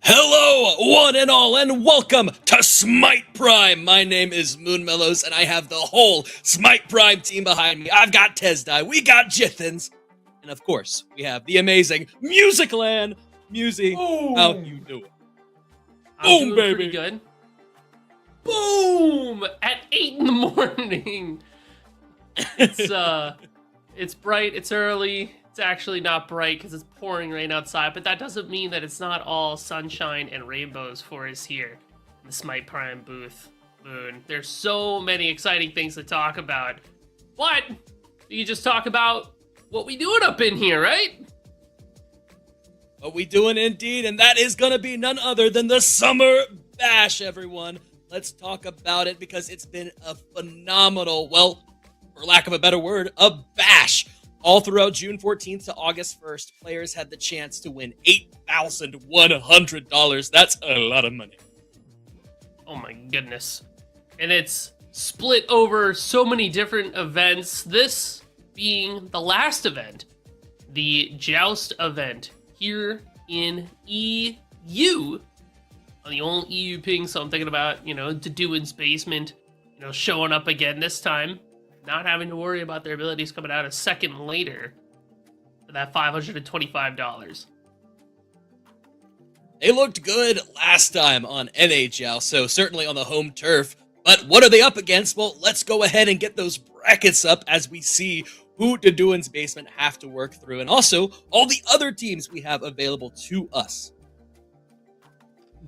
Hello, one and all, and welcome to SMITE Prime. My name is Moonmellows, and I have the whole SMITE Prime team behind me. I've got Tesdai, we got Jithens, and of course, we have the amazing Musicland. Musi, how you doing? I'm doing baby. Pretty good. Boom! At 8 in the morning. It's bright, it's early. It's actually not bright because it's pouring rain outside, but that doesn't mean that it's not all sunshine and rainbows for us here in the SMITE Prime booth, Moon. There's so many exciting things to talk about, but you just talk about what we doing up in here, right? What we doing indeed, and that is gonna be none other than the Summer Bash, everyone. Let's talk about it because it's been a phenomenal, well, for lack of a better word, a bash. All throughout June 14th to August 1st, players had the chance to win $8,100. That's a lot of money. Oh my goodness. And it's split over so many different events, this being the last event, the Joust event here in EU, on the old EU ping, so I'm thinking about, Deduin's basement, showing up again this time. not having to worry about their abilities coming out a second later for that $525. They looked good last time on NHL, so certainly on the home turf. But what are they up against? Well, let's go ahead and get those brackets up as we see who Daduin's Basement have to work through, and also all the other teams we have available to us.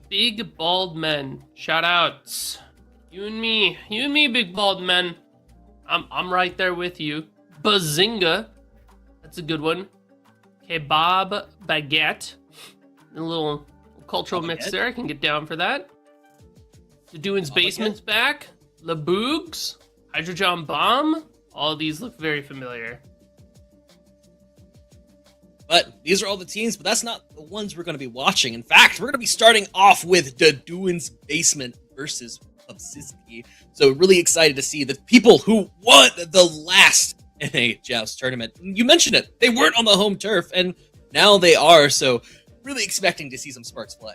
Big bald men, shout outs. You and me, big bald men. I'm right there with you. Bazinga, that's a good one. Kebab baguette, a little cultural mix there. I can get down for that. Daduin's Basement's back. Laboogs, Hydrogen Bomb. All of these look very familiar. But these are all the teams, but that's not the ones we're going to be watching. In fact, we're going to be starting off with Daduin's Basement versus Pupsiski. So really excited to see the people who won the last NA Joust tournament. You mentioned it. They weren't on the home turf, and now they are. So really expecting to see some Sparks play.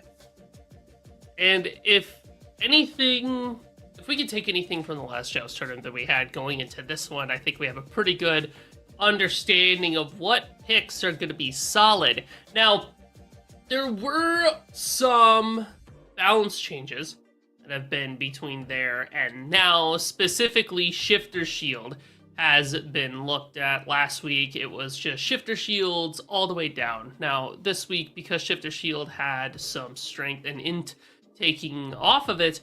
And if anything, if we could take anything from the last Joust tournament that we had going into this one, I think we have a pretty good understanding of what picks are going to be solid. Now, there were some balance changes that have been between there and now. Specifically, Shifter Shield has been looked at. Last week, it was just Shifter Shields all the way down. Now, this week, because Shifter Shield had some strength and int taking off of it,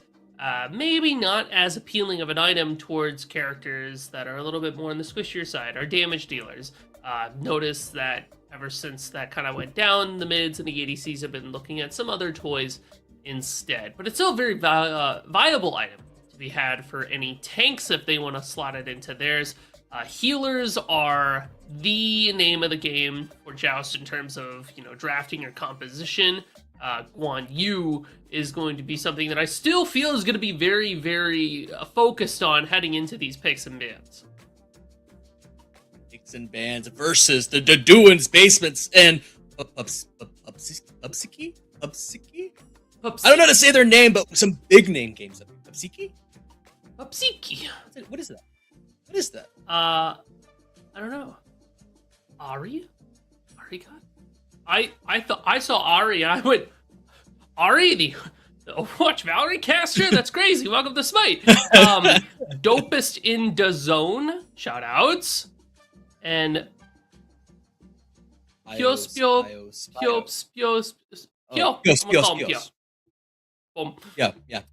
maybe not as appealing of an item towards characters that are a little bit more on the squishier side, our damage dealers. Notice that ever since that kind of went down, the mids and the ADCs have been looking at some other toys instead. But it's still a very viable item to be had for any tanks if they want to slot it into theirs. Healers are the name of the game for Joust in terms of, drafting your composition. Guan Yu is going to be something that I still feel is going to be very, very focused on heading into these picks and bans. Picks and bans versus the Daduin's Basements and Pupsiki? I don't know how to say their name, but some big name games. Pupsiki? Pupsiki. What is that? What is that? I don't know. Ari God? I thought I saw Ari and I went, Ari, the Overwatch Valorant caster? That's crazy. Welcome to Smite. Dopest in the Zone, shout outs. And Pios. Yeah.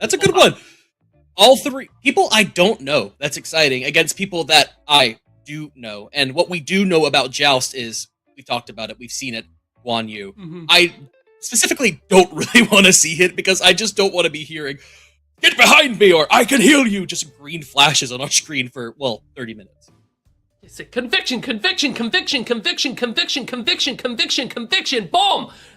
That's a good one. All three people I don't know. That's exciting against people that I do know. And what we do know about Joust is we talked about it. We've seen it. Guan Yu. Mm-hmm. I specifically don't really want to see it because I just don't want to be hearing, "Get behind me," or "I can heal you," just green flashes on our screen for, 30 minutes. It's a conviction, boom,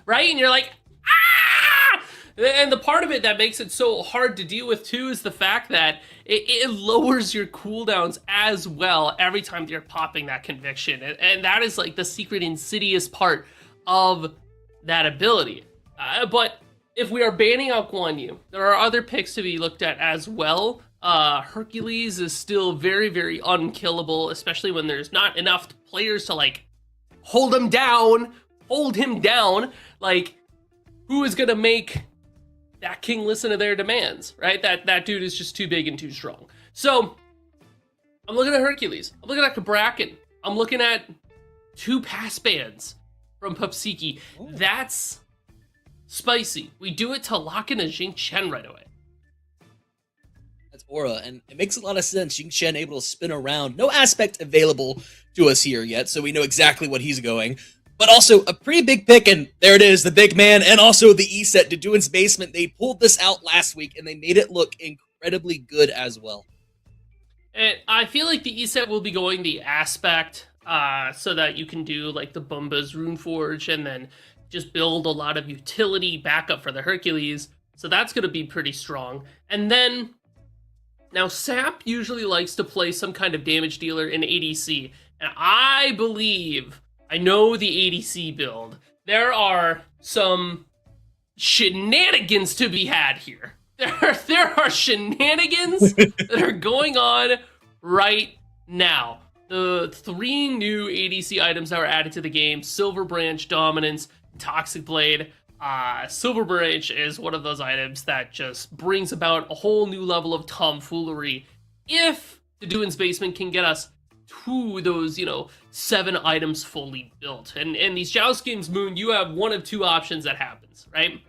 right? And you're like, ah! And the part of it that makes it so hard to deal with too is the fact that it lowers your cooldowns as well every time you're popping that conviction. And that is like the secret insidious part of that ability. But if we are banning out Guan Yu, there are other picks to be looked at as well. Hercules is still very, very unkillable, especially when there's not enough players to hold him down. Like, who is gonna make that king listen to their demands, right? That dude is just too big and too strong. So I'm looking at Hercules. I'm looking at Kabrakan. I'm looking at 2 pass bans from Pupsiki. Ooh. That's spicy. We do it to lock in a Jing Chen right away. That's Aura, and it makes a lot of sense. Jing Chen able to spin around. No aspect available to us here yet, so we know exactly what he's going. But also a pretty big pick, and there it is, the big man, and also the E-set, Daduin's Basement. They pulled this out last week, and they made it look incredibly good as well. And I feel like the E-set will be going the aspect, so that you can do the Bumba's Runeforge and then just build a lot of utility backup for the Hercules. So that's going to be pretty strong. And then, now Sap usually likes to play some kind of damage dealer in ADC. And I know the ADC build. There are some shenanigans to be had here. There are shenanigans that are going on right Now, the 3 new ADC items that were added to the game, Silver Branch, Dominance, Toxic Blade. Silver Branch is one of those items that just brings about a whole new level of tomfoolery if the Doin's Basement can get us to those, 7 items fully built. And in these Joust games, Moon, you have one of 2 options that happens, right?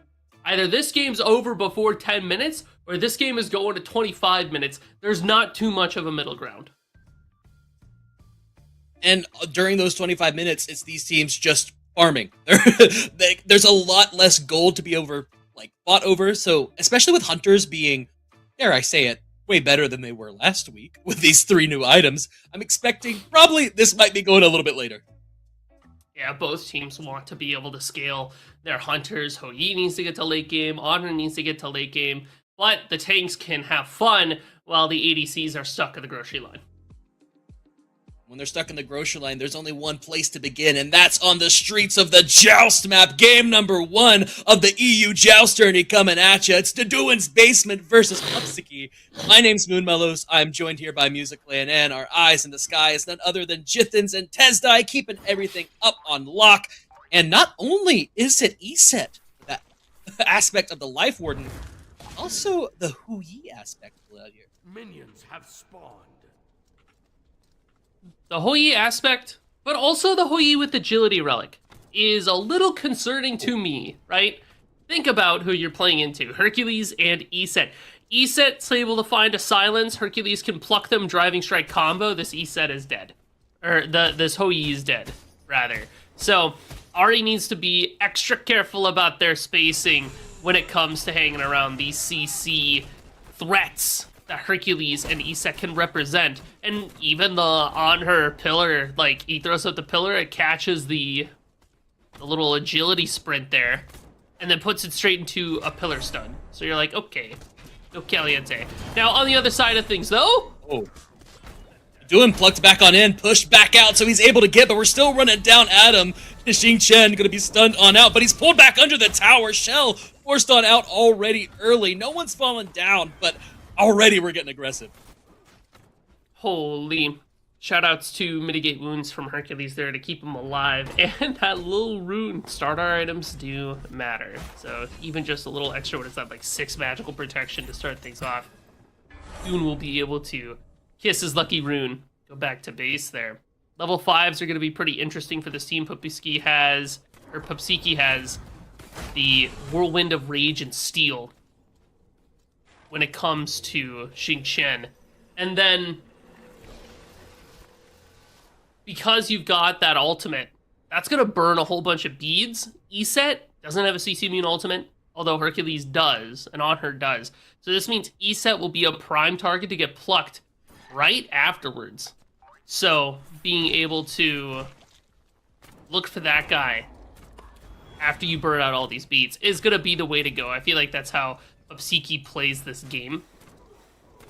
Either this game's over before 10 minutes, or this game is going to 25 minutes. There's not too much of a middle ground. And during those 25 minutes, it's these teams just farming. There's a lot less gold to be fought over. So especially with hunters being, dare I say it, way better than they were last week with these 3 new items, I'm expecting probably this might be going a little bit later. Yeah, both teams want to be able to scale their hunters. Hou Yi needs to get to late game, Honor needs to get to late game, but the tanks can have fun while the ADCs are stuck at the grocery line. When they're stuck in the grocery line, there's only one place to begin, and that's on the streets of the Joust map. Game number 1 of the EU Joust tourney coming at you. It's the Doin's Basement versus Pupsiki. My name's Moonmellows. I'm joined here by Musicland, and our eyes in the sky is none other than Jithens and Tezdai, keeping everything up on lock. And not only is it ESET, that aspect of the Life Warden, also the Hou Yi aspect out here. Minions have spawned. The Hou Yi aspect, but also the Hou Yi with Agility Relic, is a little concerning to me, right? Think about who you're playing into. Hercules and ESET. ESET's able to find a silence. Hercules can pluck them driving strike combo. This ESET is dead. Or this Hou Yi is dead, rather. So, Ahri needs to be extra careful about their spacing when it comes to hanging around these CC threats that Hercules and ESET can represent. And even on her pillar, he throws out the pillar, it catches the little agility sprint there, and then puts it straight into a pillar stun. So you're like, okay, no caliente. Now, on the other side of things, though... Oh. Doin plucked back on in, pushed back out, so he's able to get, but we're still running down at him. Xing Chen gonna be stunned on out, but he's pulled back under the tower. Shell forced on out already early. No one's fallen down, but already we're getting aggressive. Holy. Shoutouts to mitigate wounds from Hercules there to keep him alive. And that little rune, starter items do matter. So even just a little extra, what is that, 6 magical protection to start things off. Dune will be able to kiss his lucky rune, go back to base there. Level 5s are going to be pretty interesting for this team. Pupsiki has the Whirlwind of Rage and Steel when it comes to Xing Chen. And then, because you've got that ultimate, that's going to burn a whole bunch of beads. ESET doesn't have a CC immune ultimate, although Hercules does, and Honor does. So this means ESET will be a prime target to get plucked right afterwards. So being able to look for that guy after you burn out all these beads is going to be the way to go. I feel like that's how Pupsiki plays this game.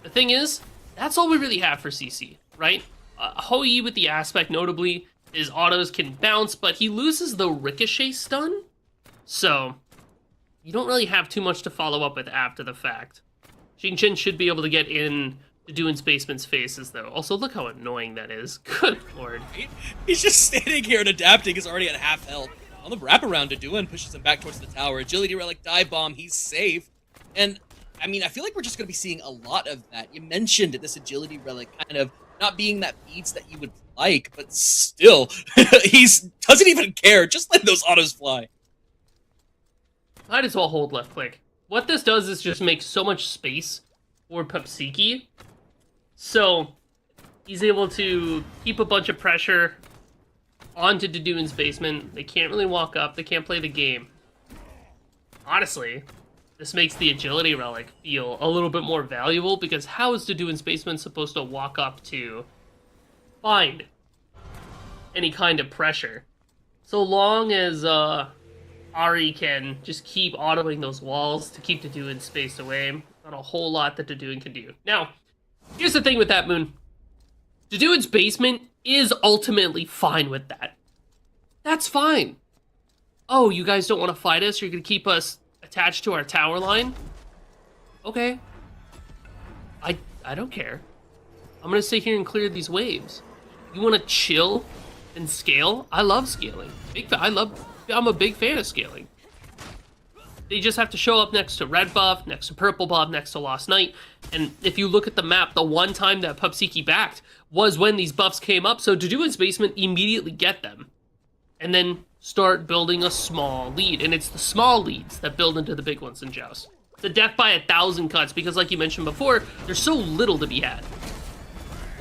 The thing is, that's all we really have for CC, right? Hou Yi with the aspect, notably, his autos can bounce, but he loses the ricochet stun. So, you don't really have too much to follow up with after the fact. Xing Chen should be able to get in to Doin's Basement's faces, though. Also, look how annoying that is. Good lord. He's just standing here and adapting. He's already at half health. On the wraparound to Doin, pushes him back towards the tower. Agility Relic, dive bomb, he's safe. And, I mean, I feel like we're just going to be seeing a lot of that. You mentioned this Agility Relic kind of not being that beats that you would like, but still, he doesn't even care. Just let those autos fly. Might as well hold left click. What this does is just make so much space for Pupsiki. So, he's able to keep a bunch of pressure onto Doin's Basement. They can't really walk up. They can't play the game. Honestly, this makes the Agility Relic feel a little bit more valuable, because how is Doin's Basement supposed to walk up to find any kind of pressure? So long as Ahri can just keep autoing those walls to keep Doin spaced away, not a whole lot that Doin can do. Now, here's the thing with that, Moon. Doin's Basement is ultimately fine with that. That's fine. Oh, you guys don't want to fight us? You're going to keep us attached to our tower line? Okay. I don't care. I'm gonna sit here and clear these waves. You wanna chill and scale? I love scaling. I'm a big fan of scaling. They just have to show up next to red buff, next to purple buff, next to Lost Knight. And if you look at the map, the one time that Pupsiki backed was when these buffs came up, so Deduan's Basement immediately get them. And then start building a small lead. And it's the small leads that build into the big ones in Joust. The death by 1,000 cuts, because like you mentioned before, there's so little to be had.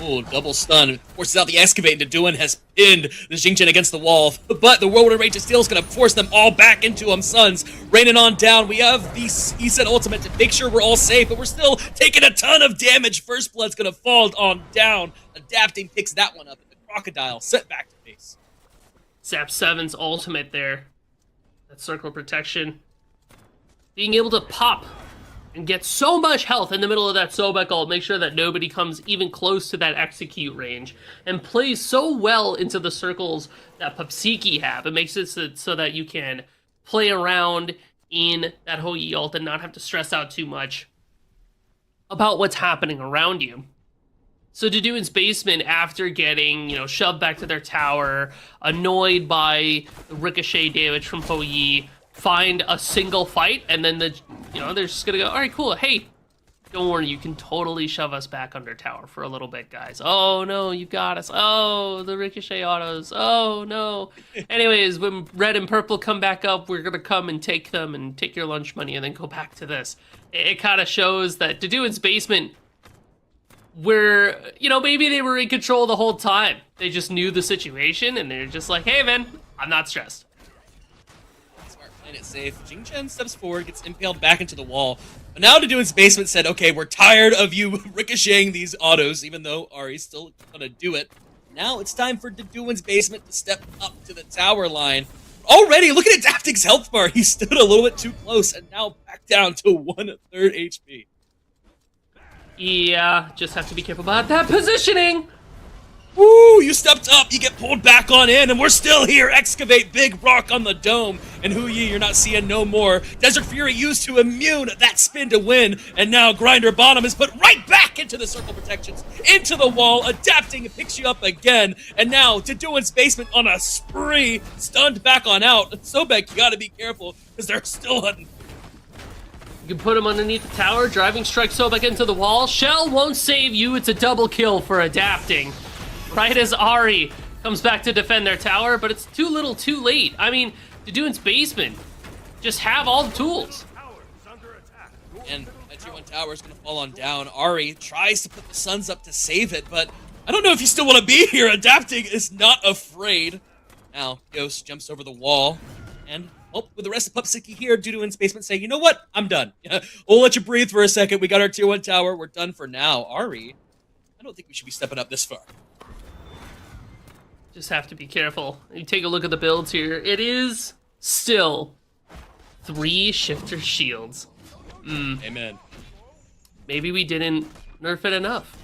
Ooh, double stun. Forces out the excavate, and Deduan has pinned the Xingqian against the wall. But the Whirlwind Rage of Steel is going to force them all back into him. Suns raining on down. We have the ESET ultimate to make sure we're all safe, but we're still taking a ton of damage. First Blood's going to fall on down. Adapting picks that one up, and the Crocodile set back to base. Zap 7's ultimate there. That circle of protection. Being able to pop and get so much health in the middle of that Sobek ult, make sure that nobody comes even close to that execute range, and plays so well into the circles that Pupsiki have. It makes it so that you can play around in that Hou-Yi ult and not have to stress out too much about what's happening around you. So Deduan's Basement, after getting, shoved back to their tower, annoyed by the ricochet damage from Hou-Yi, find a single fight, and then they're just gonna go, all right, cool, hey, don't worry, you can totally shove us back under tower for a little bit, guys. Oh no, you got us. Oh, the ricochet autos. Oh no. Anyways, when red and purple come back up, we're gonna come and take them and take your lunch money and then go back to this. It kind of shows that Deduan's Basement, where, maybe they were in control the whole time. They just knew the situation, and they're just like, hey man, I'm not stressed. Playing it safe. Xingqian steps forward, gets impaled back into the wall. But now Deduan's Basement said, okay, we're tired of you ricocheting these autos, even though Ari's still gonna do it. Now it's time for Deduan's Basement to step up to the tower line. Already, look at Adapting's health bar. He stood a little bit too close, and now back down to 1/3 HP. Yeah, just have to be careful about that positioning. Woo, you stepped up, you get pulled back on in, and we're still here. Excavate, big rock on the dome. And Hou-Yi, you're not seeing no more. Desert Fury used to immune that spin to win, and now Grinder Bottom is put right back into the circle protections, into the wall. Adapting picks you up again, and now Deduan's Basement on a spree, stunned back on out. Sobek, you gotta be careful, because they're still hunting. You can put him underneath the tower, driving strike Sobek into the wall. Shell won't save you, it's a double kill for Adapting. Right as Ari comes back to defend their tower, but it's too little too late. I mean, Deduan's Basement just have all the tools. And that tier 1 tower is going to fall on down. Ari tries to put the Suns up to save it, but I don't know if you still want to be here. Adapting is not afraid. Now, Joust jumps over the wall, and with the rest of Pupsiki here, Deduan's Basement say, you know what? I'm done. We'll let you breathe for a second. We got our tier 1 tower. We're done for now. Ari, I don't think we should be stepping up this far. Just have to be careful. You take a look at the builds here. It is still 3 shifter shields. Amen. Maybe we didn't nerf it enough.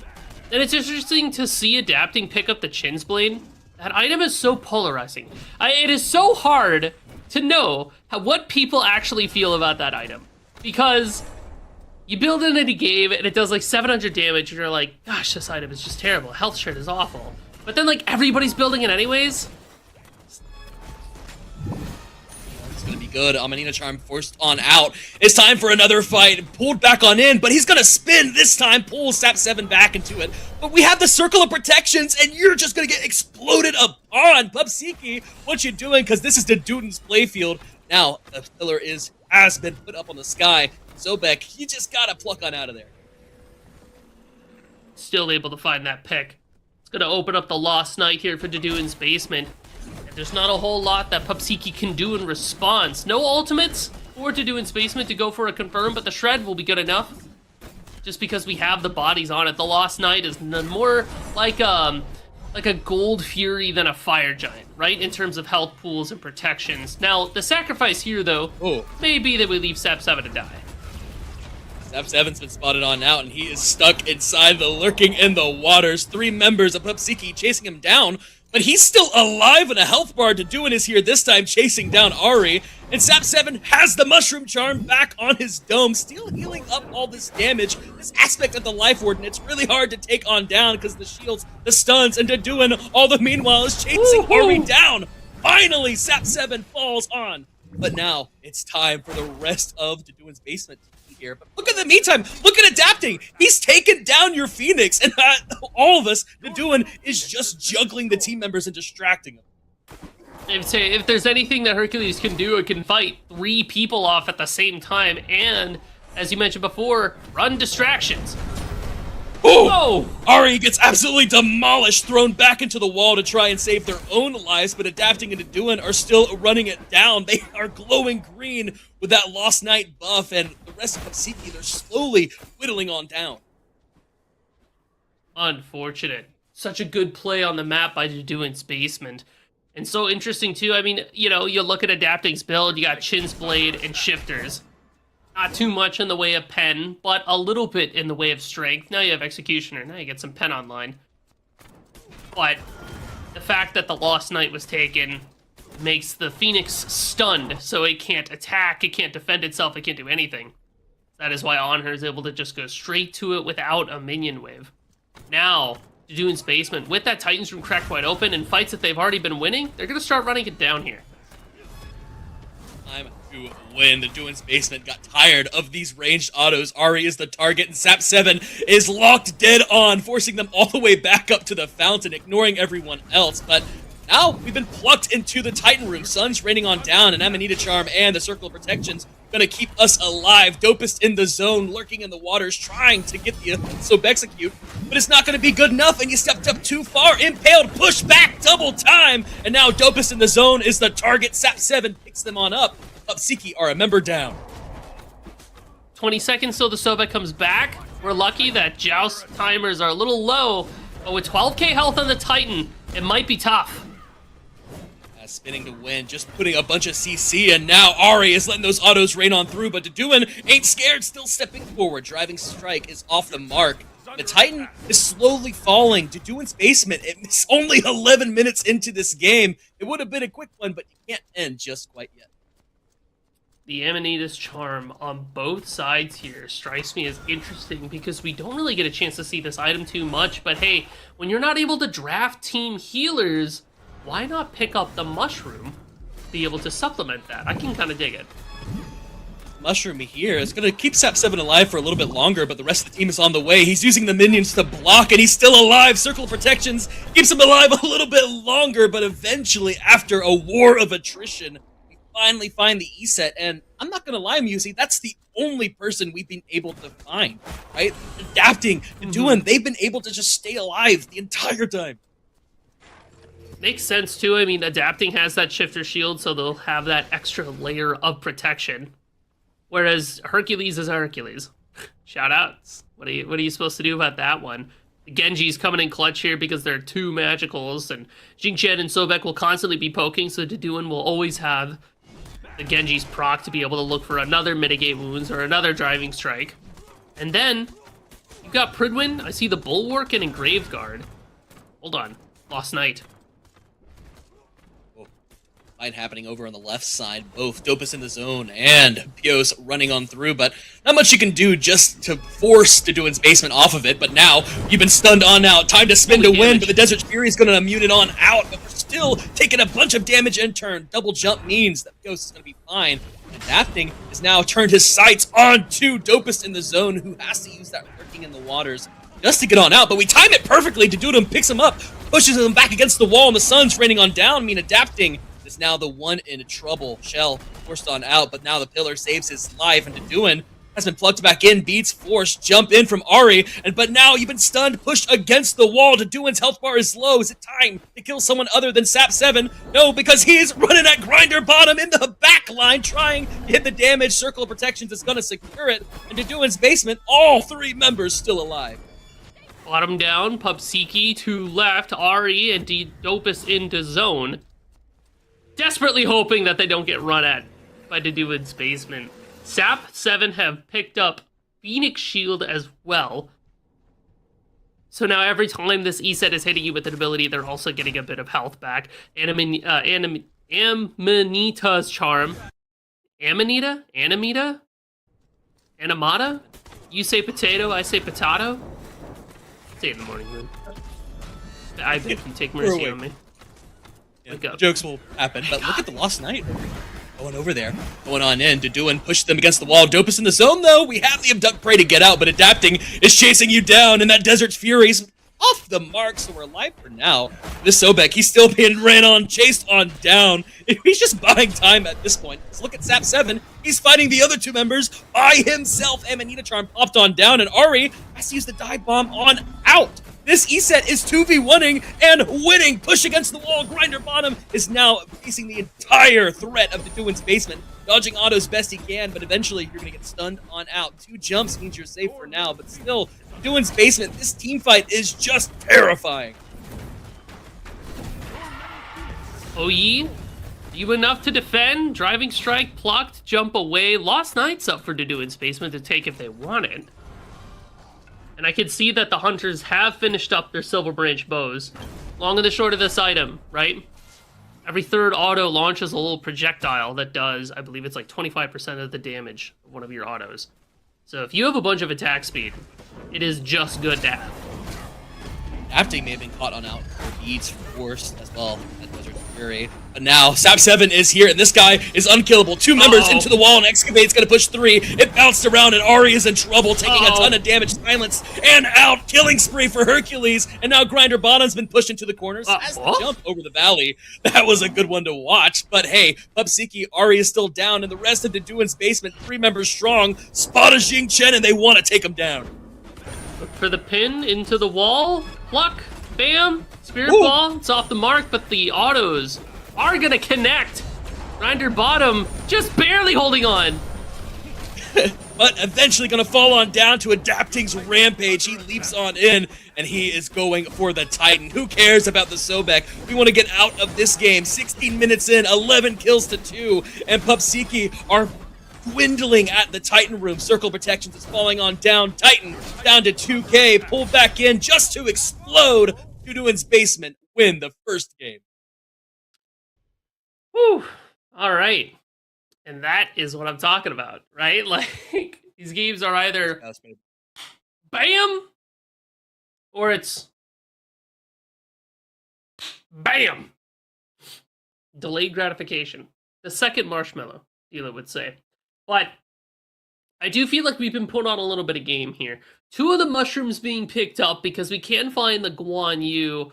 And it's interesting to see Adapting pick up the Chin's Blade. That item is so polarizing. It is so hard to know what people actually feel about that item. Because you build it in a game and it does like 700 damage and you're like, gosh, this item is just terrible. Health shred is awful. But then, like, everybody's building it anyways. It's gonna be good. Amanita Charm forced on out. It's time for another fight. Pulled back on in, but he's gonna spin this time. Pulls Sap 7 back into it. But we have the circle of protections, and you're just gonna get exploded upon. Pupsiki, what you doing? Because this is the Deduan's playfield. Now, the pillar has been put up on the sky. Sobek, you just gotta pluck on out of there. Still able to find that pick. Gonna open up the Lost Knight here for Deduan's Basement. And there's not a whole lot that Pupsiki can do in response. No ultimates for Deduan's Basement to go for a confirm, but the shred will be good enough. Just because we have the bodies on it. The Lost Knight is more like a Gold Fury than a Fire Giant, right? In terms of health pools and protections. Now, the sacrifice here, though, may be that we leave Sap 7 to die. Sap 7's been spotted on out, and he is stuck inside the Lurking in the Waters. 3 members of Pupsiki chasing him down, but he's still alive in a health bar. Deduan is here this time chasing down Ari, And Sap 7 has the Mushroom Charm back on his dome, still healing up all this damage. This aspect of the Life Warden, it's really hard to take on down because the shields, the stuns, and Deduin all the meanwhile is chasing Ari down. Finally, Sap 7 falls on. But now, it's time for the rest of Deduin's basement here. But look at the meantime, look at Adapting. He's taken down your Phoenix, and all of us, Deduin is just juggling the team members and distracting them. If there's anything that Hercules can do, it can fight 3 people off at the same time, and, as you mentioned before, run distractions. Oh! Ari gets absolutely demolished, thrown back into the wall to try and save their own lives, but Adapting and Deduin are still running it down. They are glowing green with that Lost Night buff, and the rest of Hapsiki, they're slowly whittling on down. Unfortunate. Such a good play on the map by Deduin's basement. And so interesting, too. I mean, you know, you look at Adapting's build, you got Chin's Blade and Shifters. Not too much in the way of pen, but a little bit in the way of strength. Now you have Executioner, now you get some pen online. But the fact that the Lost Knight was taken makes the Phoenix stunned, so it can't attack, it can't defend itself, it can't do anything. That is why Onher is able to just go straight to it without a minion wave. Now, Deduin's basement, with that Titan's Room cracked wide open and fights that they've already been winning, they're going to start running it down here. Time to win. Deduin's basement got tired of these ranged autos. Ari is the target, and Sap 7 is locked dead on, forcing them all the way back up to the fountain, ignoring everyone else. But now we've been plucked into the Titan Room. Sun's raining on down, and Amanita Charm and the Circle of Protection's gonna keep us alive. Dopest in the zone, lurking in the waters, trying to get the Soap Execute, but it's not gonna be good enough, and you stepped up too far. Impaled, push back, double time, and now Dopest in the zone is the target. Sap 7 picks them on up. Hapsiki are a member down. 20 seconds till the Sobek comes back. We're lucky that Joust timers are a little low, but with 12k health on the Titan, it might be tough. Spinning to win, just putting a bunch of CC, and now Ari is letting those autos rain on through, but Deduin ain't scared, still stepping forward. Driving Strike is off the mark. The Titan is slowly falling. Deduin's basement, it's only 11 minutes into this game. It would have been a quick one, but you can't end just quite yet. The Amanita's Charm on both sides here strikes me as interesting because we don't really get a chance to see this item too much, but hey, when you're not able to draft team healers, why not pick up the Mushroom, be able to supplement that? I can kind of dig it. Mushroom here is going to keep Sap 7 alive for a little bit longer, but the rest of the team is on the way. He's using the minions to block, and he's still alive. Circle of Protections keeps him alive a little bit longer, but eventually, after a war of attrition, we finally find the E-set, and I'm not going to lie, Musi, that's the only person we've been able to find, right? Adapting, Deduin, they've been able to just stay alive the entire time. Makes sense, too. I mean, Adapting has that shifter shield, so they'll have that extra layer of protection. Whereas Hercules is Hercules. Shoutouts. What are you supposed to do about that one? The Genji's coming in clutch here because they're 2 magicals, and Jingchen and Sobek will constantly be poking, so Deduin will always have the Genji's proc to be able to look for another mitigate wounds or another driving strike. And then, you've got Pridwin. I see the Bulwark and Engraved Guard. Hold on. Lost Knight. Fight happening over on the left side, both Dopus in the zone and Pios running on through, but not much you can do just to force Deduin's basement off of it. But now you've been stunned on out. Time to spin to win, but the Desert Fury is going to immune it on out, but we're still taking a bunch of damage in turn. Double jump means that Pios is going to be fine. Adapting has now turned his sights onto Dopus in the zone, who has to use that lurking in the waters just to get on out, but we time it perfectly. Deduin picks him up, pushes him back against the wall, and the sun's raining on down. I mean, Adapting is now the one in trouble. Shell forced on out, but now the pillar saves his life, and Deduin has been plugged back in, beats Force, jump in from Ari, but now you've been stunned, pushed against the wall. Deduin's health bar is low. Is it time to kill someone other than Sap 7? No, because he's running at Grinder Bottom in the back line, trying to hit the damage. Circle of Protections is going to secure it, and Deduin's basement, all 3 members still alive. Bottom down, Hapsiki to left, Ari and Dopus into zone. Desperately hoping that they don't get run at by Deduin's basement. Sap 7 have picked up Phoenix Shield as well. So now every time this E-set is hitting you with an ability, they're also getting a bit of health back. Amanita's Charm Amanita? Animita? Animata? You say potato, I say potato? Say it in the morning room. I think you take mercy on me. Yeah, jokes will happen, but look at the Lost Knight going over there, going on in. Deduin pushed them against the wall. Dopus in the zone, though. We have the Abduct Prey to get out, but Adapting is chasing you down, and that Desert's Fury's off the mark, so we're alive for now. This Sobek, he's still being ran on, chased on down. He's just buying time at this point. Let's look at Sap 7. He's fighting the other two members by himself. Amanita Charm popped on down, and Ari has to use the dive bomb on out. This ESET is 2v1ing and winning. Push against the wall. Grinder Bottom is now facing the entire threat of Deduin's basement. Dodging autos best he can, but eventually you're going to get stunned on out. 2 jumps means you're safe for now, but still, Deduin's basement, this team fight is just terrifying. Oyi, you enough to defend? Driving strike, plucked, jump away. Lost Knight's up for Deduin's basement to take if they want it. And I can see that the hunters have finished up their Silver Branch bows. Long and the short of this item, right? Every third auto launches a little projectile that does, I believe it's like 25% of the damage of one of your autos. So if you have a bunch of attack speed, it is just good to have. Adapting may have been caught on out for beads force as well. That Desert Fury. But now, Sap 7 is here, and this guy is unkillable. 2 members into the wall, and Excavate's gonna push 3. It bounced around, and Ari is in trouble, taking a ton of damage. Silence and out. Killing spree for Hercules. And now Grinder Bottom's been pushed into the corners. Has to jump over the valley. That was a good one to watch. But hey, Pupsiki, Ari is still down, and the rest of Deduin's basement, 3 members strong, spot a Jing Chen, and they want to take him down. Look for the pin into the wall. Pluck. Bam. Spirit Ball. It's off the mark, but the autos are gonna connect. Grinder Bottom just barely holding on. But eventually gonna fall on down to Adapting's Rampage. He leaps on in, and he is going for the Titan. Who cares about the Sobek? We want to get out of this game. 16 minutes in, 11 kills to 2, and Pupsiki are dwindling at the Titan room. Circle Protections is falling on down. Titan down to 2K, pulled back in just to explode. Deduin's basement win the first game. Whew. All right. And that is what I'm talking about, right? Like, these games are either bam, or it's bam. Delayed gratification. The second marshmallow, Dila would say. But I do feel like we've been put on a little bit of game here. 2 of the mushrooms being picked up because we can find the Guan Yu.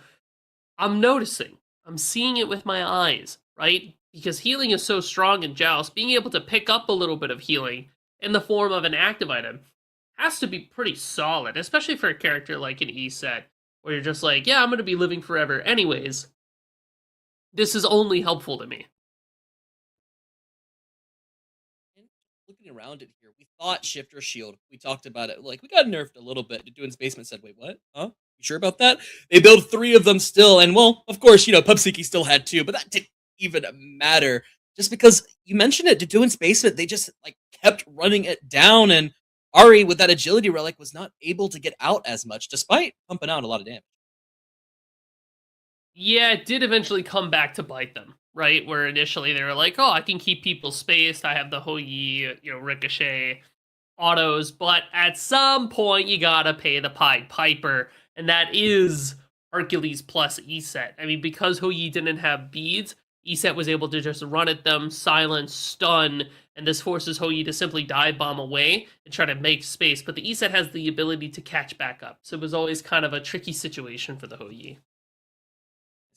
I'm noticing. I'm seeing it with my eyes, right? Because healing is so strong in Joust, being able to pick up a little bit of healing in the form of an active item has to be pretty solid, especially for a character like an ESET, where you're just like, yeah, I'm going to be living forever anyways. This is only helpful to me. Looking around it here, we thought Shift or Shield. We talked about it. Like, we got nerfed a little bit. Deduin's basement said, wait, what? Huh? You sure about that? They build 3 of them still, and well, of course, you know, Pupsiki still had 2, but that didn't even matter. Just because you mentioned it, Deduin's basement, they just like kept running it down, and Ari with that agility relic was not able to get out as much, despite pumping out a lot of damage. Yeah, it did eventually come back to bite them, right? Where initially they were like, oh, I can keep people spaced. I have the Hou-Yi, Ricochet autos. But at some point, you gotta pay the Pied Piper. And that is Hercules plus ESET. I mean, because Hou-Yi didn't have beads, ESET was able to just run at them, silence, stun, and this forces Hou-Yi to simply dive bomb away and try to make space. But the ESET has the ability to catch back up. So it was always kind of a tricky situation for the Hou-Yi.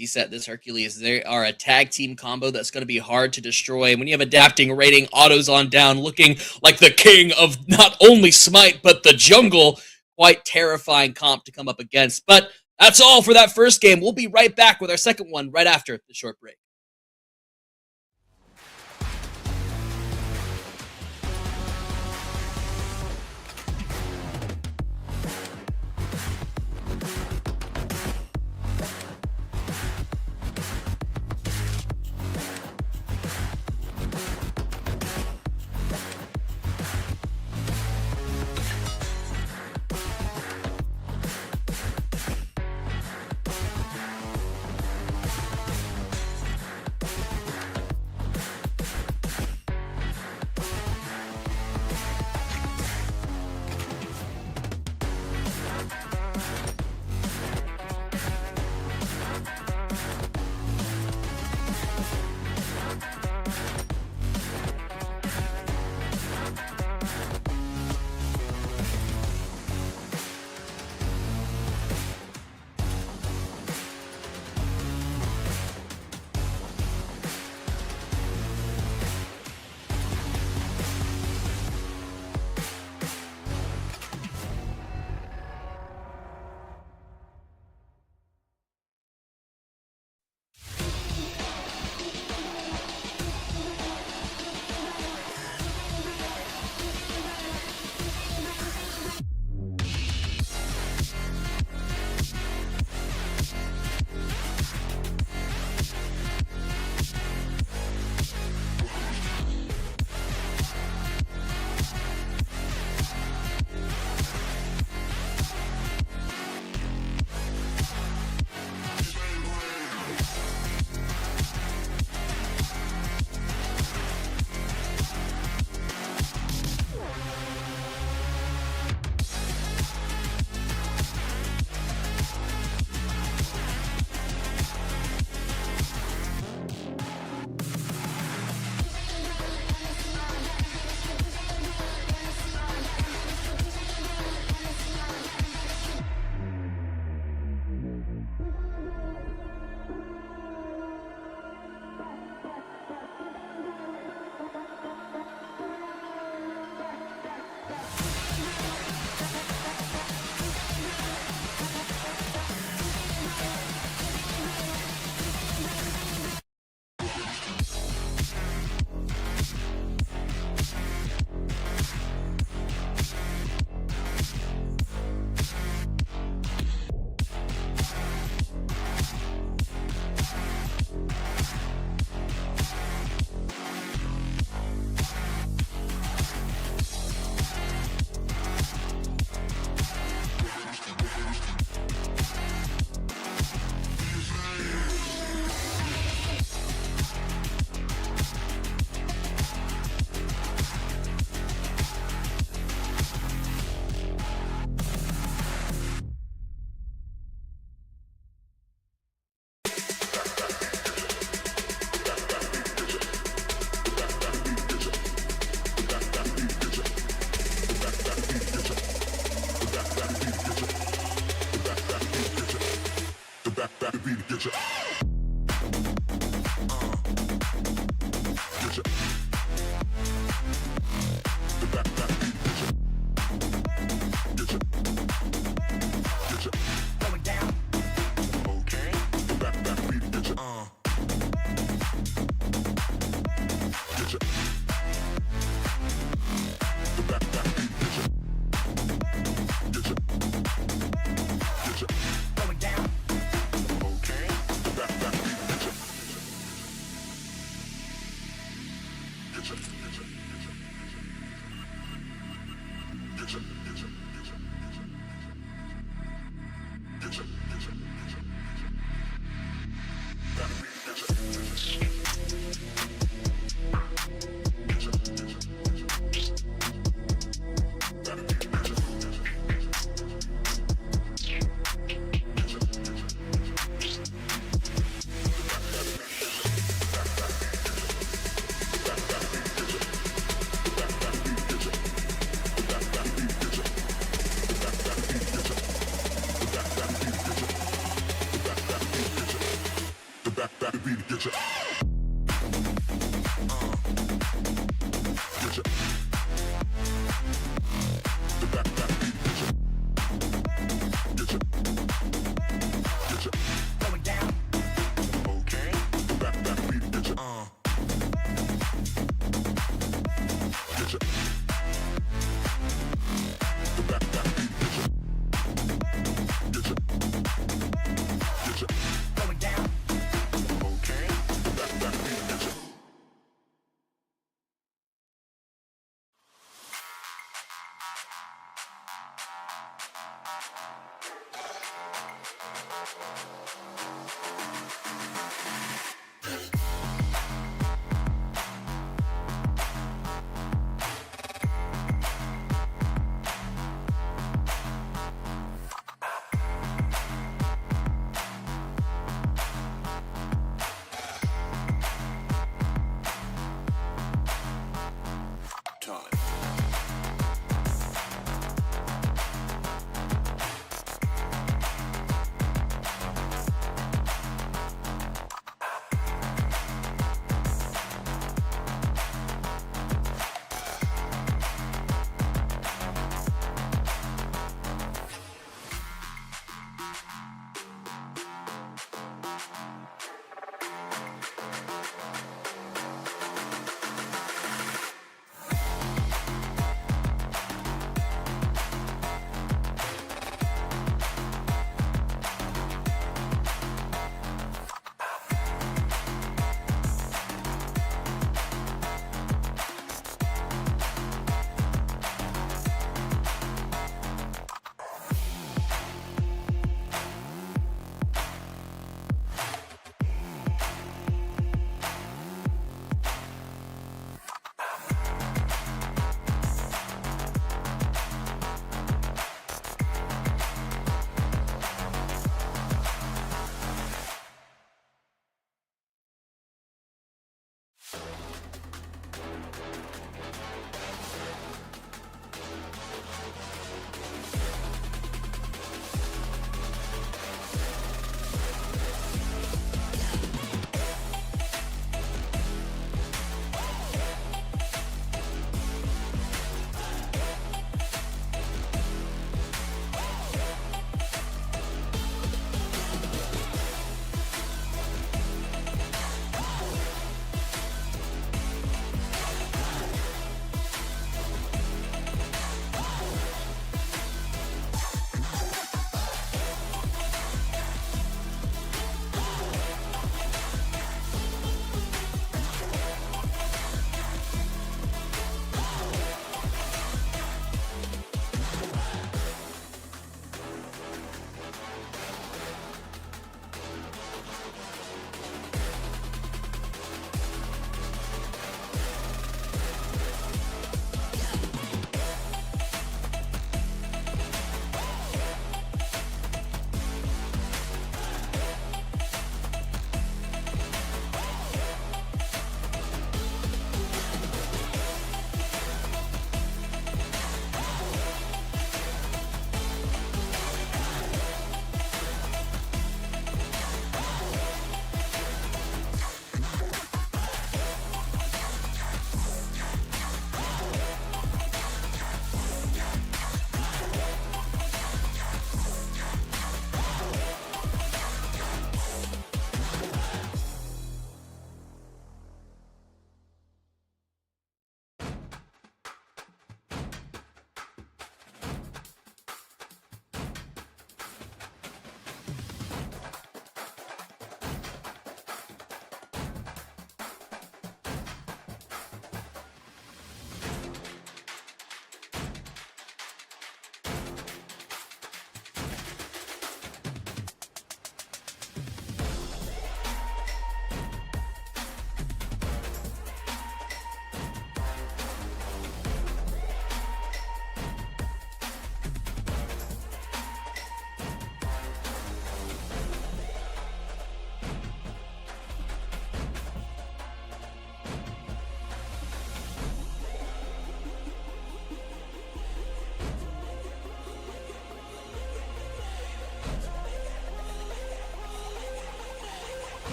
ESET, this Hercules, they are a tag team combo that's going to be hard to destroy. And when you have Adapting, rating, autos on down, looking like the king of not only Smite, but the jungle, quite terrifying comp to come up against. But that's all for that first game. We'll be right back with our second one right after the short break.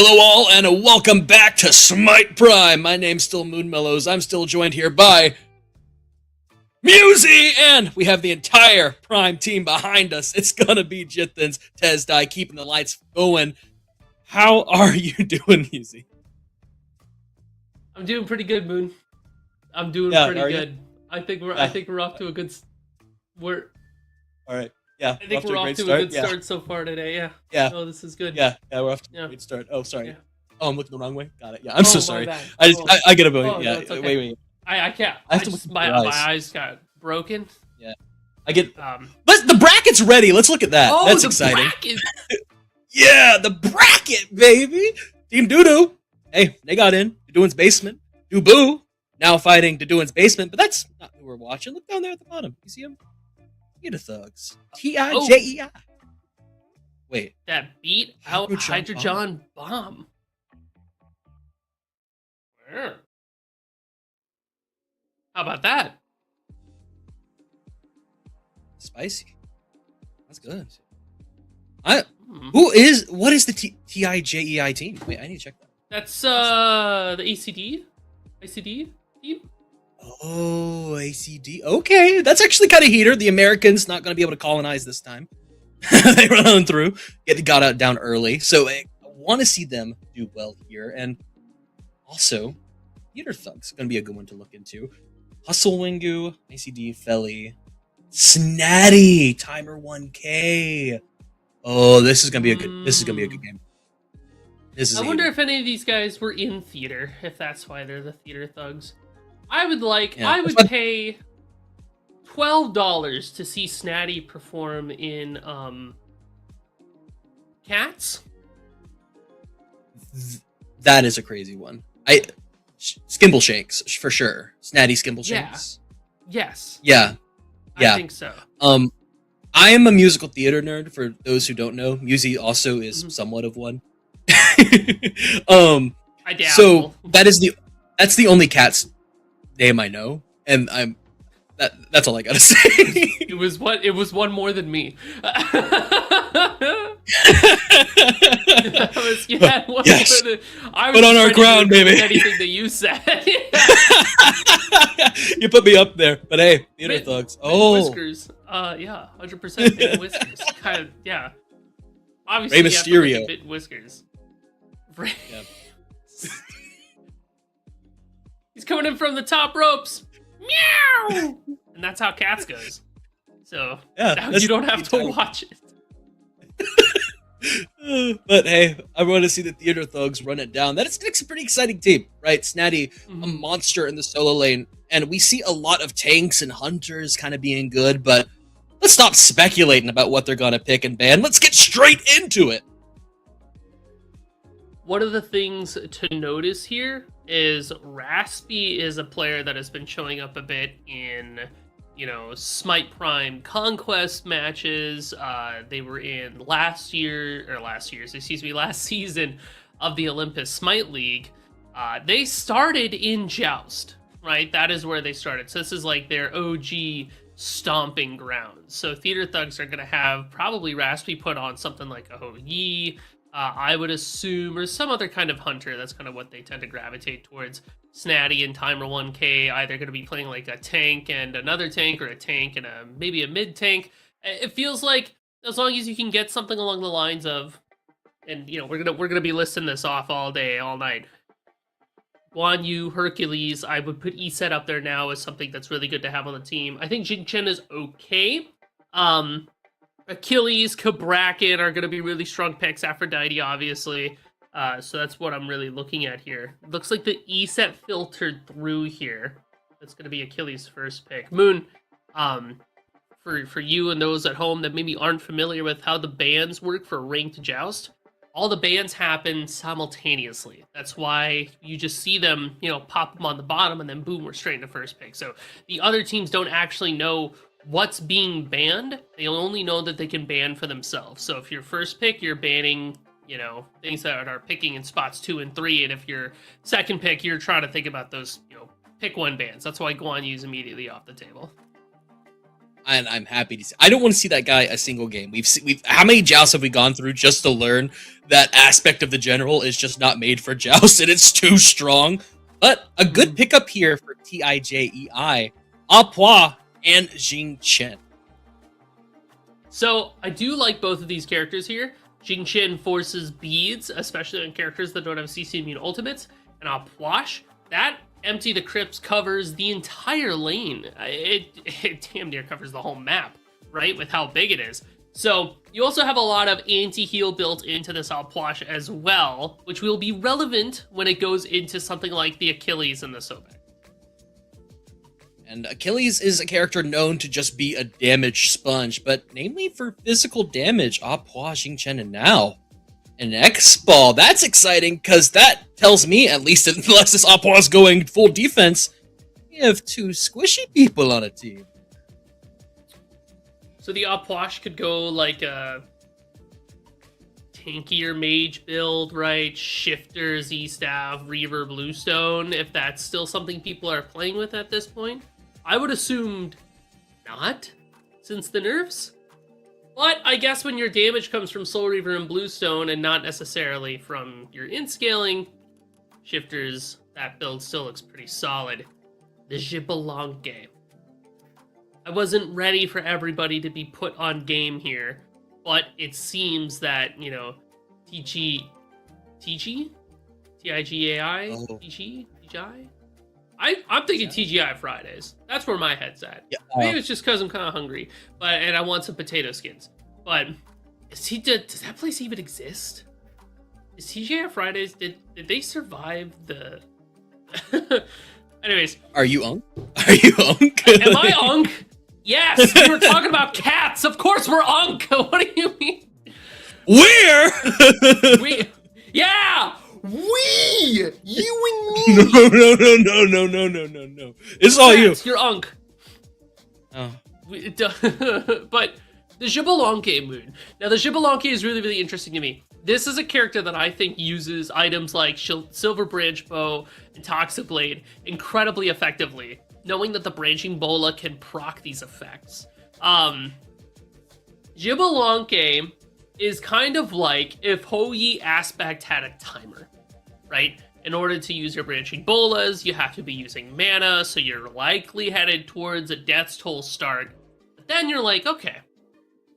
Hello all, and welcome back to Smite Prime. My name's still Moonmellows. I'm still joined here by Musy, and we have the entire Prime team behind us. It's gonna be Jithens, Tezdai, keeping the lights going. How are you doing, Musy? I'm doing pretty good, Moon. I'm doing pretty good. I think we're off to a good. All right. Yeah, I think we're off to a good start so far today. Yeah. Yeah. Oh, this is good. Yeah, we're off to a great start. Oh, sorry. Yeah. Oh, I'm looking the wrong way. Got it. Yeah, I'm so sorry. Bad. I get a bone. Oh, yeah. No, okay. Wait. I can't. My eyes got broken. Yeah. I get. But the bracket's ready. Let's look at that. Oh, that's the exciting. Bracket. Yeah, the bracket, baby. Team Doodoo. Hey, they got in. Dodoon's basement. Doo now fighting Dodoon's basement, but that's not who we're watching. Look down there at the bottom. You see him? Get a thugs. T-I-J-E-I. Wait. That beat out Hydrogen Bomb. Where? How about that? Spicy. That's good. What is the T-I-J-E-I team? Wait, I need to check that. That's the ACD team. Oh, ACD. Okay, that's actually kind of heater. The Americans not going to be able to colonize this time. They run through, got out down early. So I want to see them do well here. And also, Theater Thugs going to be a good one to look into. Hustle Wingu, ACD, Felly, Snatty, Timer 1K. Oh, this is going to be a good. This is going to be a good game. I wonder if any of these guys were in theater. If that's why they're the Theater Thugs. I would pay $12 to see Snatty perform in Cats. That is a crazy one. Skimble Shanks for sure. Snatty Skimble Shanks. Yes. Yeah. I think so. I am a musical theater nerd. For those who don't know, Musy also is somewhat of one. I dabble. So that's the only Cats name I know, and that's all I gotta say. It was one more than me. Yes. I was put on our ground, baby. Anything that you said. You put me up there, but hey, Theater Thugs. Whiskers. Yeah, 100% whiskers. Kind of, yeah. Obviously, Rey Mysterio. Bit whiskers. Yeah. He's coming in from the top ropes. Meow! And that's how Cats goes. So now you don't have to watch it. But hey, I want to see the Theater Thugs run it down. That's a pretty exciting team, right? Snatty, a monster in the solo lane. And we see a lot of tanks and hunters kind of being good, but let's stop speculating about what they're going to pick and ban. Let's get straight into it. One of the things to notice here is Raspy is a player that has been showing up a bit in, Smite Prime Conquest matches. They were in last season of the Olympus Smite League. They started in Joust, right? That is where they started. So this is like their OG stomping grounds. So Theater Thugs are going to have probably Raspy put on something like a Ho Yi, I would assume, or some other kind of hunter. That's kind of what they tend to gravitate towards. Snatty and Timer 1K either going to be playing like a tank and another tank, or a tank and maybe a mid tank. It feels like as long as you can get something along the lines of, and we're gonna be listing this off all day, all night. Guan Yu, Hercules, I would put ESET up there now as something that's really good to have on the team. I think Jin Chen is okay. Achilles, Kabrakan are going to be really strong picks. Aphrodite, obviously. So that's what I'm really looking at here. Looks like the ESET filtered through here. That's going to be Achilles' first pick. Moon, for you and those at home that maybe aren't familiar with how the bans work for ranked Joust, all the bans happen simultaneously. That's why you just see them, pop them on the bottom, and then boom, we're straight into first pick. So the other teams don't actually know what's being banned. They only know that they can ban for themselves. So if you're first pick, you're banning, things that are picking in spots 2 and 3. And if you're second pick, you're trying to think about those, pick one bans. That's why Guan Yu's immediately off the table. And I'm happy to see. I don't want to see that guy a single game. We've how many jousts have we gone through just to learn that aspect of the general is just not made for joust and it's too strong. But a good pickup here for TIJEI, Apois, and Jing Chen. So I do like both of these characters here. Jing Chen forces beads, especially on characters that don't have CC immune ultimates, and Apois, that Empty the Crypts covers the entire lane. It damn near covers the whole map, right? With how big it is. So you also have a lot of anti-heal built into this Apois as well, which will be relevant when it goes into something like the Achilles and the Sobek. And Achilles is a character known to just be a damage sponge, but namely for physical damage, Apois, Jing Chen, and now an X-Ball. That's exciting, because that tells me, at least unless this Apois is going full defense, you have two squishy people on a team. So the Apois could go like a tankier mage build, right? Shifter, Z-Staff, Reaver, Bluestone, if that's still something people are playing with at this point. I would assume not, since the nerfs. But I guess when your damage comes from Soul Reaver and Bluestone and not necessarily from your in-scaling shifters, that build still looks pretty solid. The Jibalanque. I wasn't ready for everybody to be put on game here, but it seems that, you know, TIGAI? I'm thinking TGI Fridays. That's where my head's at. Yeah, maybe it's just because I'm kind of hungry, and I want some potato skins. But does that place even exist? Is TGI Fridays? Did they survive the? Anyways, are you Unk? Are you Unk? Am I Unk? Yes, we were talking about cats. Of course, we're Unk. What do you mean? Where? Yeah. You and me. No. It's all you. You're Unk. Oh. But the Jibalanque moon. Now, the Jibalanque is really, really interesting to me. This is a character that I think uses items like Silver Branch Bow and Toxic Blade incredibly effectively, knowing that the Branching Bola can proc these effects. Jibalanque is kind of like if Houyi Aspect had a timer, right? In order to use your Branching Bolas, you have to be using mana, so you're likely headed towards a Death's Toll start. But then you're like, okay,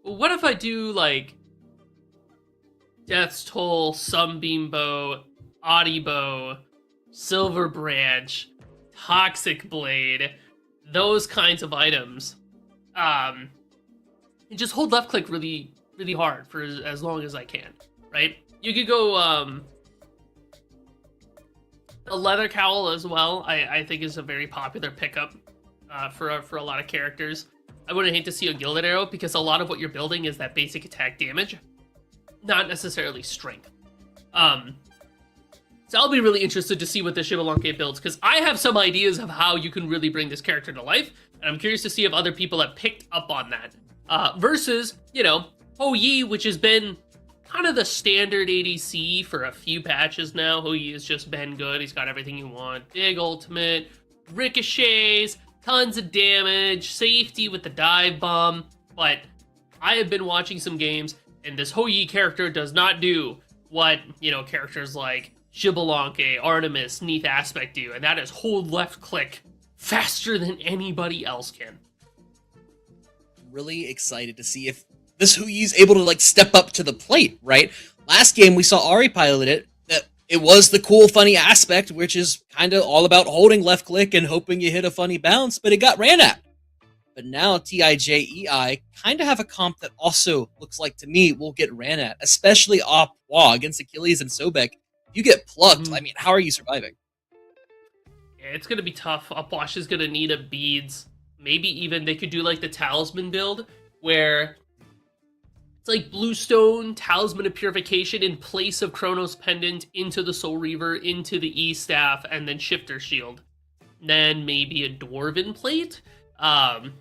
well, what if I do, like, Death's Toll, Sunbeam Bow, Audi Bow, Silver Branch, Toxic Blade, those kinds of items, and just hold left click really hard for as long as I can, right? You could go a Leather Cowl as well. I think is a very popular pickup for a lot of characters. I wouldn't hate to see a Gilded Arrow because a lot of what you're building is that basic attack damage, not necessarily strength. So I'll be really interested to see what the Jibalanque builds, because I have some ideas of how you can really bring this character to life, and I'm curious to see if other people have picked up on that. Versus, you know, Houyi, which has been kind of the standard ADC for a few patches now. Houyi has just been good. He's got everything you want. Big ultimate, ricochets, tons of damage, safety with the dive bomb. But I have been watching some games, and this Houyi character does not do what, you know, characters like Jibalanque, Artemis, Neath Aspect do, and that is hold left click faster than anybody else can. Really excited to see if this Houyi's able to, like, step up to the plate, right? Last game we saw Ari pilot it. It was the cool, funny aspect, which is kind of all about holding left click and hoping you hit a funny bounce, but it got ran at. But now TIJEI kind of have a comp that also looks like, to me, will get ran at, especially Apois against Achilles and Sobek. You get plucked. I mean, how are you surviving? Yeah, it's going to be tough. Apois is going to need a beads. Maybe even they could do like the Talisman build, where it's like Bluestone, Talisman of Purification in place of Chronos Pendant into the Soul Reaver, into the E-Staff, and then Shifter Shield. Then maybe a Dwarven plate,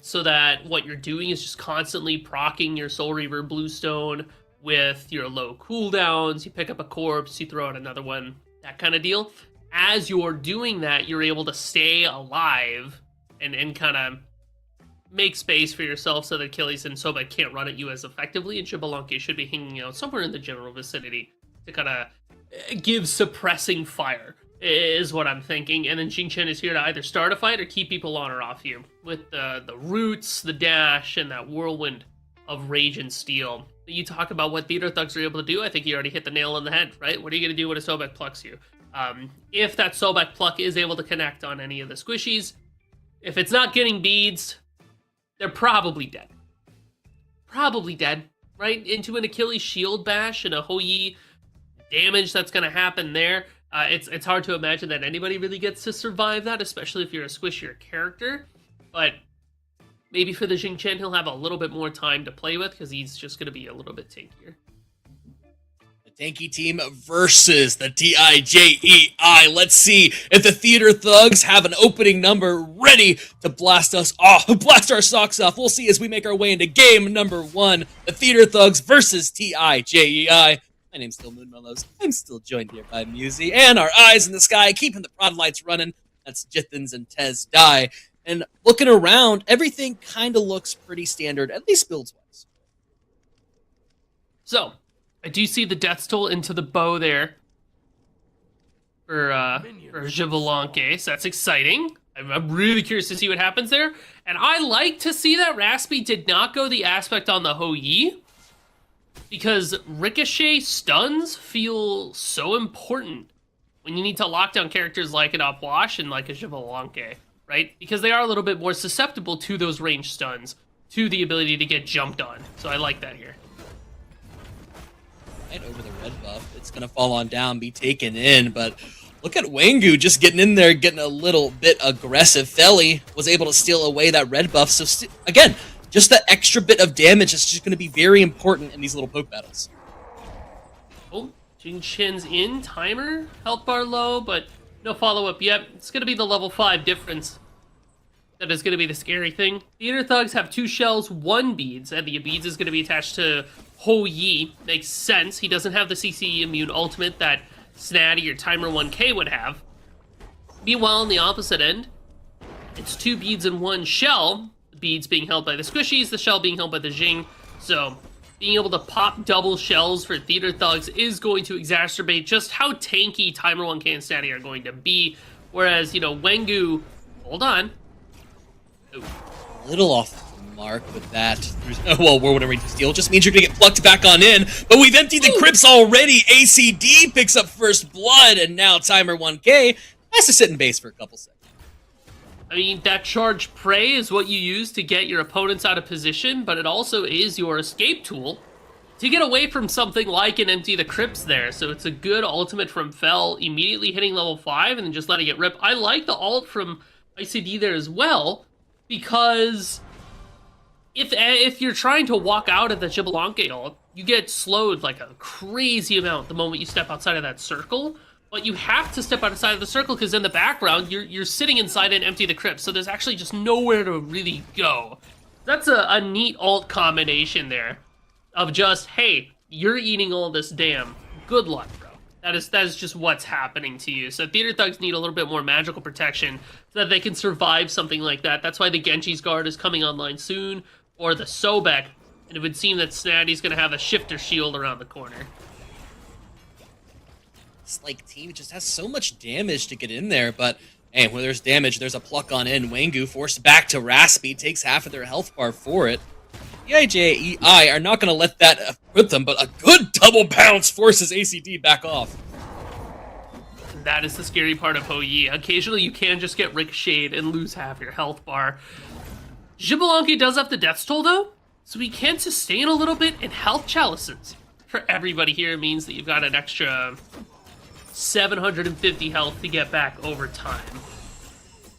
so that what you're doing is just constantly proccing your Soul Reaver Bluestone with your low cooldowns. You pick up a corpse, you throw out another one, that kind of deal. As you're doing that, you're able to stay alive and kind of make space for yourself so that Achilles and Sobek can't run at you as effectively, and Xbalanque should be hanging out somewhere in the general vicinity to kind of give suppressing fire, is what I'm thinking. And then Xingqian is here to either start a fight or keep people on or off you with the roots, the dash, and that whirlwind of rage and steel. You talk about what theater thugs are able to do, I think you already hit the nail on the head, right? What are you going to do when a Sobek plucks you? If that Sobek pluck is able to connect on any of the squishies, if it's not getting beads, they're probably dead. Probably dead, right? Into an Achilles shield bash and a Hou-Yi damage that's going to happen there. It's hard to imagine that anybody really gets to survive that, especially if you're a squishier character. But maybe for the Xingqian, he'll have a little bit more time to play with because he's just going to be a little bit tankier. Tanky team versus the TIJEI. Let's see if the Theater Thugs have an opening number ready to blast us off, blast our socks off. We'll see as we make our way into game number 1. The Theater Thugs versus TIJEI. My name's still Moonmellows. I'm still joined here by Musy and our eyes in the sky, keeping the prod lights running. That's Jithens and Tez Die. And looking around, everything kind of looks pretty standard, at least builds-wise. So, I do see the Death's Toll into the bow there for Xbalanque, so that's exciting. I'm really curious to see what happens there. And I like to see that Raspy did not go the aspect on the Hou-Yi, because ricochet stuns feel so important when you need to lock down characters like an Upwash and like a Xbalanque, right? Because they are a little bit more susceptible to those range stuns, to the ability to get jumped on. So I like that here. Right over the red buff, it's gonna fall on down, be taken in, but look at Wangu just getting in there, getting a little bit aggressive. Feli was able to steal away that red buff, so again, just that extra bit of damage is just gonna be very important in these little poke battles. Oh, Xingqian's in, timer, health bar low, but no follow-up yet. It's gonna be the level 5 difference. That is going to be the scary thing. Theater Thugs have 2 shells, 1 beads, and the beads is going to be attached to Hou-Yi. Makes sense. He doesn't have the CC immune ultimate that Snatty or Timer 1K would have. Meanwhile, on the opposite end, it's 2 beads and 1 shell. The beads being held by the squishies, the shell being held by the Xing. So, being able to pop double shells for Theater Thugs is going to exacerbate just how tanky Timer 1K and Snatty are going to be. Whereas, you know, Wangu, hold on. Ooh. A little off the mark with that. Well, Whirlwind Rage Steel just means you're gonna get plucked back on in, but we've emptied the crypts already. ACD picks up first blood, and now Timer 1K has to sit in base for a couple seconds. I mean, that charge prey is what you use to get your opponents out of position, but it also is your escape tool to get away from something like an empty the crypts there. So it's a good ultimate from Fel, immediately hitting level 5 and then just letting it rip. I like the ult from ICD there as well, because if you're trying to walk out of the Xbalanque ult, you get slowed like a crazy amount the moment you step outside of that circle. But you have to step outside of the circle because in the background, you're sitting inside and empty the crypt, so there's actually just nowhere to really go. That's a neat ult combination there of just, hey, you're eating all this damn. Good luck, bro. That is just what's happening to you. So Theater Thugs need a little bit more magical protection so that they can survive something like that. That's why the Genji's Guard is coming online soon, or the Sobek, and it would seem that Snatty's going to have a shifter shield around the corner. This like team just has so much damage to get in there, but hey, when there's damage, there's a pluck on in. Wangu forced back to Raspy, takes half of their health bar for it. The IJEI are not going to let that hurt them, but a good double bounce forces ACD back off. That is the scary part of Hou-Yi. Occasionally you can just get ricocheted and lose half your health bar. Xbalanque does have the Death's Toll though, so he can sustain a little bit in health chalices. For everybody here, it means that you've got an extra 750 health to get back over time.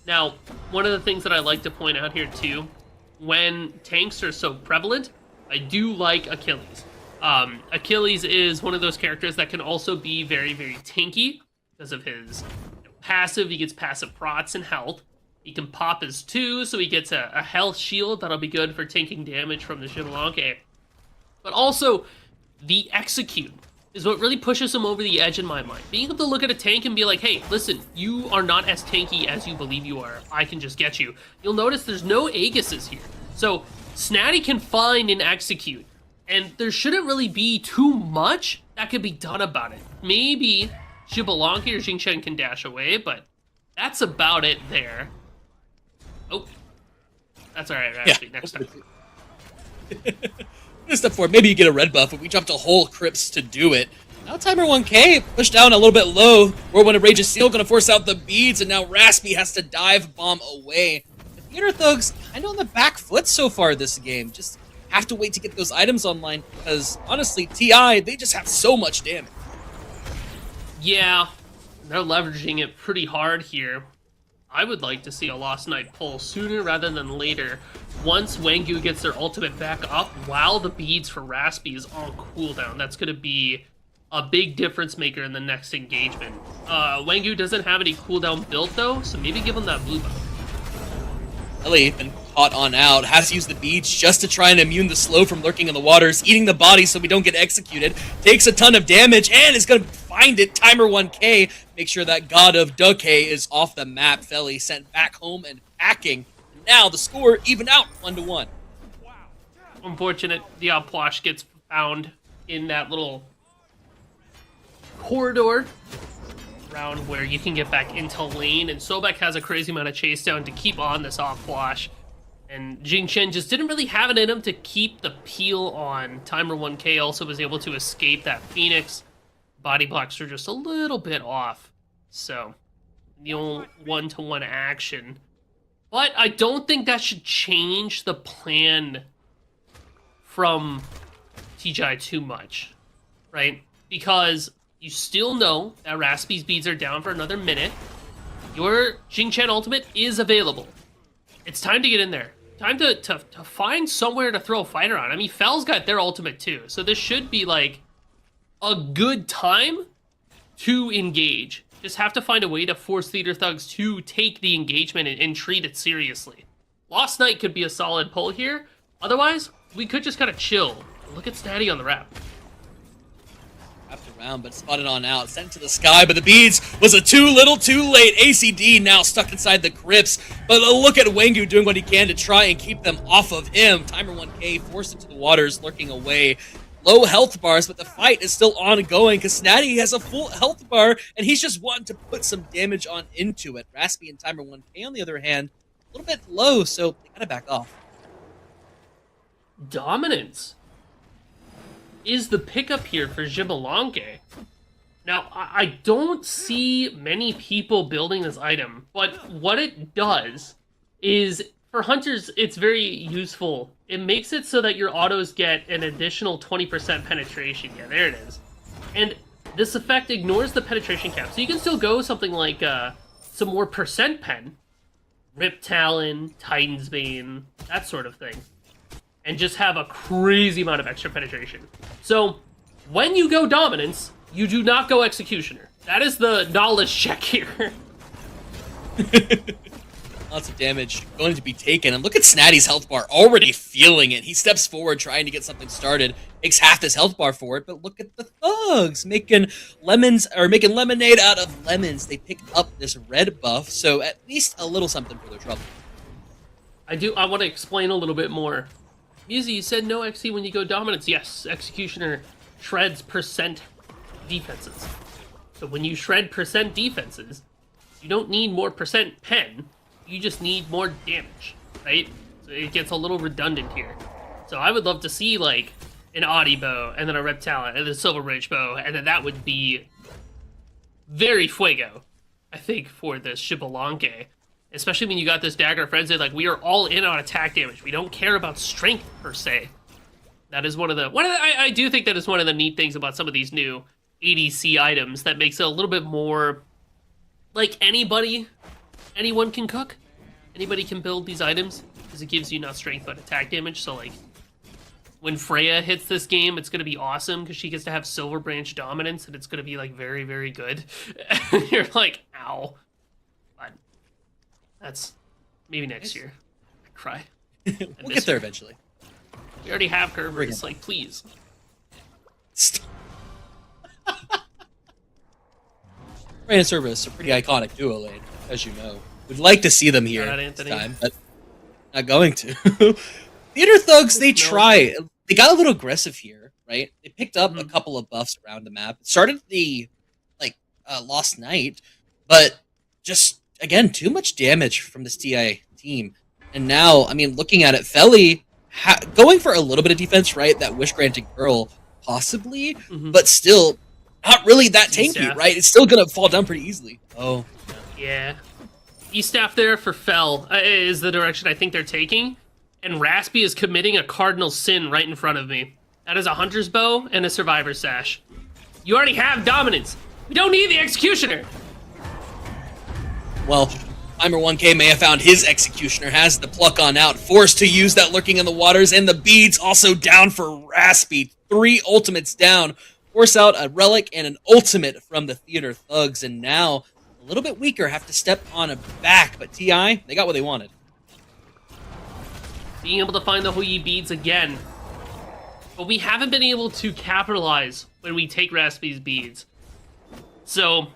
Now, one of the things that I like to point out here too, when tanks are so prevalent, I do like Achilles. Achilles is one of those characters that can also be very, very tanky because of his passive. He gets passive prots and health. He can pop his 2, so he gets a health shield that'll be good for tanking damage from the Xbalanque. But also, the execute is what really pushes him over the edge in my mind. Being able to look at a tank and be like, hey, listen, you are not as tanky as you believe you are. I can just get you. You'll notice there's no Aegises here. So Snatty can find and execute, and there shouldn't really be too much that could be done about it. Maybe Xbalanque or Jingchen can dash away, but that's about it there. Oh, that's all right, actually, next time. Step forward. Maybe you get a red buff, but we dropped a whole Crypts to do it. Now Timer 1K pushed down a little bit low. Whirlwind of Rage of Steel going to force out the beads, and now Raspy has to dive bomb away. The Theater Thugs kind of on the back foot so far this game. Just have to wait to get those items online because, honestly, TI, they just have so much damage. Yeah, they're leveraging it pretty hard here. I would like to see a Lost Knight pull sooner rather than later. Once Wangu gets their ultimate back up, while the beads for Raspy is on cooldown, that's going to be a big difference maker in the next engagement. Wangu doesn't have any cooldown built though, so maybe give him that blue buff. Ellie, been caught on out, has to use the beads just to try and immune the slow from lurking in the waters, eating the body so we don't get executed, takes a ton of damage, and is going to find it. Timer 1K, make sure that God of Duck is off the map. Felly sent back home and packing. Now the score even out 1-1. Unfortunate, the Outplash gets found in that little corridor around where you can get back into lane, and Sobek has a crazy amount of chase down to keep on this Outplash. And Jingchen just didn't really have it in him to keep the peel on. Timer 1K also was able to escape that Phoenix. Body blocks are just a little bit off. So, the old one-to-one action. But I don't think that should change the plan from TGI too much, right? Because you still know that Raspy's beads are down for another minute. Your Jingchen ultimate is available. It's time to get in there. Time to find somewhere to throw a fighter on. I mean, Fel's got their ultimate too, so this should be like a good time to engage. Just have to find a way to force Theater Thugs to take the engagement and treat it seriously. Lost Knight could be a solid pull here. Otherwise, we could just kind of chill. Look at Snatty on the wrap. Wrapped around, but spotted on out. Sent to the sky, but the beads was a too little too late. ACD now stuck inside the crypts. But look at Wangu doing what he can to try and keep them off of him. Timer 1K forced into the waters, lurking away. Low health bars, but the fight is still ongoing because Snatty has a full health bar, and he's just wanting to put some damage on into it. Raspy and Timer 1K, on the other hand, a little bit low, so they gotta back off. Dominance is the pickup here for Xbalanque. Now, I don't see many people building this item, but what it does is, for hunters, it's very useful. It makes it so that your autos get an additional 20% penetration. Yeah, there it is. And this effect ignores the penetration cap. So you can still go something like some more percent pen. Rip Talon, Titan's Bane, that sort of thing. And just have a crazy amount of extra penetration. So, when you go Dominance, you do not go Executioner. That is the knowledge check here. Lots of damage going to be taken. And look at Snatty's health bar, already feeling it. He steps forward trying to get something started. Makes half his health bar for it, but look at the thugs making lemonade out of lemons. They pick up this red buff, so at least a little something for their trouble. I want to explain a little bit more. Muzi, you said no XC when you go Dominance. Yes, Executioner shreds percent defenses. So when you shred percent defenses, you don't need more percent pen. You just need more damage, right? So it gets a little redundant here. So I would love to see, like, an Audi bow, and then a Reptile, and then a Silver Bridge bow, and then that would be very fuego, I think, for this Xbalanque. Especially when you got this Dagger Frenzy, like, we are all in on attack damage. We don't care about strength, per se. That is I do think that is one of the neat things about some of these new ADC items that makes it a little bit more, like, anyone can cook. Anybody can build these items, because it gives you not strength, but attack damage. So, like, when Freya hits this game, it's going to be awesome, because she gets to have Silver Branch Dominance, and it's going to be, like, very, very good. You're like, ow. But that's maybe next year. I cry. We'll get there eventually. We already have Kerberos, like, please. Freya and Service, a pretty iconic duo lane, as you know. We'd like to see them here this time, but not going to. Theater Thugs, they Smells. try. They got a little aggressive here, right? They picked up a Mhm. couple of buffs around the map. It started the like Lost Night, but just again too much damage from this TI team. And now, I mean, looking at it, Felly going for a little bit of defense, right? That wish granting girl, possibly, Mhm. but still not really that tanky, Staff. right? It's still gonna fall down pretty easily. Oh, Yeah. E-staff there for Fell is the direction I think they're taking. And Raspy is committing a cardinal sin right in front of me. That is a Hunter's Bow and a Survivor Sash. You already have dominance. We don't need the Executioner. well, Timer 1K may have found his Executioner, has the pluck on out, forced to use that Lurking in the Waters, and the beads also down for Raspy. 3 ultimates down, force out a Relic and an ultimate from the Theater Thugs, and now a little bit weaker, have to step on a back, but TI, they got what they wanted. Being able to find the Hoi beads again. But we haven't been able to capitalize when we take Raspy's beads. So,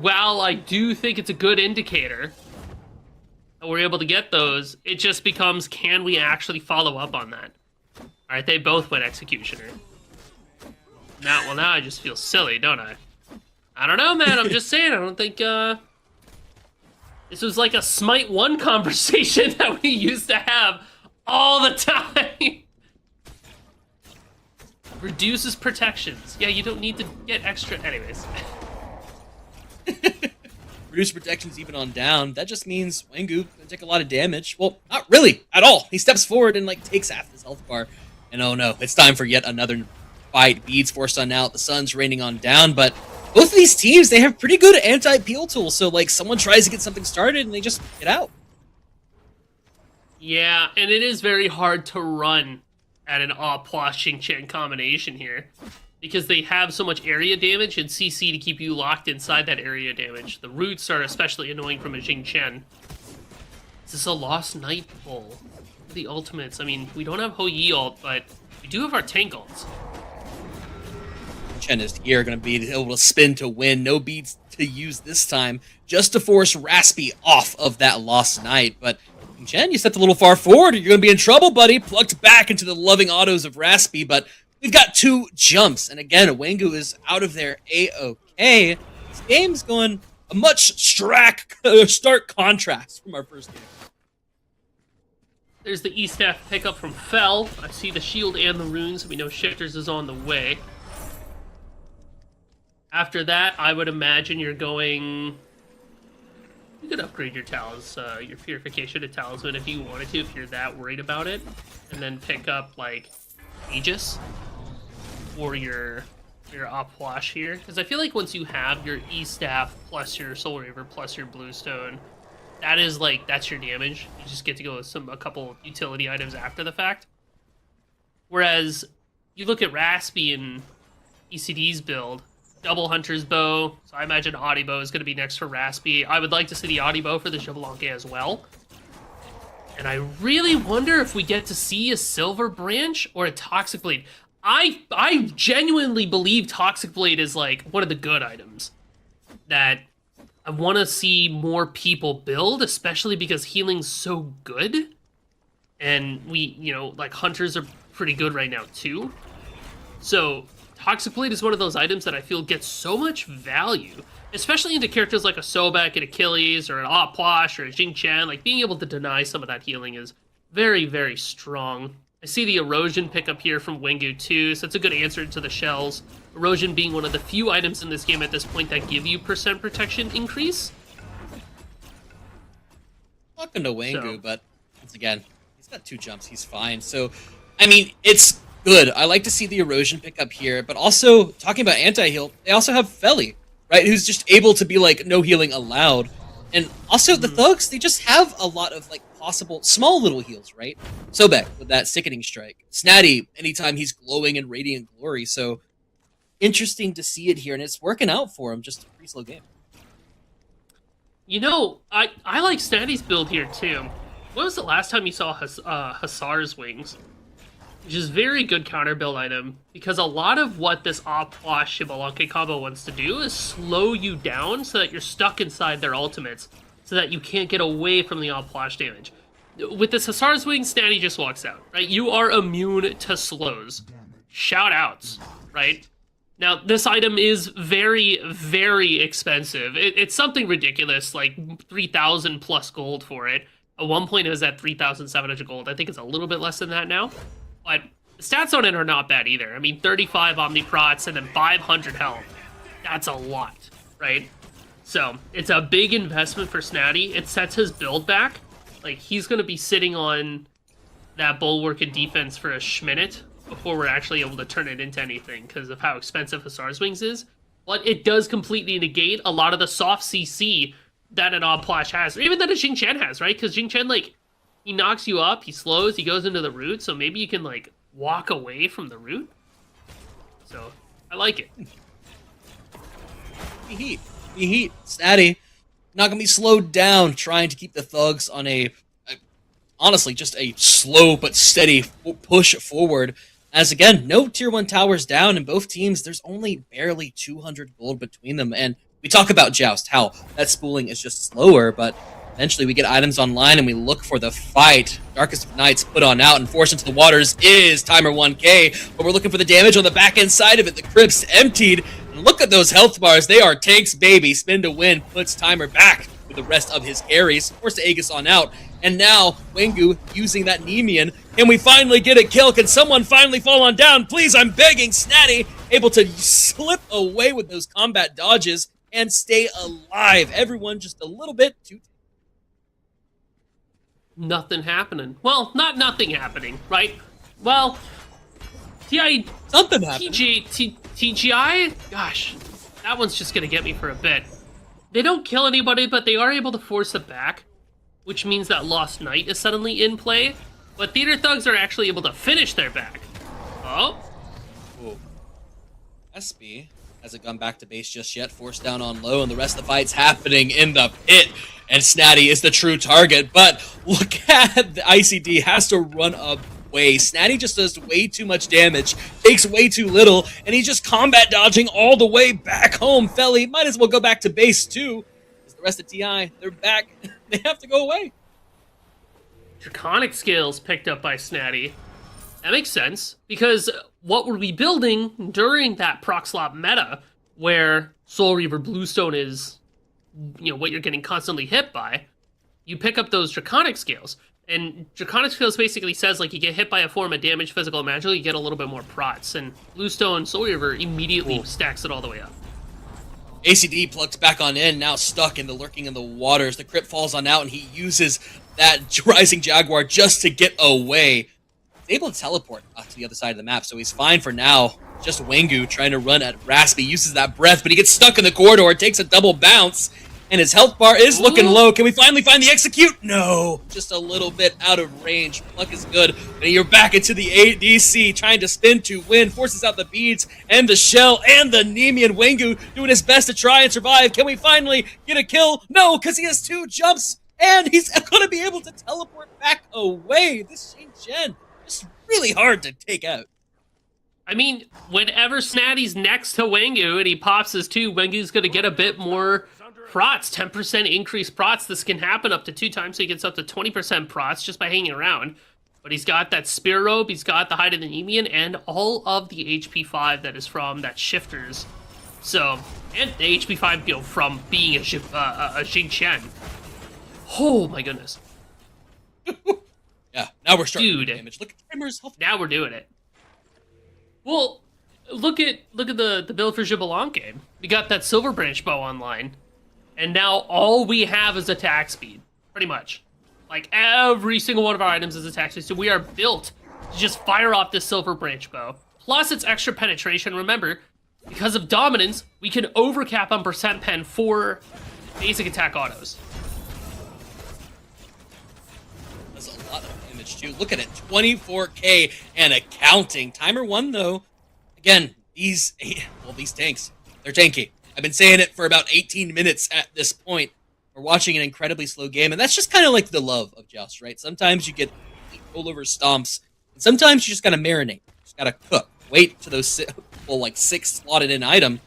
while I do think it's a good indicator that we're able to get those, it just becomes, can we actually follow up on that? Alright, they both went Executioner. Now I just feel silly, don't I? I don't know, man, I'm just saying, I don't think, this was like a Smite 1 conversation that we used to have all the time. Reduces protections. Yeah, you don't need to get extra. Anyways. Reduce protections even on down. That just means Wengu gonna take a lot of damage. Well, not really at all. He steps forward and like takes half his health bar. And oh no, it's time for yet another fight. Beads forced on out. The sun's raining on down, but both of these teams, they have pretty good anti-peel tools. So like someone tries to get something started and they just get out. Yeah, and it is very hard to run at an Xing Chen combination here. Because they have so much area damage and CC to keep you locked inside that area damage. The roots are especially annoying from a Xing Chen. Is this a Lost Night pull? The ultimates. I mean, we don't have Hoi ult, but we do have our tank ults. Chen is here, going to be able to spin to win. No beads to use this time, just to force Raspy off of that Lost Night. But Chen, you stepped a little far forward. You're going to be in trouble, buddy. Plucked back into the loving autos of Raspy, but we've got 2 jumps. And again, Wengu is out of there A-OK. This game's going a much stark contrast from our first game. There's the E-staff pickup from Fell. I see the shield and the runes. We know Shifters is on the way. After that, I would imagine you're going... You could upgrade your your Purification to Talisman if you wanted to, if you're that worried about it. And then pick up, like, Aegis for your Opwash here. Because I feel like once you have your E-staff plus your Soul Reaver plus your Bluestone, that is, like, that's your damage. You just get to go with a couple utility items after the fact. Whereas, you look at Raspy and ECD's build, double Hunter's Bow, so I imagine Audi Bow is going to be next for Raspy. I would like to see the Audi Bow for the Jabalanque as well. And I really wonder if we get to see a Silver Branch or a Toxic Blade. I genuinely believe Toxic Blade is, like, one of the good items that I want to see more people build, especially because healing's so good. And we, like, Hunters are pretty good right now, too. So Toxic Blade is one of those items that I feel gets so much value, especially into characters like a Sobek, an Achilles, or an Opwash, or a Xing Chen. Like, being able to deny some of that healing is very, very strong. I see the Erosion pickup here from Wengu too, so that's a good answer to the shells. Erosion being one of the few items in this game at this point that give you % protection increase. Talking to Wengu, but once again, he's got 2 jumps. He's fine. So, I mean, it's good. I like to see the Erosion pick up here, but also, talking about anti-heal, they also have Felly, right, who's just able to be like, no healing allowed. And also, the Thugs, they just have a lot of, like, possible small little heals, right? Sobek with that Sickening Strike. Snatty, anytime he's glowing in Radiant Glory. So, interesting to see it here, and it's working out for him, just a pretty slow game. I like Snatty's build here, too. When was the last time you saw Hussar's Wings? Which is very good counter build item, because a lot of what this Opwash Jabalanque combo wants to do is slow you down so that you're stuck inside their ultimates, so that you can't get away from the Opwash damage. with this Hussar's Wing, Snatty just walks out, right? You are immune to slows. Shout outs, right? Now, this item is very, very expensive. It's something ridiculous, like 3,000 plus gold for it. At one point, it was at 3,700 gold. I think it's a little bit less than that now. But the stats on it are not bad either. I mean, 35 Omniprots and then 500 health. That's a lot, right? So, it's a big investment for Snatty. It sets his build back. Like, he's going to be sitting on that bulwark and defense for a schminute before we're actually able to turn it into anything because of how expensive Hussar's Wings is. But it does completely negate a lot of the soft CC that an Obplash has, or even that a Xing Chen has, right? Because Xing Chen, like, he knocks you up, he slows, he goes into the root, so maybe you can, like, walk away from the root. So, I like it. Heat. Snatty. Not gonna be slowed down trying to keep the thugs on honestly, just a slow but steady push forward. As again, no tier 1 towers down in both teams. There's only barely 200 gold between them. And we talk about Joust, how that spooling is just slower, but eventually we get items online and we look for the fight. Darkest of Nights put on out and forced into the waters is timer 1k, but we're looking for the damage on the back end side of it. The crypt's emptied. And look at those health bars. They are tanks, baby. Spin to win puts timer back with the rest of his carries. Forced to Aegis on out. And now, Wengu using that Nemean. Can we finally get a kill? Can someone finally fall on down? Please, I'm begging. Snatty able to slip away with those combat dodges and stay alive. Everyone just a little bit too... Nothing happening. Well, not nothing happening, right? Well, Something happening. TGI? Gosh, that one's just gonna get me for a bit. They don't kill anybody, but they are able to force it back, which means that Lost Knight is suddenly in play. But Theater Thugs are actually able to finish their back. Oh. Ooh. SB hasn't gone back to base just yet, forced down on low, and the rest of the fight's happening in the pit. And Snatty is the true target, but look at the ICD has to run away. Snatty just does way too much damage, takes way too little, and he's just combat dodging all the way back home. Felly might as well go back to base too. Because the rest of TI, they're back. They have to go away. Draconic Scales picked up by Snatty. That makes sense, because what were we building during that Proxlop meta, where Soul Reaver Bluestone is, you know, what you're getting constantly hit by? You pick up those Draconic Scales, and Draconic Scales basically says, like, you get hit by a form of damage, physical or magical, you get a little bit more prots, and Bluestone Soul Reaver immediately stacks it all the way up. ACD plugs back on in, now stuck in the lurking in the waters. The crypt falls on out, and he uses that Rising Jaguar just to get away. He's able to teleport to the other side of the map, so he's fine for now. Just Wengu trying to run at Raspy, uses that breath, but he gets stuck in the corridor, takes a double bounce, and his health bar is looking low. Can we finally find the execute? No, just a little bit out of range. Pluck is good, and you're back into the ADC, trying to spin to win, forces out the beads, and the shell, and the Nemean. Wengu doing his best to try and survive. Can we finally get a kill? No, because he has 2 jumps, and he's going to be able to teleport back away. This Xing Chen is really hard to take out. I mean, whenever Snatty's next to Wengu and he pops his 2, Wengu's going to get a bit more prots, 10% increased prots. This can happen up to 2 times, so he gets up to 20% prots just by hanging around. But he's got that Spear Robe, he's got the Hide of the Nemean, and all of the HP 5 that is from that Shifters. So, and the HP 5, you know, from being a Xing Chen. Oh my goodness. Yeah, now we're starting Dude, to damage. Look at Timer's health. Now we're doing it. Well, look at the build for Xbalanque. We got that Silver Branch bow online, and now all we have is attack speed, pretty much. Like, every single one of our items is attack speed, so we are built to just fire off this Silver Branch bow. Plus its extra penetration. Remember, because of dominance, we can overcap on percent pen for basic attack autos. That's a lot of damage too. Look at it, 24k and a counting. Timer 1 though. Again, these tanks, they're tanky. I've been saying it for about 18 minutes at this point. We're watching an incredibly slow game, and that's just kind of like the love of Joust, right? Sometimes you get rollover stomps, and sometimes you just gotta marinate. You just gotta cook. Wait to those full, like, 6 slotted in item,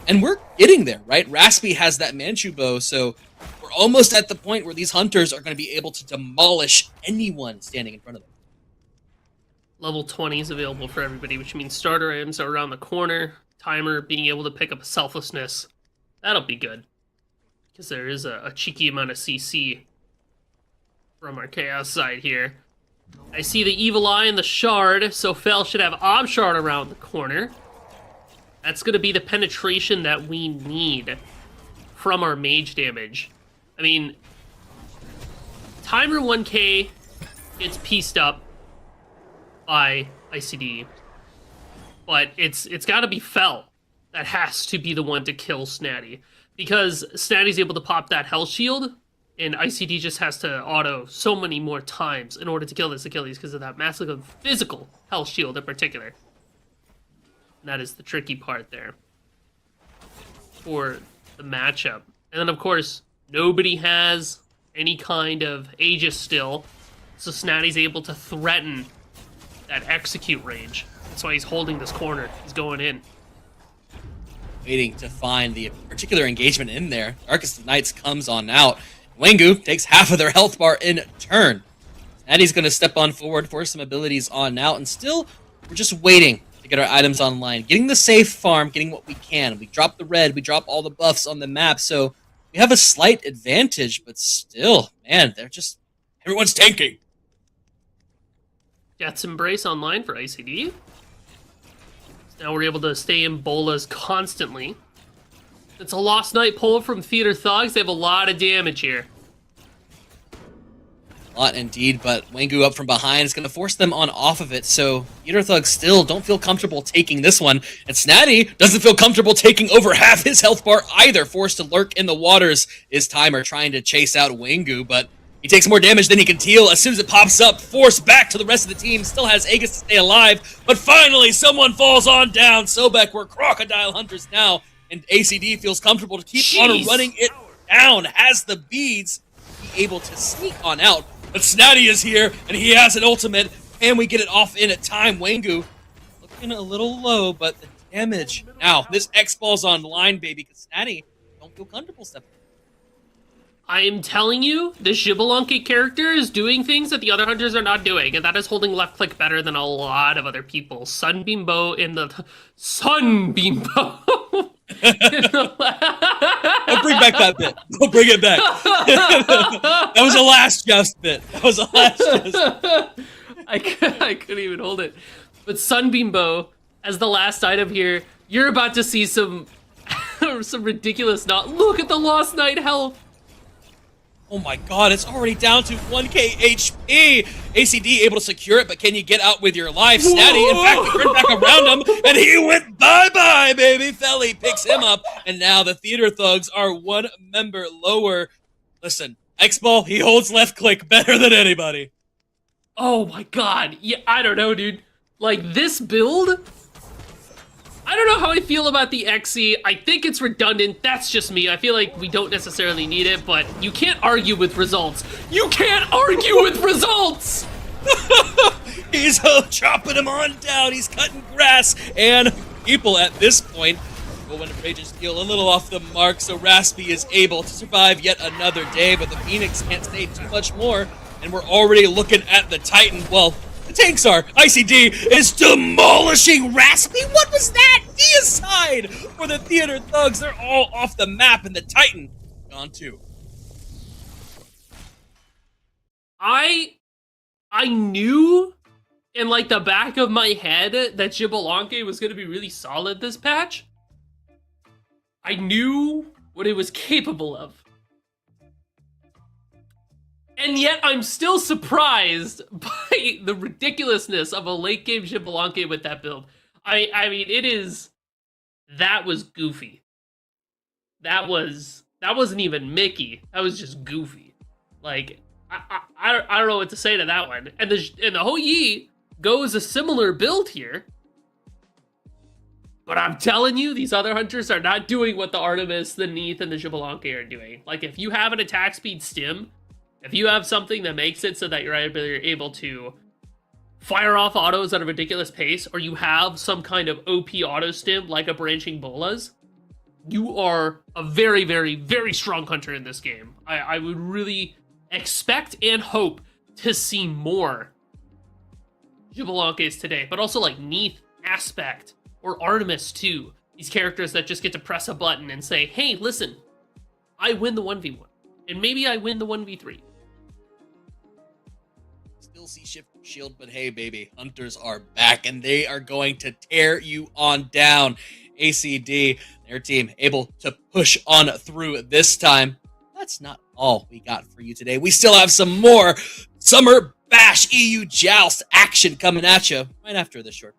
and we're getting there, right? Raspy has that Manchu bow, so we're we're almost at the point where these hunters are going to be able to demolish anyone standing in front of them. Level 20 is available for everybody, which means starter items are around the corner. Timer being able to pick up a selflessness. That'll be good. Because there is a cheeky amount of CC from our chaos side here. I see the evil eye and the shard, so Fel should have ob shard around the corner. That's going to be the penetration that we need from our mage damage. I mean, Timer 1k gets pieced up by ICD, but it's got to be Fel that has to be the one to kill Snatty, because Snatty's able to pop that health shield, and ICD just has to auto so many more times in order to kill this Achilles because of that massive physical health shield in particular. And that is the tricky part there for the matchup. And then, of course, nobody has any kind of Aegis still, so Snatty's able to threaten that execute range. That's why he's holding this corner. He's going in. Waiting to find the particular engagement in there. Darkest of Nights comes on out. Wengu takes half of their health bar in turn. Snatty's going to step on forward for some abilities on out, and still, we're just waiting to get our items online. Getting the safe farm, getting what we can. We drop the red, we drop all the buffs on the map, so we have a slight advantage, but still, man, they're just... everyone's tanking. Death's Embrace online for ICD. So now we're able to stay in bolas constantly. It's a Lost Night pull from Theater Thugs. They have a lot of damage here. A lot indeed, but Wengu up from behind is going to force them on off of it, so Theater Thugs still don't feel comfortable taking this one, and Snatty doesn't feel comfortable taking over half his health bar either, forced to lurk in the waters is Timer trying to chase out Wengu, but he takes more damage than he can deal. As soon as it pops up, forced back to the rest of the team, still has Aegis to stay alive, but finally someone falls on down. Sobek, we're Crocodile Hunters now, and ACD feels comfortable to keep on running it down, has the beads, be able to sneak on out. But Snatty is here, and he has an ultimate, and we get it off in a time. Wengu looking a little low, but the damage. Now, this X-Ball's online, baby, because Snatty don't feel comfortable stepping. I am telling you, this Xbalanque character is doing things that the other hunters are not doing, and that is holding left click better than a lot of other people. Sunbeam Bow in the... Sunbeam Bow! Don't bring back that bit. Don't bring it back. That was a last Joust bit. That was a last Joust. I couldn't even hold it. But Sunbeam Bow, as the last item here, you're about to see some some ridiculous look at the Lost Night health. Oh my god, it's already down to 1k HP! ACD able to secure it, but can you get out with your life? Snatty, in fact, he turned back around him, and he went bye-bye, baby! Felly picks him up, and now the Theater Thugs are one member lower. Listen, X-Ball, he holds left click better than anybody. Oh my god, yeah, I don't know, dude. Like, this build... I don't know how I feel about the XE. I think it's redundant. That's just me. I feel like we don't necessarily need it, but you can't argue with results. You can't argue with results! He's chopping him on down. He's cutting grass, and people at this point will win a Rage's deal a little off the mark, so Raspy is able to survive yet another day, but the Phoenix can't stay too much more, and we're already looking at the Titan. Well, the tanks are. ICD is demolishing Raspy. What was that? Deicide for the Theater Thugs. They're all off the map, and the Titan gone too. I knew in like the back of my head that Xbalanque was going to be really solid this patch. I knew what it was capable of. And yet I'm still surprised by the ridiculousness of a late game Xbalanque with that build. I mean, that was goofy. That wasn't even Mickey. That was just goofy. Like, I don't know what to say to that one. And the Hou Yi goes a similar build here. But I'm telling you, these other hunters are not doing what the Artemis, the Neath, and the Xbalanque are doing. Like, if you have an attack speed stim, if you have something that makes it so that you're able to fire off autos at a ridiculous pace, or you have some kind of OP auto stim like a Branching Bolas, you are a very, very, very strong hunter in this game. I would really expect and hope to see more Xbalanques today, but also like Neith, Aspect, or Artemis too. These characters that just get to press a button and say, hey, listen, I win the 1v1, and maybe I win the 1v3. Still see Shift Shield, but hey, baby, Hunters are back, and they are going to tear you on down. ACD, their team, able to push on through this time. That's not all we got for you today. We still have some more Summer Bash EU Joust action coming at you right after this short.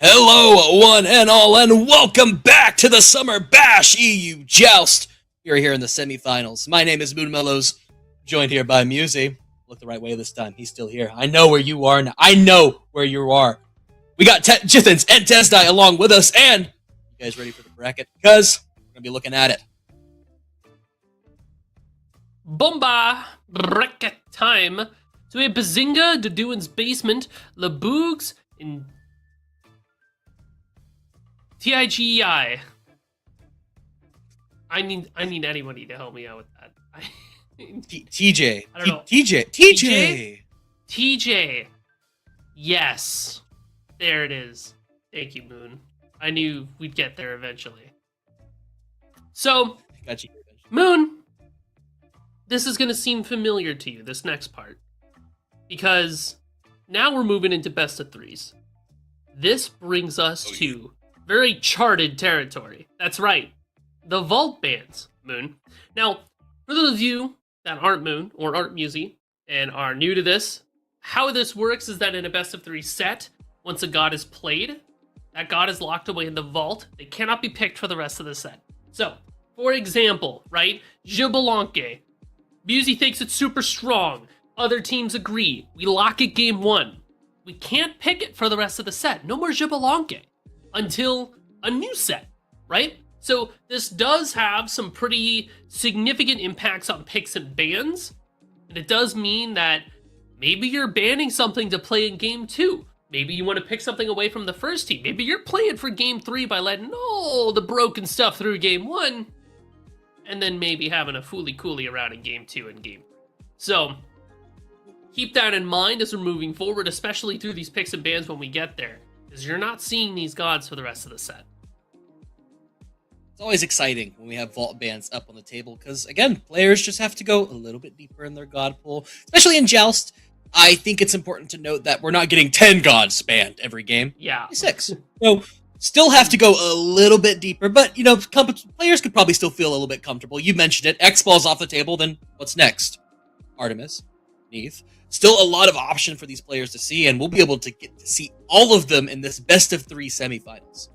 Hello, one and all, and welcome back to the Summer Bash EU Joust. You're here in the semifinals. My name is Moon Mellows, joined here by Musey. Look the right way this time. He's still here. I know where you are now. I know where you are. We got Jithens and Tesdai along with us, and you guys ready for the bracket? Because we're going to be looking at it. Bomba! Bracket time. So we have Bazinga, Dodoon's Basement, Laboogs, and TIGEI. I need anybody to help me out with that. TJ. I don't know. TJ. Yes. There it is. Thank you, Moon. I knew we'd get there eventually. So, Got you. Moon, this is going to seem familiar to you, this next part. Because now we're moving into best of threes. This brings us to very charted territory. That's right. The Vault Bands, Moon. Now, for those of you that aren't Moon or aren't Musey and are new to this, how this works is that in a best of three set, once a god is played, that god is locked away in the vault. They cannot be picked for the rest of the set. So, for example, right? Xbalanque. Musey thinks it's super strong. Other teams agree. We lock it game one. We can't pick it for the rest of the set. No more Xbalanque until a new set, right? So this does have some pretty significant impacts on picks and bans. And it does mean that maybe you're banning something to play in game two. Maybe you want to pick something away from the first team. Maybe you're playing for game three by letting all the broken stuff through game one. And then maybe having a fooly-cooly around in game two and game three. So keep that in mind as we're moving forward, especially through these picks and bans when we get there. Because you're not seeing these gods for the rest of the set. It's always exciting when we have vault bans up on the table because, again, players just have to go a little bit deeper in their god pool. Especially in Joust, I think it's important to note that we're not getting 10 gods banned every game. Yeah. 6. So, still have to go a little bit deeper, but, you know, players could probably still feel a little bit comfortable. You mentioned it. X-Ball's off the table, then what's next? Artemis, Neith. Still a lot of option for these players to see, and we'll be able to get to see all of them in this best of three semifinals.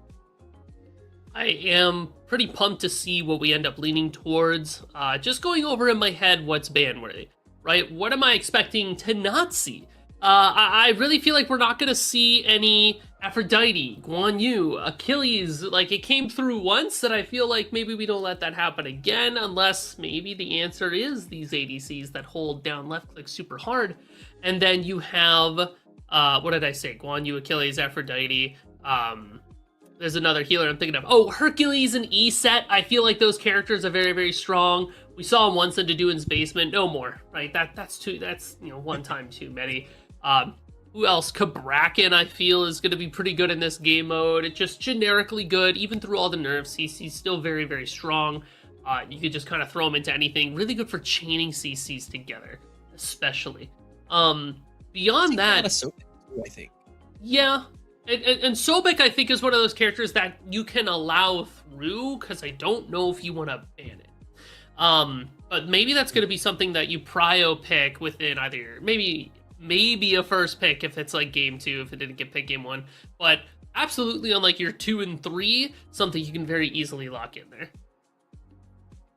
I am pretty pumped to see what we end up leaning towards. Just going over in my head what's ban-worthy, right? What am I expecting to not see? I really feel like we're not going to see any Aphrodite, Guan Yu, Achilles. Like, it came through once, and I feel like maybe we don't let that happen again, unless maybe the answer is these ADCs that hold down left click super hard. And then you have, what did I say? Guan Yu, Achilles, Aphrodite. There's another healer I'm thinking of. Oh, Hercules and E-Set. I feel like those characters are very, very strong. We saw them once in Dodoon's Basement. No more, right? That's one time too many. Who else? Kabrakan, I feel, is going to be pretty good in this game mode. It's just generically good, even through all the nerfs. He's still very, very strong. You could just kind of throw him into anything. Really good for chaining CCs together, especially. Beyond that, I think. Yeah. And Sobek, I think, is one of those characters that you can allow through, because I don't know if you want to ban it. But maybe that's going to be something that you prio pick within either, maybe a first pick if it's like game 2, if it didn't get picked game 1. But absolutely on like your 2 and 3, something you can very easily lock in there.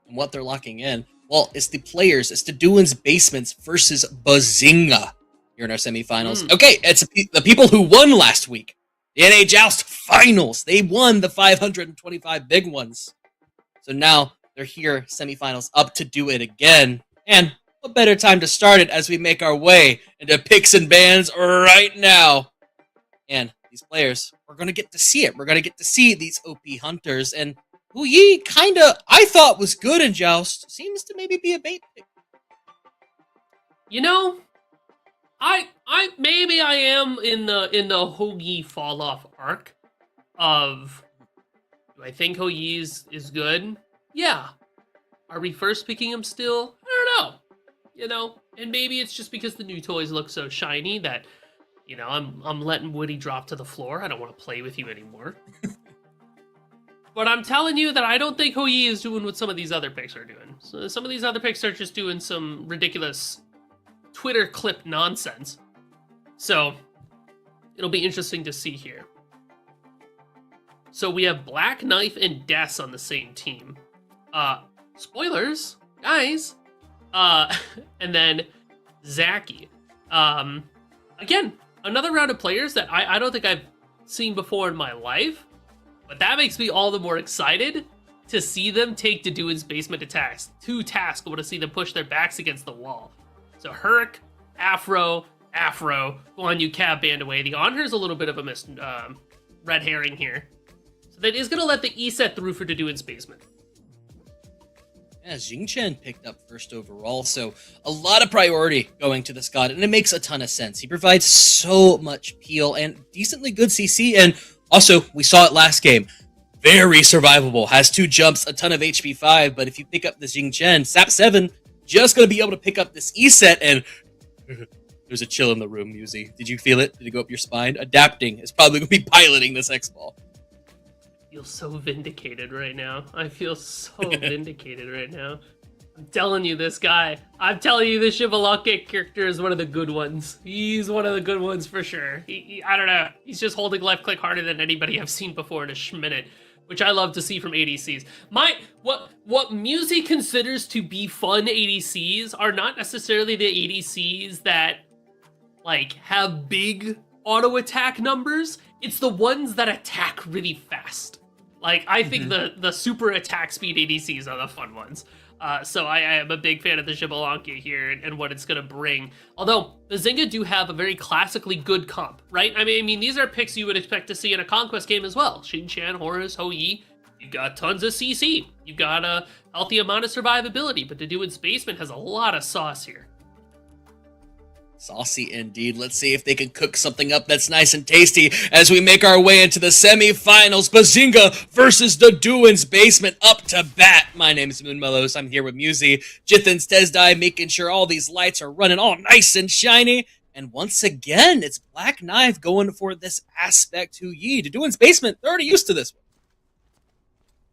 And what they're locking in, well, it's the players. It's Dodoon's Basements versus Bazinga here in our semifinals. Okay, it's the people who won last week. The NA Joust Finals. They won the 525 big ones. So now they're here, semifinals, up to do it again. And what better time to start it as we make our way into picks and bans right now. And these players, we're going to get to see it. We're going to get to see these OP hunters. And Hu Yi kind of, I thought was good in Joust, seems to maybe be a bait pick. You know, I maybe I am in the Hu Yi fall off arc of, do I think Hu Yi is good? Yeah. Are we first picking him still? I don't know. You know, and maybe it's just because the new toys look so shiny that, you know, I'm letting Woody drop to the floor. I don't want to play with you anymore. But I'm telling you that I don't think Hu Yi is doing what some of these other picks are doing. So some of these other picks are just doing some ridiculous Twitter clip nonsense. So it'll be interesting to see here. So we have Black Knife and Des on the same team. Spoilers, guys. And then Zaki. Again, another round of players that I don't think I've seen before in my life, but that makes me all the more excited to see them take Deduin's basement attacks to task. I want to see them push their backs against the wall. So Herc, Afro, go on, you cab band away. The Onher's a little bit of a red herring here. So that is going to let the E set through for Deduin's basement. Yeah, Xingchen picked up first overall, so a lot of priority going to this god, and it makes a ton of sense. He provides so much peel and decently good CC, and also, we saw it last game, very survivable, has 2 jumps, a ton of HP 5, but if you pick up the Xingchen, Sap 7, just going to be able to pick up this E set, and there's a chill in the room, Musi. Did you feel it? Did it go up your spine? Adapting is probably going to be piloting this X-Ball. I feel so vindicated right now. I feel so vindicated right now. I'm telling you, this guy. I'm telling you, this Shivalake character is one of the good ones. He's one of the good ones for sure. I don't know. He's just holding left click harder than anybody I've seen before in a minute, which I love to see from ADCs. What Musi considers to be fun ADCs are not necessarily the ADCs that like have big auto attack numbers. It's the ones that attack really fast. Like, I think the super attack speed ADCs are the fun ones. So I am a big fan of the Xbalanque here and what it's going to bring. Although, Bazinga do have a very classically good comp, right? I mean, these are picks you would expect to see in a Conquest game as well. Xingchen, Horus, Hu Yi. You got tons of CC. You got a healthy amount of survivability, but Deduin's basement has a lot of sauce here. Saucy indeed. Let's see if they can cook something up that's nice and tasty as we make our way into the semifinals. Bazinga versus Deduin's basement up to bat. My name is Moonmellows. I'm here with Musi, Jithin's Tesdai, making sure all these lights are running all nice and shiny. And once again, it's Black Knife going for this aspect Hu Yi. Deduin's basement, they're already used to this one.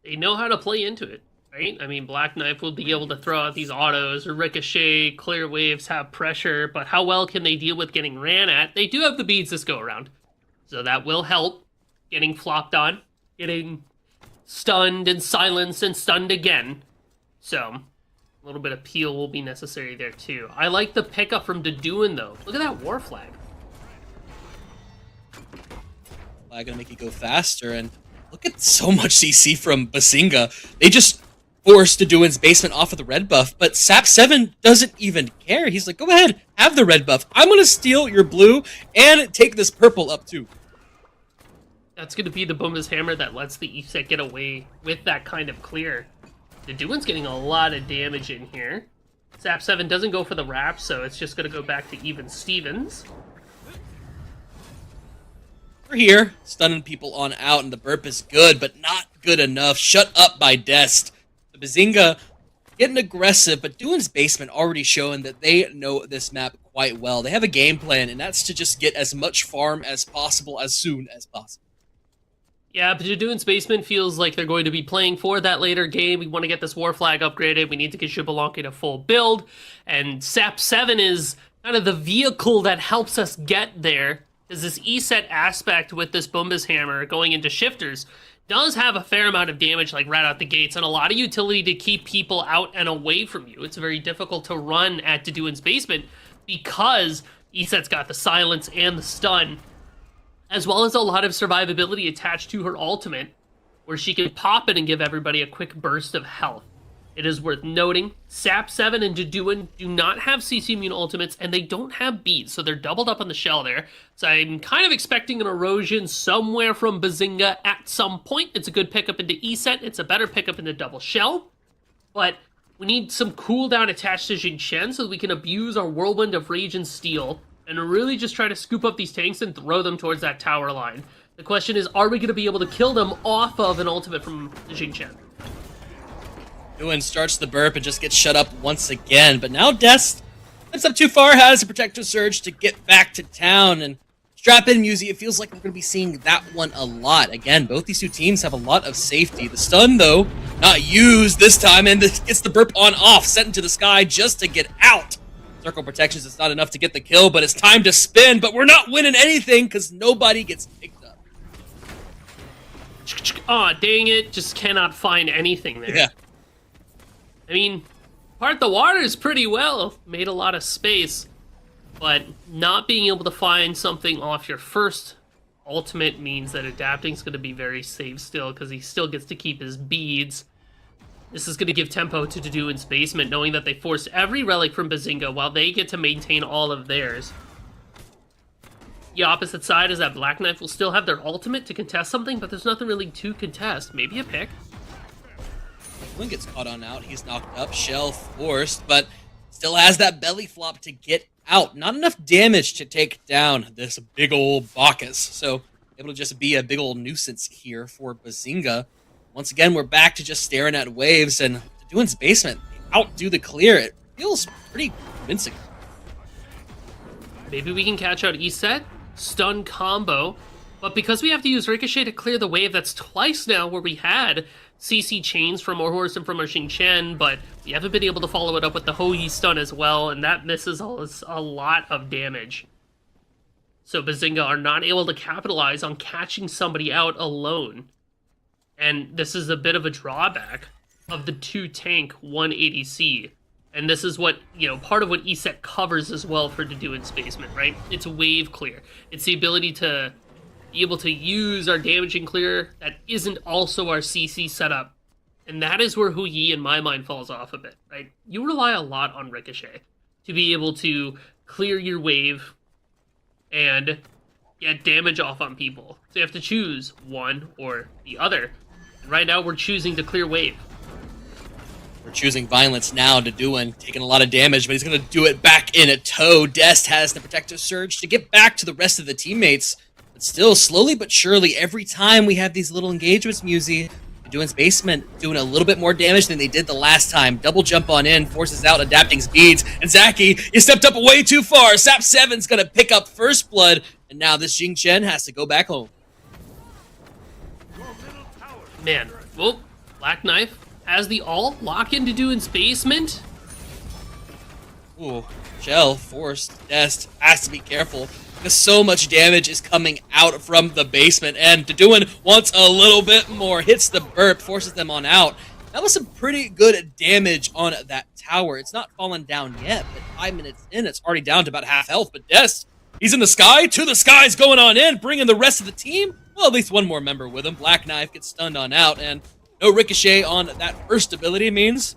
They know how to play into it. Right? I mean, Black Knife will be able to throw out these autos or ricochet, clear waves, have pressure, but how well can they deal with getting ran at? They do have the beads this go around, so that will help. Getting flopped on, getting stunned and silenced and stunned again. So, a little bit of peel will be necessary there too. I like the pickup from Deduin though. Look at that war flag. Flag gonna make you go faster, and look at so much CC from Bazinga. They just forced Deduin's basement off of the red buff, but Sap 7 doesn't even care. He's like, go ahead, have the red buff. I'm going to steal your blue and take this purple up too. That's going to be the Boomba's Hammer that lets the E-Set get away with that kind of clear. Deduin's getting a lot of damage in here. Sap 7 doesn't go for the wrap, so it's just going to go back to even Stevens. We're here, stunning people on out, and the burp is good, but not good enough. Shut up by Dest. Bazinga getting aggressive, but Deduin's basement already showing that they know this map quite well. They have a game plan, and that's to just get as much farm as possible as soon as possible. Yeah, but Deduin's basement feels like they're going to be playing for that later game. We want to get this war flag upgraded. We need to get Xbalanque to full build, and Sap 7 is kind of the vehicle that helps us get there, because this E-set aspect with this Boomba's Hammer going into shifters does have a fair amount of damage, like right out the gates, and a lot of utility to keep people out and away from you. It's very difficult to run at Deduin's basement because E-Set's got the silence and the stun, as well as a lot of survivability attached to her ultimate, where she can pop it and give everybody a quick burst of health. It is worth noting, Sap 7 and Deduin do not have CC immune ultimates, and they don't have beads, so they're doubled up on the shell there. So I'm kind of expecting an erosion somewhere from Bazinga at some point. It's a good pickup into E-Set, it's a better pickup into double shell, but we need some cooldown attached to Jing Chen so that we can abuse our Whirlwind of Rage and Steel, and really just try to scoop up these tanks and throw them towards that tower line. The question is, are we going to be able to kill them off of an ultimate from Jing Chen? Deduin starts the burp and just gets shut up once again, but now Dest steps up too far, has a protective surge to get back to town, and strap in Musi. It feels like we're going to be seeing that one a lot. Again, both these two teams have a lot of safety. The stun, though, not used this time, and this gets the burp on off, sent into the sky just to get out. Circle protections, it's not enough to get the kill, but it's time to spin, but we're not winning anything because nobody gets picked up. Aw, dang it, just cannot find anything there. Yeah. I mean, part the waters pretty well, made a lot of space, but not being able to find something off your first ultimate means that adapting's going to be very safe still, because he still gets to keep his beads. This is going to give tempo to Deduin's basement, knowing that they forced every relic from Bazinga while they get to maintain all of theirs. The opposite side is that Black Knife will still have their ultimate to contest something, but there's nothing really to contest. Maybe a pick. Deduin gets caught on out. He's knocked up. Shell forced, but still has that belly flop to get out. Not enough damage to take down this big old Bacchus. So able to just be a big old nuisance here for Bazinga. Once again, we're back to just staring at waves, and Deduin's basement, they outdo the clear. It feels pretty convincing. Maybe we can catch out E-Set, stun combo, but because we have to use Ricochet to clear the wave, that's twice now where we had CC chains from our horse and from our Xing Chen, but we haven't been able to follow it up with the Hou-Yi stun as well, and that misses us a lot of damage. So Bazinga are not able to capitalize on catching somebody out alone. And this is a bit of a drawback of the 2-tank 180C. And this is what, part of what E-Set covers as well for Deduin's basement, right? It's wave clear. It's the ability to be able to use our damaging clear that isn't also our CC setup. And that is where Hou-Yi, in my mind, falls off a bit, right? You rely a lot on Ricochet to be able to clear your wave and get damage off on people. So you have to choose one or the other. And right now, we're choosing to clear wave. We're choosing violence now. Deduin taking a lot of damage, but he's going to do it back in a tow. Dest has the protective surge to get back to the rest of the teammates. But still, slowly but surely, every time we have these little engagements, Musi, Deduin's basement doing a little bit more damage than they did the last time. Double jump on in, forces out Adapting's beads. And Zaki, you stepped up way too far. Sap 7's going to pick up first blood. And now this Xing Chen has to go back home. Man, well, Black Knife has the ult, lock into Deduin's basement. Ooh, Shell forced. Dest has to be careful because so much damage is coming out from the basement, and Deduin wants a little bit more. Hits the burp, forces them on out. That was some pretty good damage on that tower. It's not fallen down yet, but 5 minutes in, it's already down to about half health. But Dest, he's in the sky. To the skies going on in, bringing the rest of the team. Well, at least one more member with him. Black Knife gets stunned on out, and no Ricochet on that first ability means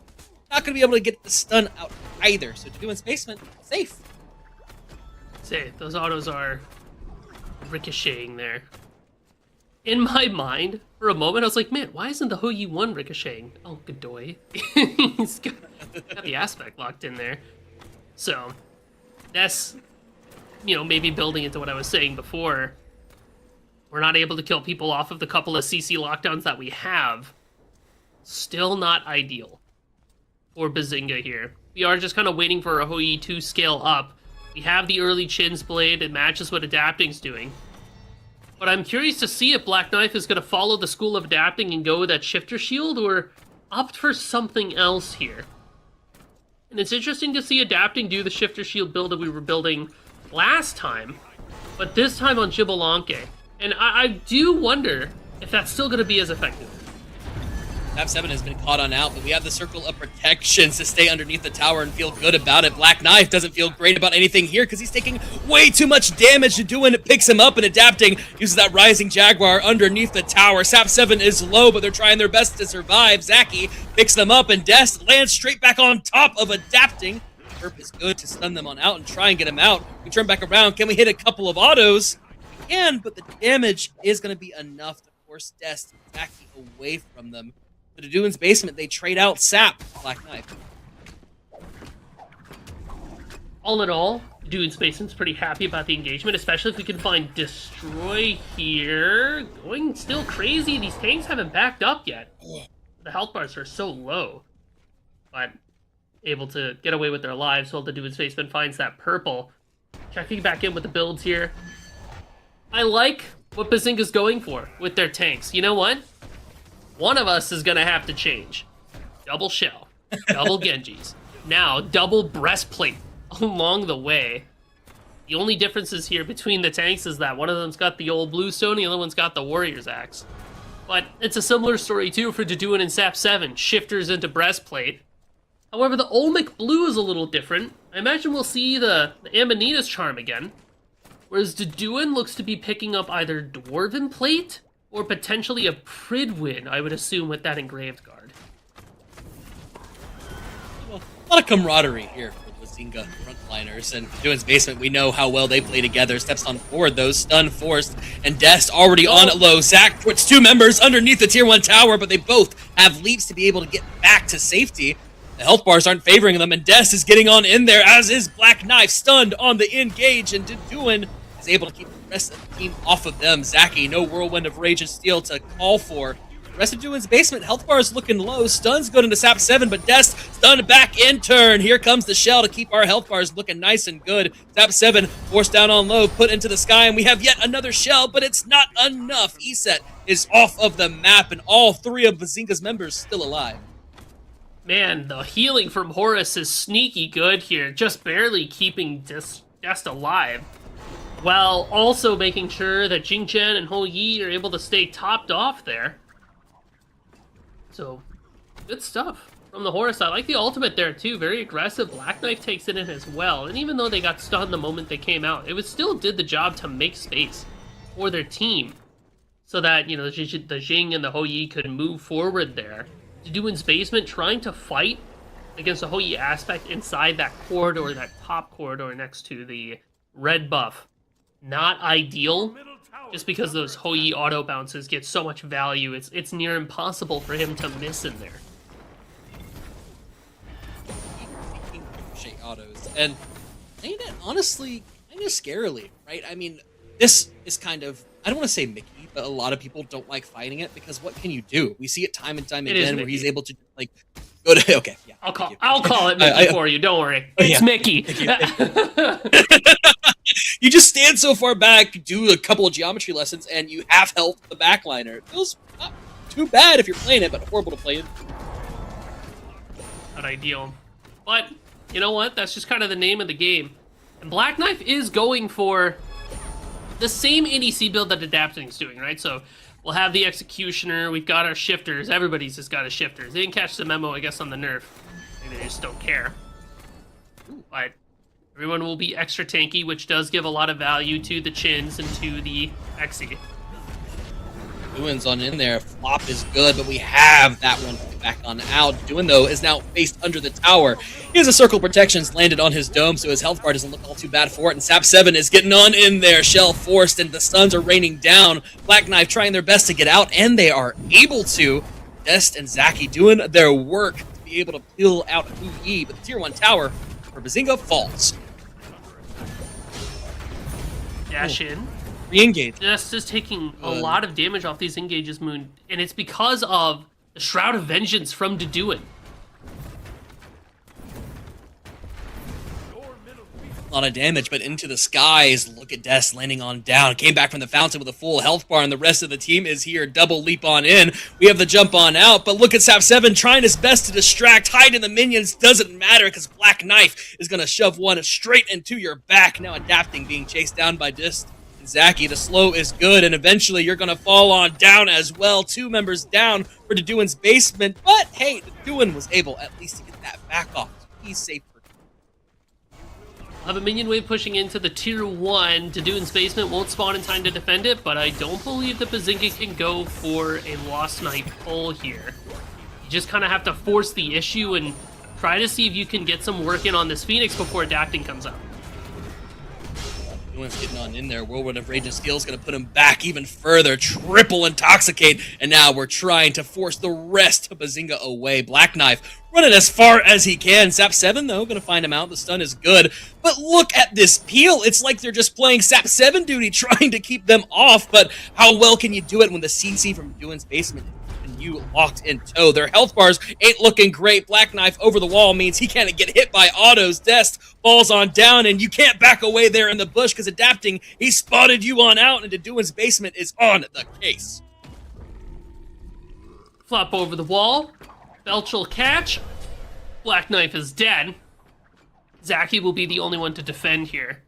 not going to be able to get the stun out either. So Deduin's basement, safe. Say, those autos are ricocheting there. In my mind, for a moment, I was like, man, why isn't the Hou-Yi 1 ricocheting? Oh, Godoy. He's got the aspect locked in there. So, that's, maybe building into what I was saying before. We're not able to kill people off of the couple of CC lockdowns that we have. Still not ideal for Bazinga here. We are just kind of waiting for a Hou-Yi to scale up. We have the early Chin's Blade. It matches what Adapting's doing. But I'm curious to see if Black Knife is going to follow the school of Adapting and go with that Shifter Shield, or opt for something else here. And it's interesting to see Adapting do the Shifter Shield build that we were building last time, but this time on Xbalanque. And I do wonder if that's still going to be as effective. Tap 7 has been caught on out, but we have the circle of protections to stay underneath the tower and feel good about it. Black Knife doesn't feel great about anything here because he's taking way too much damage. Doing it picks him up and adapting, uses that Rising Jaguar underneath the tower. Sap 7 is low, but they're trying their best to survive. Zaki picks them up, and Dest lands straight back on top of adapting. Herp is good to stun them on out and try and get him out. We turn back around. Can we hit a couple of autos? We can, but the damage is going to be enough to force Dest and Zaki away from them. To Deduan's basement, they trade out Sap, Black Knife. All in all, Deduan's basement's pretty happy about the engagement, especially if we can find Destroy here. Going still crazy. These tanks haven't backed up yet. The health bars are so low. But able to get away with their lives while the Deduan's basement finds that purple. Checking back in with the builds here. I like what Bazinga's going for with their tanks. You know what? One of us is going to have to change. Double Shell, double Genjis, now double Breastplate along the way. The only differences here between the tanks is that one of them's got the old Bluestone, the other one's got the Warrior's Axe. But it's a similar story too for Deduan and Sap 7, shifters into Breastplate. However, the Olmec Blue is a little different. I imagine we'll see the Amanita's Charm again, whereas Deduan looks to be picking up either Dwarven Plate or potentially a Pridwin, I would assume, with that engraved guard. Well, a lot of camaraderie here for the Bazinga frontliners. And Deduan's basement, we know how well they play together. Steps on forward, though, stun forced, and Dest already on low. Zach puts two members underneath the tier 1 tower, but they both have leaps to be able to get back to safety. The health bars aren't favoring them, and Dest is getting on in there, as is Black Knife, stunned on the engage, and Deduan is able to keep the rest of the team off of them. Zaki, no Whirlwind of Rage and Steel to call for. The rest of Deduan's basement, health bar is looking low. Stun's good into Sap 7, but Dest stunned back in turn. Here comes the shell to keep our health bars looking nice and good. Sap 7 forced down on low, put into the sky, and we have yet another shell, but it's not enough. Eset is off of the map, and all three of Bazinga's members still alive. Man, the healing from Horus is sneaky good here, just barely keeping Dest alive, while also making sure that Jingchen and Ho Yi are able to stay topped off there. So, good stuff from the Horus. I like the ultimate there too, very aggressive. Black Knife takes it in as well, and even though they got stunned the moment they came out, it was still did the job to make space for their team, so that, you know, the Jing and the Ho Yi could move forward there. Deduan's basement trying to fight against the Ho Yi aspect inside that corridor, that top corridor next to the red buff. Not ideal, just because those Ho Yi auto bounces get so much value. It's near impossible for him to miss in there. Autos, and ain't it honestly kind of scarily, right? I mean, this is kind of, I don't want to say Mickey, but a lot of people don't like fighting it because what can you do? We see it time and time again where he's able to like go to. Okay, yeah, I'll call it Mickey for you. Don't worry, it's yeah. Mickey. You just stand so far back, do a couple of geometry lessons, and you half health the backliner. It feels not too bad if you're playing it, but horrible to play in. Not ideal, but you know what? That's just kind of the name of the game. And Black Knife is going for the same NEC build that Adapting's doing, right? So we'll have the Executioner, we've got our Shifters, everybody's just got a Shifters. They didn't catch the memo, I guess, on the nerf. Maybe they just don't care. But everyone will be extra tanky, which does give a lot of value to the Chins and to the Exi. Deduan's on in there. Flop is good, but we have that one back on out. Deduan, though, is now faced under the tower. He has a circle of protections landed on his dome, so his health bar doesn't look all too bad for it. And Sap 7 is getting on in there. Shell forced, and the stuns are raining down. Black Knife trying their best to get out, and they are able to. Dest and Zaki doing their work to be able to peel out Hu Yi, but the tier 1 tower for Bazinga falls. Dash in. Re-engage. Dest is taking a lot of damage off these engages, Moon, and it's because of the Shroud of Vengeance from Deduan. A lot of damage, but into the skies. Look at Dest landing on down. Came back from the fountain with a full health bar, and the rest of the team is here. Double leap on in. We have the jump on out, but look at Sap 7 trying his best to distract. Hide in the minions doesn't matter because Black Knife is going to shove one straight into your back. Now Adapting, being chased down by Dest. Zaki, the slow is good, and eventually you're going to fall on down as well. 2 members down for Deduin's basement, but hey, Deduin was able at least to get that back off. So he's safe. I'll have a minion wave pushing into the tier 1. Deduin's basement won't spawn in time to defend it, but I don't believe that Bazinga can go for a Lost Night pull here. You just kind of have to force the issue and try to see if you can get some work in on this Phoenix before adapting comes out. Deduin's getting on in there. Whirlwind of Rage and Steel is going to put him back even further. Triple Intoxicate, and now we're trying to force the rest of Bazinga away. Black Knife running as far as he can. Sap 7, though, going to find him out. The stun is good. But look at this peel. It's like they're just playing Sap 7 duty, trying to keep them off. But how well can you do it when the CC from Deduin's basement and you locked in tow? Their health bars ain't looking great. Black Knife over the wall means he can't get hit by autos. Dest falls on down, and you can't back away there in the bush because adapting, he spotted you on out, and Deduin's basement is on the case. Flop over the wall. Belch will catch. Black Knife is dead. Zaki will be the only one to defend here.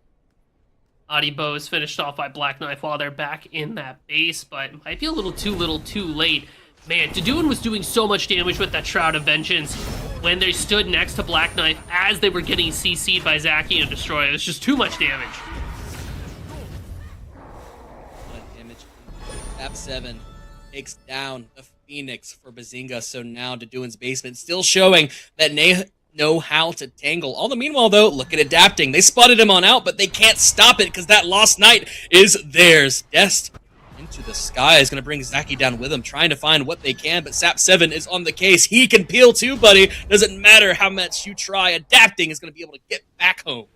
Adibo is finished off by Black Knife while they're back in that base, but might be a little too late. Man, Deduin was doing so much damage with that Shroud of Vengeance when they stood next to Black Knife as they were getting CC'd by Zaki and Destroy. It was just too much damage. Sap 7 takes down the Phoenix for Bazinga, so now Deduin's basement still showing that they know how to tangle. All the meanwhile, though, look at adapting. They spotted him on out, but they can't stop it because that Lost Night is theirs. Dest into the sky is going to bring Zaki down with him, trying to find what they can, but Sap 7 is on the case. He can peel too, buddy. Doesn't matter how much you try. Adapting is going to be able to get back home.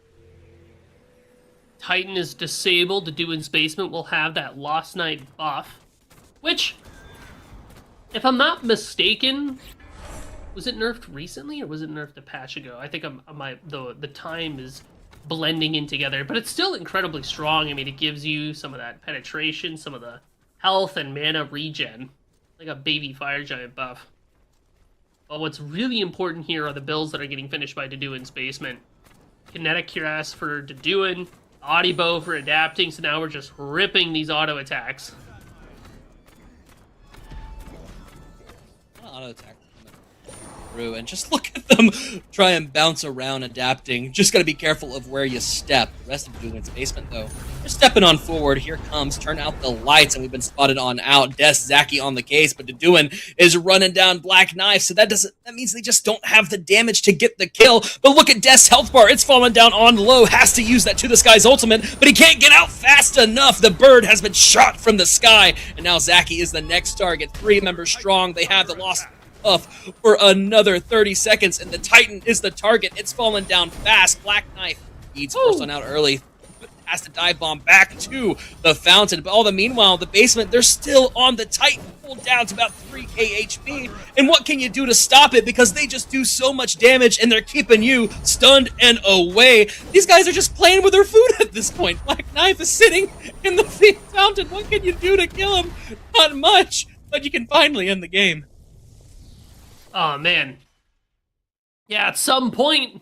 Titan is disabled. Deduin's basement will have that Lost Night buff, which, if I'm not mistaken, was it nerfed recently or was it nerfed a patch ago? I think the time is blending in together, but it's still incredibly strong. I mean, it gives you some of that penetration, some of the health and mana regen, like a baby fire giant buff. But what's really important here are the builds that are getting finished by Deduin's basement. Kinetic Cuirass for Deduin, Audibo for adapting, so now we're just ripping these auto attacks. Auto attack through, and just look at them try and bounce around adapting. Just gotta be careful of where you step. The rest of Deduin's basement, though, they're stepping on forward. Here comes, turn out the lights, and we've been spotted on out. Dest, Zaki on the case, but Deduin is running down Black Knife, so that means they just don't have the damage to get the kill. But look at Dest's health bar, it's falling down on low, has to use that to the sky's ultimate, but he can't get out fast enough. The bird has been shot from the sky, and now Zaki is the next target. 3 members strong, they have the lost for another 30 seconds, and the Titan is the target. It's falling down fast. Black Knife needs forced on out early. Has to dive bomb back to the fountain. But all the meanwhile, the basement, they're still on the Titan, pulled down to about 3k HP. And what can you do to stop it? Because they just do so much damage, and they're keeping you stunned and away. These guys are just playing with their food at this point. Black Knife is sitting in the fountain. What can you do to kill him? Not much, but you can finally end the game. Oh, man. Yeah, at some point,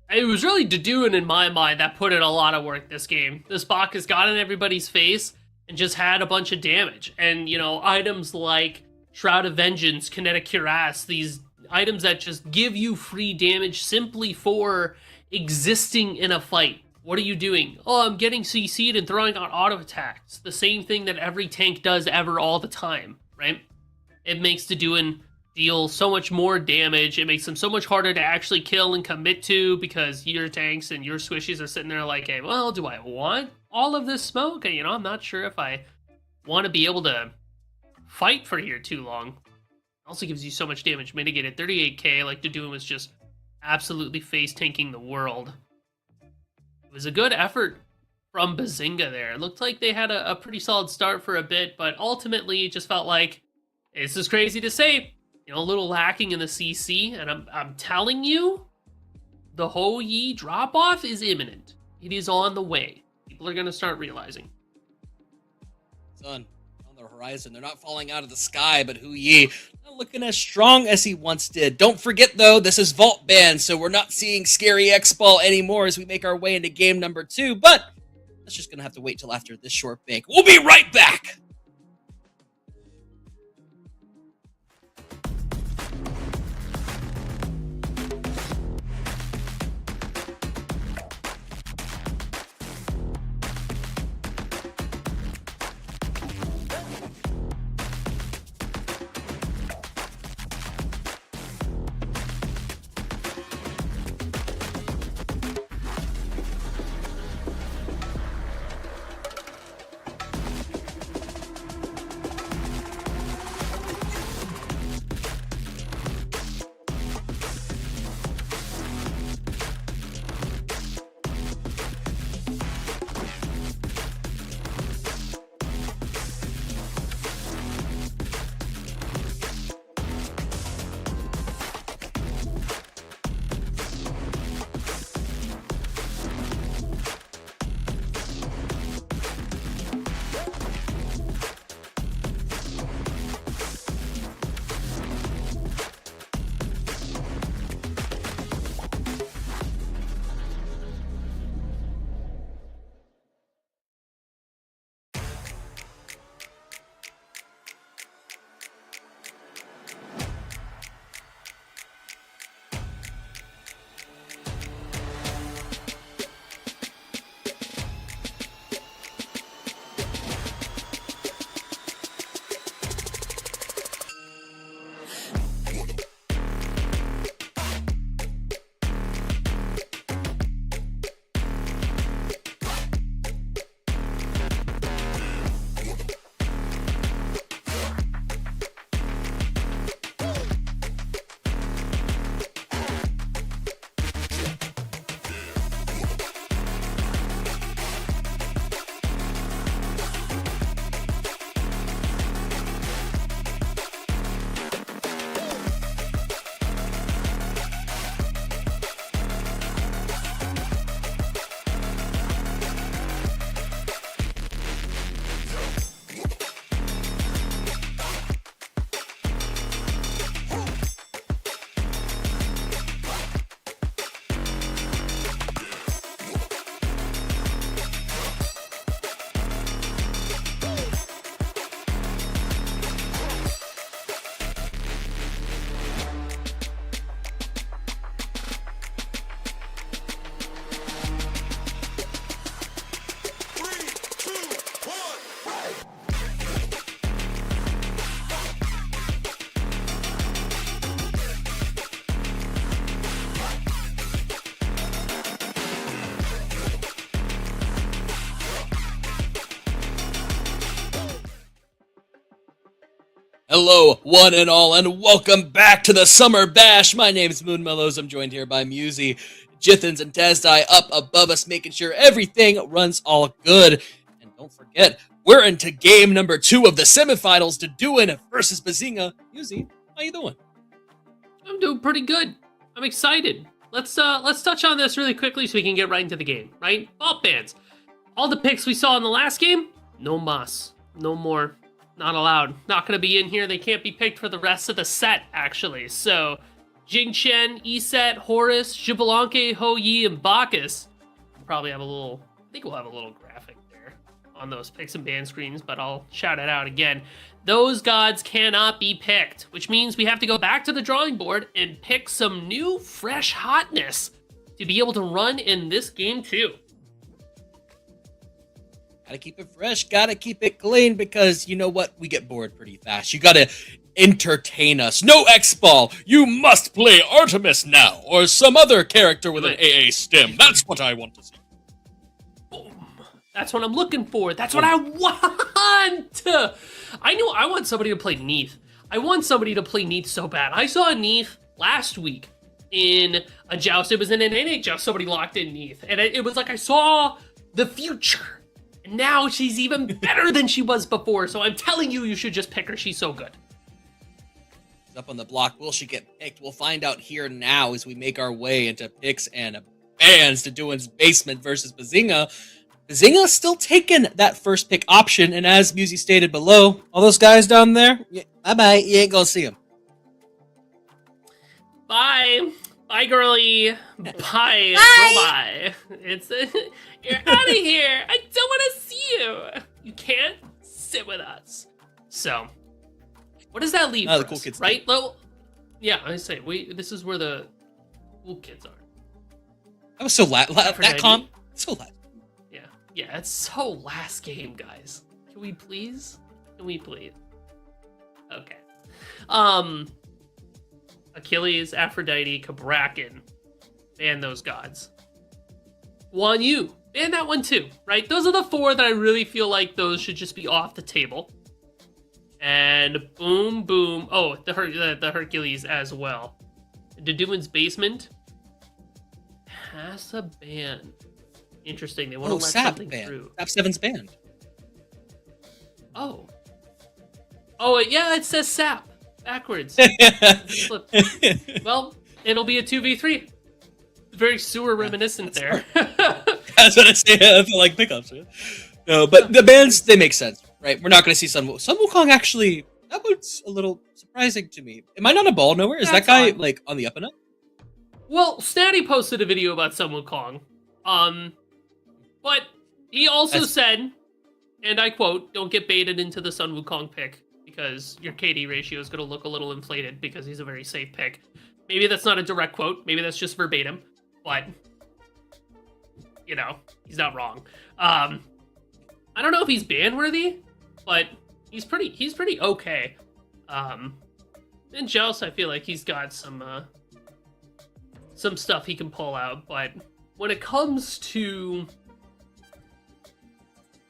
it was really Deduin in my mind that put in a lot of work this game. This Bacchus got in everybody's face and just had a bunch of damage. And, you know, items like Shroud of Vengeance, Kinetic Cuirass, these items that just give you free damage simply for existing in a fight. What are you doing? Oh, I'm getting CC'd and throwing out auto attacks. The same thing that every tank does ever all the time, right? It makes Deduin deal so much more damage. It makes them so much harder to actually kill and commit to because your tanks and your squishies are sitting there like, hey, well, do I want all of this smoke? You know, I'm not sure if I want to be able to fight for here too long. It also gives you so much damage mitigated. 38k, like Deduin was just absolutely face tanking the world. It was a good effort from Bazinga there. It looked like they had a pretty solid start for a bit, but ultimately it just felt like, this is crazy to say, you know, a little lacking in the CC, and I'm telling you, the Ho Yi drop-off is imminent. It is on the way. People are going to start realizing. Sun on the horizon. They're not falling out of the sky, but Hu Yi not looking as strong as he once did. Don't forget, though, this is Vault Band, so we're not seeing Scary X-Ball anymore as we make our way into game number 2, but That's just going to have to wait till after this short break. We'll be right back! Hello, one and all, and welcome back to the Summer Bash. My name is Moonmellows. I'm joined here by Musy, Jithens, and Tazdai up above us, making sure everything runs all good. And don't forget, we're into game number 2 of the semifinals to Duin versus Bazinga. Musy, how you doing? I'm doing pretty good. I'm excited. Let's touch on this really quickly so we can get right into the game, right? Ball bans. All the picks we saw in the last game, no mas. No more. Not allowed. Not going to be in here. They can't be picked for the rest of the set, actually. So, Jing Chen, Iset, Horus, Xbalanque, Ho Yi, and Bacchus. We'll probably have a little... I think we'll have a little graphic there on those picks and ban screens, but I'll shout it out again. Those gods cannot be picked, which means we have to go back to the drawing board and pick some new, fresh hotness to be able to run in this game, too. Gotta keep it fresh, gotta keep it clean, because you know what? We get bored pretty fast. You gotta entertain us. No X-Ball! You must play Artemis now, or some other character with an AA stem. That's what I want to see. Boom. That's what I'm looking for. That's what I want! I want somebody to play Neath. I want somebody to play Neath so bad. I saw Neath last week in a Joust. It was in an NA Joust. Somebody locked in Neath. And it was like I saw the future. Now she's even better than she was before, so I'm telling you, you should just pick her. She's so good. Up on the block, will she get picked? We'll find out here now as we make our way into picks and bans to Duin's basement versus Bazinga. Bazinga still taking that first pick option, and as Musy stated below, all those guys down there, bye-bye, you ain't gonna see them. Bye. Bye, girly. Bye. Bye. Bye. It's you're out of here. I don't want to see you. You can't sit with us. So, what does that leave? Oh, for the cool us, kids, right? Well, yeah, I say this is where the cool kids are. That was so that Aphrodite? comp. So last. Yeah, it's so last game, guys. Can we please? Can we please? Okay. Achilles, Aphrodite, Cabrakan. Ban those gods. Wan Yu. Ban that one too, right? Those are the 4 that I really feel like those should just be off the table. And boom, boom. Oh, the Hercules as well. Deduin's Basement has a ban. Interesting. They want to let Sap something banned. through. Sap 7's banned. Oh. Oh, yeah, it says Sap. Backwards. Flip. Well, it'll be a 2v3. Very sewer reminiscent there. That's what I say. I feel like pickups. Right? No, but the bans, they make sense, right? We're not going to see Sun Wukong actually. That was a little surprising to me. Am I not a ball nowhere? Is that guy like on the up and up? Well, Snatty posted a video about Sun Wukong. But he also said, and I quote, "Don't get baited into the Sun Wukong pick because your KD ratio is going to look a little inflated because he's a very safe pick." Maybe that's not a direct quote. Maybe that's just verbatim. But, you know, he's not wrong. I don't know if he's ban-worthy, but he's pretty okay. In Joust, I feel like he's got some stuff he can pull out, but when it comes to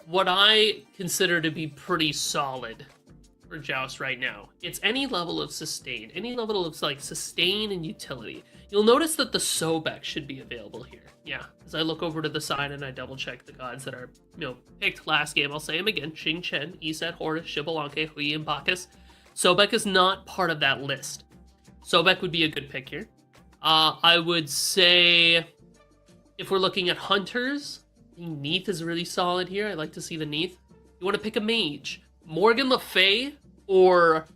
what I consider to be pretty solid for Joust right now, it's any level of sustain, like sustain and utility. You'll notice that the Sobek should be available here. Yeah, as I look over to the side and I double check the gods that are, picked last game, I'll say them again: Xing Chen, Iset, Horus, Xbalanque, Hui, and Bacchus. Sobek is not part of that list. Sobek would be a good pick here. I would say, if we're looking at hunters, I think Neith is really solid here. I like to see the Neith. You want to pick a mage. Morgan Le Fay, or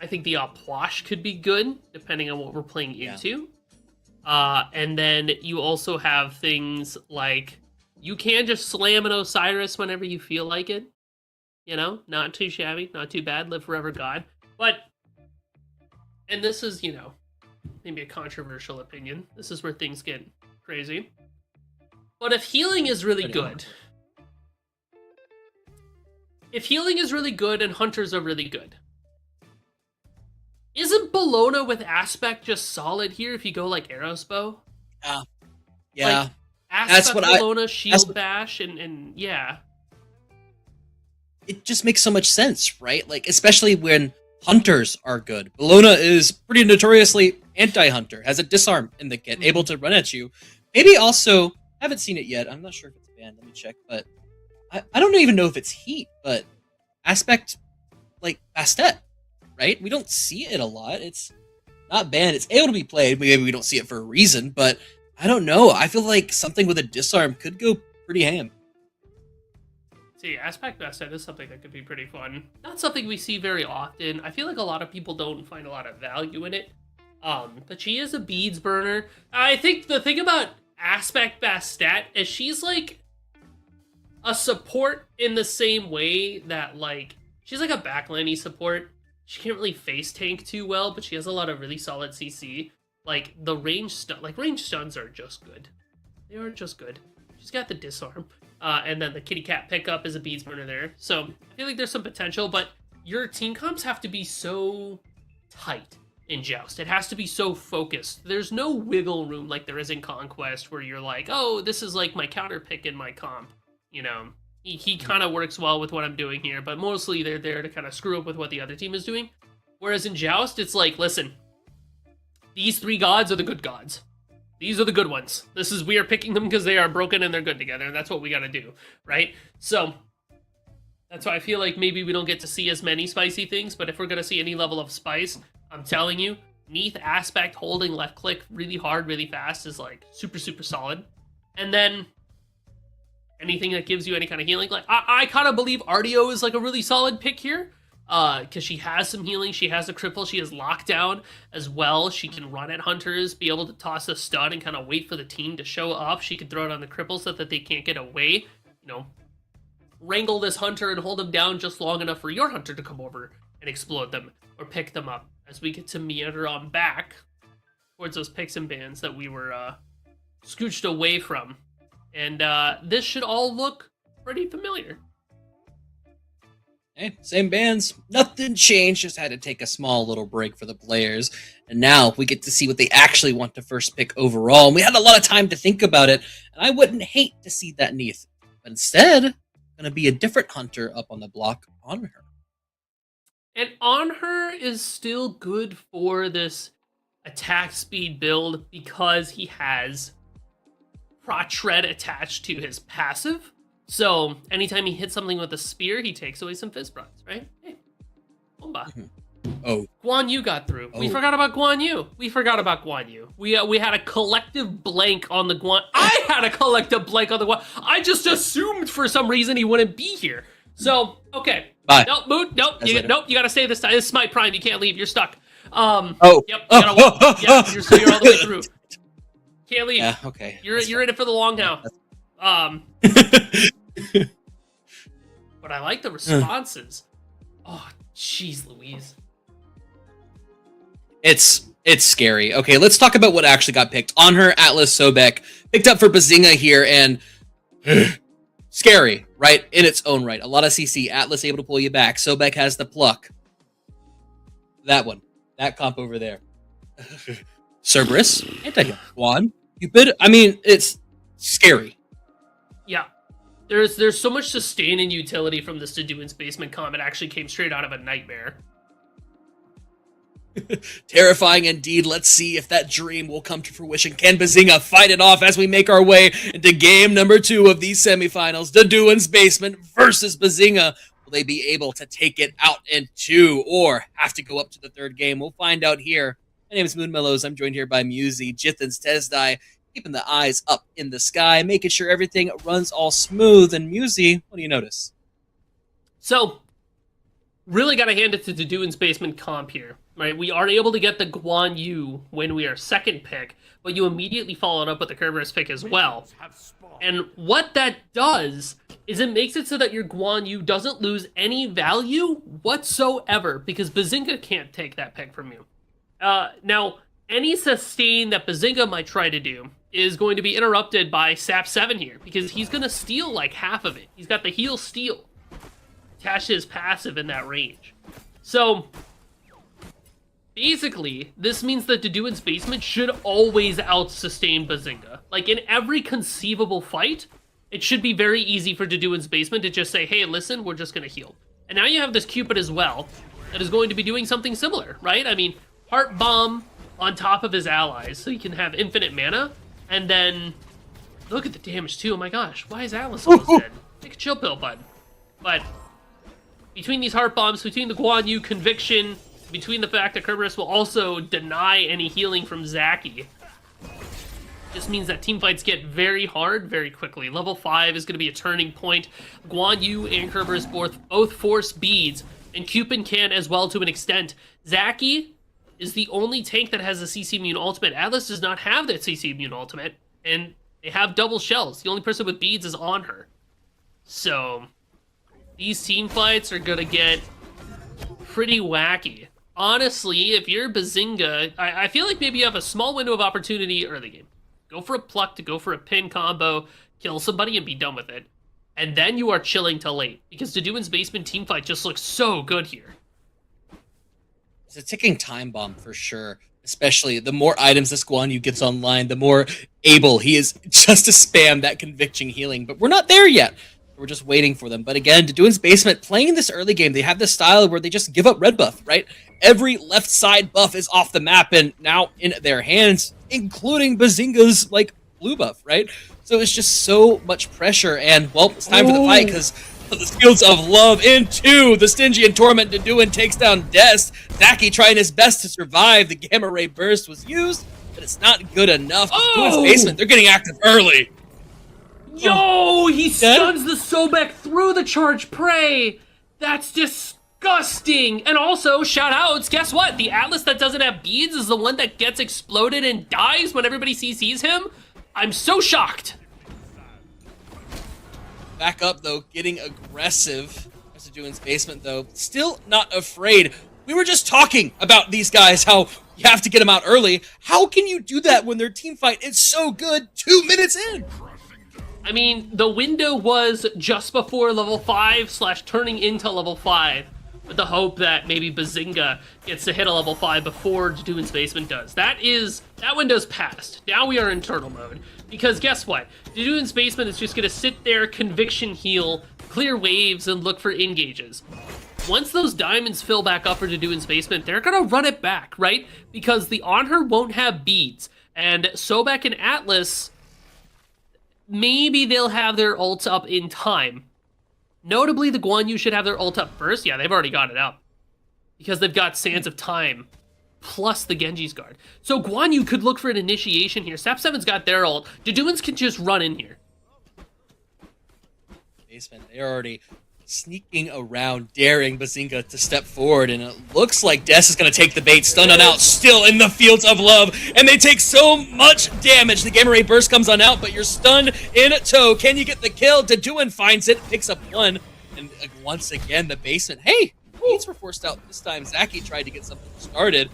I think the Apwash could be good, depending on what we're playing into. And then you also have things like, you can just slam an Osiris whenever you feel like it. Not too shabby, not too bad, live forever God. But, and this is, maybe a controversial opinion. This is where things get crazy. But if healing is really good, and hunters are really good, isn't Bologna with Aspect just solid here if you go like Arrowsbow? Yeah. Like, Aspect, Bologna, Shield Bash, and yeah. It just makes so much sense, right? Like, especially when hunters are good. Bologna is pretty notoriously anti-hunter, has a disarm in the kit, able to run at you. Maybe also, haven't seen it yet, I'm not sure if it's banned, let me check, but I don't even know if it's heat, but Aspect, like Bastet, right? We don't see it a lot. It's not banned. It's able to be played. Maybe we don't see it for a reason, but I don't know. I feel like something with a disarm could go pretty ham. See, Aspect Bastet is something that could be pretty fun. Not something we see very often. I feel like a lot of people don't find a lot of value in it. But she is a beads burner. I think the thing about Aspect Bastet is she's like a support in the same way that, like, she's like a backliney support. She can't really face tank too well, but she has a lot of really solid CC. Like, the range stuns are just good. They are just good. She's got the disarm. And then the kitty cat pickup is a beads burner there. So I feel like there's some potential, but your team comps have to be so tight in Joust. It has to be so focused. There's no wiggle room like there is in Conquest where you're like, oh, this is like my counter pick in my comp. He kind of works well with what I'm doing here, but mostly they're there to kind of screw up with what the other team is doing. Whereas in Joust, it's like, listen, these 3 gods are the good gods. These are the good ones. We are picking them because they are broken and they're good together, and that's what we gotta do, right? So, that's why I feel like maybe we don't get to see as many spicy things, but if we're gonna see any level of spice, I'm telling you, Neath Aspect holding left click really hard, really fast is like super, super solid. And then anything that gives you any kind of healing, like I kind of believe Artio is like a really solid pick here. because she has some healing, she has a cripple, she has lockdown as well. She can run at hunters, be able to toss a stun and kind of wait for the team to show up. She can throw it on the cripple so that they can't get away. You know, wrangle this hunter and hold them down just long enough for your hunter to come over and explode them or pick them up as we get to meander on back towards those picks and bans that we were scooched away from. And this should all look pretty familiar. Hey, same bands. Nothing changed, just had to take a small little break for the players. And now we get to see what they actually want to first pick overall. And we had a lot of time to think about it, and I wouldn't hate to see that Neath. But instead, going to be a different hunter up on the block on her. And on her is still good for this attack speed build because he has Prot-Tread attached to his passive. So anytime he hits something with a spear, he takes away some fizz procs, right? Hey, Bomba. Oh, Guan Yu got through. We forgot about Guan Yu. We had a collective blank on the Guan. I had a collective blank on the Guan. I just assumed for some reason he wouldn't be here. So okay. Bye. Nope. Mood. Nope. You gotta stay this time. It's Smite Prime. You can't leave. You're stuck. Oh. Yep. You gotta walk. Yep. You're all the way through. Can't leave. Yeah. Okay. You're in it for the long now. But I like the responses. Oh, jeez, Louise. It's scary. Okay, let's talk about what actually got picked. On her, Atlas Sobek picked up for Bazinga here, and scary, right? In its own right. A lot of CC. Atlas able to pull you back. Sobek has the pluck. That one. That comp over there. Cerberus. Anti-heal. Guan. Cupid. I mean, it's scary. Yeah. There's so much sustain and utility from this Deduan's Basement comp. It actually came straight out of a nightmare. Terrifying indeed. Let's see if that dream will come to fruition. Can Bazinga fight it off as we make our way into game number 2 of these semifinals? Deduan's Basement versus Bazinga. Will they be able to take it out in 2 or have to go up to the 3rd game? We'll find out here. My name is Moon Mellows. I'm joined here by Musi, Jithan's Tesdai, keeping the eyes up in the sky, making sure everything runs all smooth. And Musi, what do you notice? So, really got to hand it to Deduan's Basement comp here. Right, we are able to get the Guan Yu when we are 2nd pick, but you immediately follow it up with the Kerberos pick as well. And what that does is it makes it so that your Guan Yu doesn't lose any value whatsoever, because Bazinga can't take that pick from you. Now, any sustain that Bazinga might try to do is going to be interrupted by Sap 7 here, because he's going to steal like half of it. He's got the heal steal attached to his passive in that range. So basically, this means that Deduan's Basement should always out-sustain Bazinga. Like, in every conceivable fight, it should be very easy for Deduan's Basement to just say, hey, listen, we're just going to heal. And now you have this Cupid as well that is going to be doing something similar, right? I mean, Heart Bomb on top of his allies, so he can have infinite mana, and then look at the damage, too. Oh my gosh, why is Atlas almost dead? Take a chill pill, bud. But between these Heart Bombs, between the Guan Yu Conviction, between the fact that Kerberos will also deny any healing from Zaki, just means that teamfights get very hard very quickly. Level 5 is going to be a turning point. Guan Yu and Kerberos both force beads, and Cupid can as well to an extent. Zaki is the only tank that has a CC immune ultimate. Atlas does not have that CC immune ultimate, and they have double shells. The only person with beads is on her. So these teamfights are going to get pretty wacky. Honestly, if you're Bazinga, I feel like maybe you have a small window of opportunity early game. Go for a pluck to go for a pin combo, kill somebody and be done with it. And then you are chilling till late, because Deduan's Basement teamfight just looks so good here. It's a ticking time bomb for sure. Especially the more items this Guan Yu gets online, the more able he is just to spam that conviction healing. But we're not there yet. We're just waiting for them. But again, Deduan's Basement, playing this early game, they have this style where they just give up red buff, right? Every left side buff is off the map and now in their hands, including Bazinga's, like, blue buff, right? So it's just so much pressure. And, well, it's time for the fight, because the Skills of Love into the Stingy and Torment. Deduan takes down Dest. Zaki trying his best to survive. The Gamma Ray Burst was used, but it's not good enough. Deduan's Basement, they're getting active early. Yo, he stuns the Sobek through the charge prey. That's just disgusting. And also, shout outs, guess what? The Atlas that doesn't have beads is the one that gets exploded and dies when everybody CCs him. I'm so shocked. Back up, though, getting aggressive. As Doin's basement, though, still not afraid. We were just talking about these guys, how you have to get them out early. How can you do that when their team fight is so good 2 minutes in? I mean, the window was just before level 5 / turning into level 5, with the hope that maybe Bazinga gets to hit a level 5 before Doin's basement does. That window's passed. Now we are in turtle mode. Because guess what? Doin's basement is just going to sit there, conviction heal, clear waves, and look for engages. Once those diamonds fill back up for Doin's basement, they're going to run it back, right? Because the On Her won't have beads. And Sobek and Atlas, maybe they'll have their ults up in time. Notably, the Guan Yu should have their ult up first. Yeah, they've already got it up. Because they've got Sands of Time, plus the Genji's Guard. So Guan Yu could look for an initiation here. Sap 7's got their ult. Doduans can just run in here. Basement, they're already sneaking around, daring Bazinga to step forward, and it looks like Des is going to take the bait. Stunned on out, still in the fields of love, and they take so much damage. The Gamma Ray Burst comes on out, but you're stunned in tow. Can you get the kill? Doduan finds it, picks up one, and once again, the basement. Hey, beats were forced out this time. Zaki tried to get something started,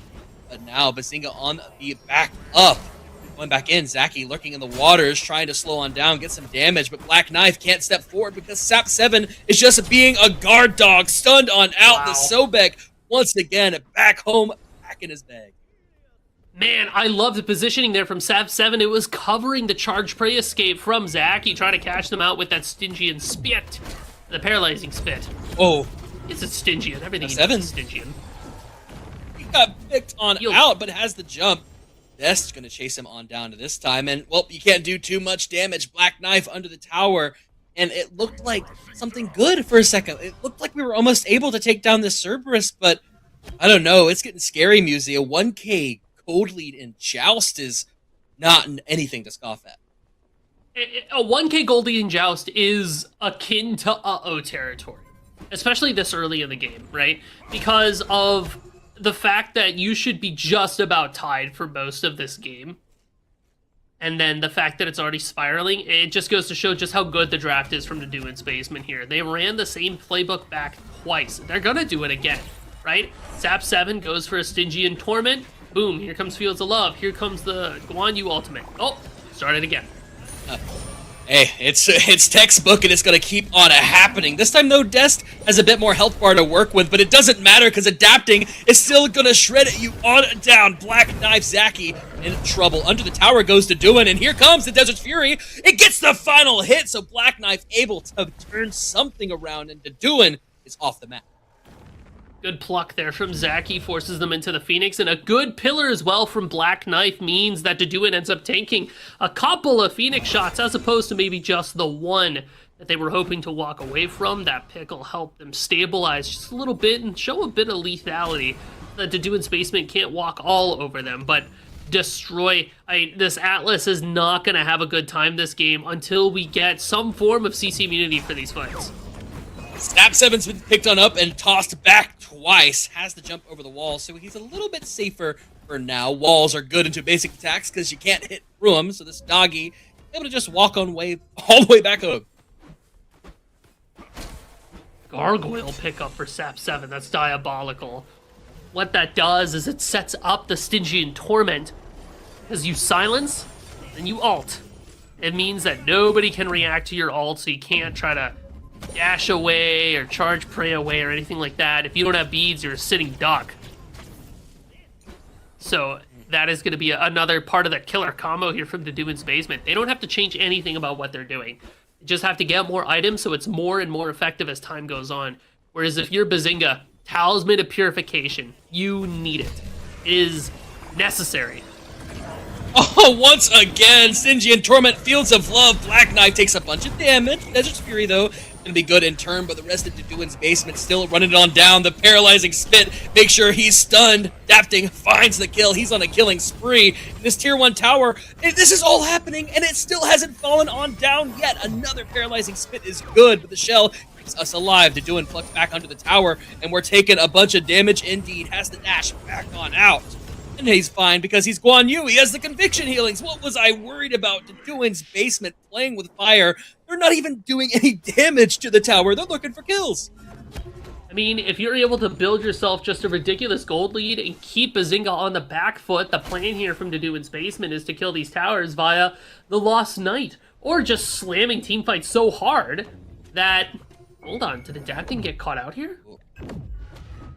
but now Bazinga on the back up. Going back in, Zaki lurking in the waters, trying to slow on down, get some damage, but Black Knife can't step forward because Sap 7 is just being a guard dog. Stunned on out, the Sobek once again back home, back in his bag. Man, I love the positioning there from Sap 7. It was covering the charge prey escape from Zaki, trying to catch them out with that Stygian spit. The paralyzing spit. Oh. It's a Stygian, everything Seven. is Stygian. He got picked on out, but has the jump. Dest's going to chase him on down to this time, and, well, you can't do too much damage. Black Knife under the tower, and it looked like something good for a second. It looked like we were almost able to take down this Cerberus, but I don't know. It's getting scary, Musey. A 1K cold lead in Joust is not anything to scoff at. A 1K gold lead in Joust is akin to uh-oh territory, especially this early in the game, right? Because of the fact that you should be just about tied for most of this game, and then the fact that it's already spiraling, it just goes to show just how good the draft is from the Doin's basement here. They ran the same playbook back twice. They're gonna do it again, right? Sap 7 goes for a Stygian Torment. Boom, here comes Fields of Love. Here comes the Guan Yu ultimate. Oh, started again. Hey, it's textbook, and it's going to keep on happening. This time, though, Dest has a bit more health bar to work with, but it doesn't matter because adapting is still going to shred you on down. Black Knife Zaki in trouble. Under the tower goes to Doin, and here comes the Desert Fury. It gets the final hit, so Black Knife able to turn something around, and Doin is off the map. Good pluck there from Zaki, forces them into the Phoenix, and a good pillar as well from Black Knife means that Doduan ends up tanking a couple of Phoenix shots as opposed to maybe just the one that they were hoping to walk away from. That pickle helped them stabilize just a little bit and show a bit of lethality that Doduan's basement can't walk all over them, but destroy. This Atlas is not going to have a good time this game until we get some form of CC immunity for these fights. Sap 7's been picked on up and tossed back twice. Has to jump over the wall, so he's a little bit safer for now. Walls are good into basic attacks because you can't hit through them, so this doggy is able to just walk on way all the way back home. Gargoyle pickup for Sap 7. That's diabolical. What that does is it sets up the Stygian Torment. Because you silence, and you ult. It means that nobody can react to your ult, so you can't try to dash away or charge prey away or anything like that. If you don't have beads, you're a sitting duck. So that is going to be another part of the killer combo here from the Doduan's basement. They don't have to change anything about what they're doing. They just have to get more items so it's more and more effective as time goes on. Whereas if you're Bazinga, Talisman of Purification, you need it. It is necessary. Oh, once again, Stygian Torment, Fields of Love. Black Knight takes a bunch of damage. Desert Fury, though, gonna be good in turn, but the rest of Doduan's basement still running it on down. The paralyzing spit, make sure he's stunned. Dapting finds the kill. He's on a killing spree. This tier 1 tower, this is all happening, and it still hasn't fallen on down yet. Another paralyzing spit is good, but the shell keeps us alive. Doing plucks back under the tower, and we're taking a bunch of damage. Indeed, has to dash back on out. And he's fine because he's Guan Yu. He has the conviction healings. What was I worried about? Doing's basement playing with fire. They're not even doing any damage to the tower. They're looking for kills. I mean, if you're able to build yourself just a ridiculous gold lead and keep Bazinga on the back foot, the plan here from Doduin's basement is to kill these towers via the Lost Knight, or just slamming teamfights so hard that... Hold on, did Adapting get caught out here?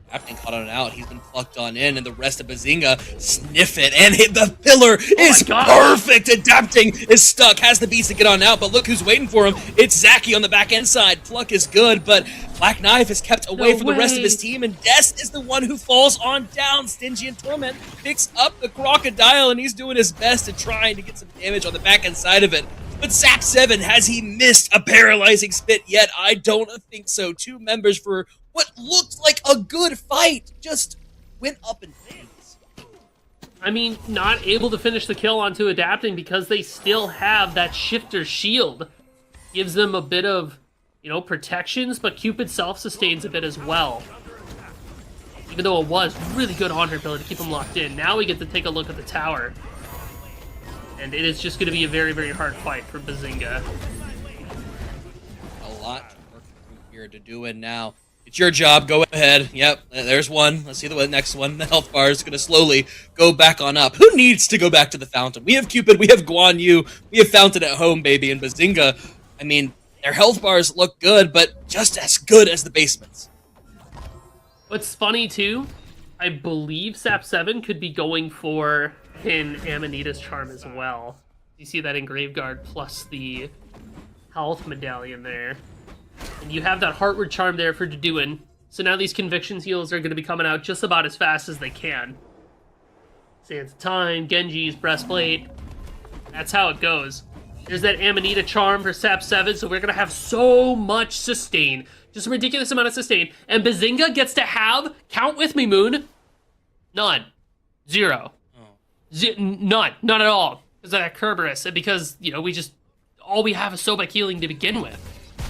Adapting caught on out. He's been plucked on in, and the rest of Bazinga sniff it and hit the pillar. Is perfect. Adapting is stuck. Has the beast to get on out, but look who's waiting for him. It's Zaki on the back end side. Pluck is good, but Black Knife is kept away from the rest of his team, and Des is the one who falls on down. Stingy and Torment picks up the crocodile, and he's doing his best to trying to get some damage on the back end side of it. But Zap 7, has he missed a paralyzing spit yet? I don't think so. 2 members for what looked like a good fight just went up in flames. I mean, not able to finish the kill onto Adapting because they still have that shifter shield. Gives them a bit of, you know, protections, but Cupid self-sustains a bit as well. Even though it was really good on her ability to keep him locked in. Now we get to take a look at the tower. And it is just going to be a very, very hard fight for Bazinga. A lot to work through here to do it now. It's your job. Go ahead. Yep, there's one. Let's see the next one. The health bar is going to slowly go back on up. Who needs to go back to the fountain? We have Cupid. We have Guan Yu. We have Fountain at home, baby. And Bazinga, I mean, their health bars look good, but just as good as the basements. What's funny, too, I believe Sap 7 could be going for an Amanita's Charm as well. You see that Engraved Guard plus the health medallion there. And you have that Heartward Charm there for Doduin. So now these Convictions heals are going to be coming out just about as fast as they can. Sands of Time, Genji's Breastplate. That's how it goes. There's that Amanita Charm for Sap 7, so we're going to have so much sustain. Just a ridiculous amount of sustain. And Bazinga gets to have, count with me, Moon, none. 0. None at all. Because of that Kerberos, and because, you know, all we have is Sobek healing to begin with.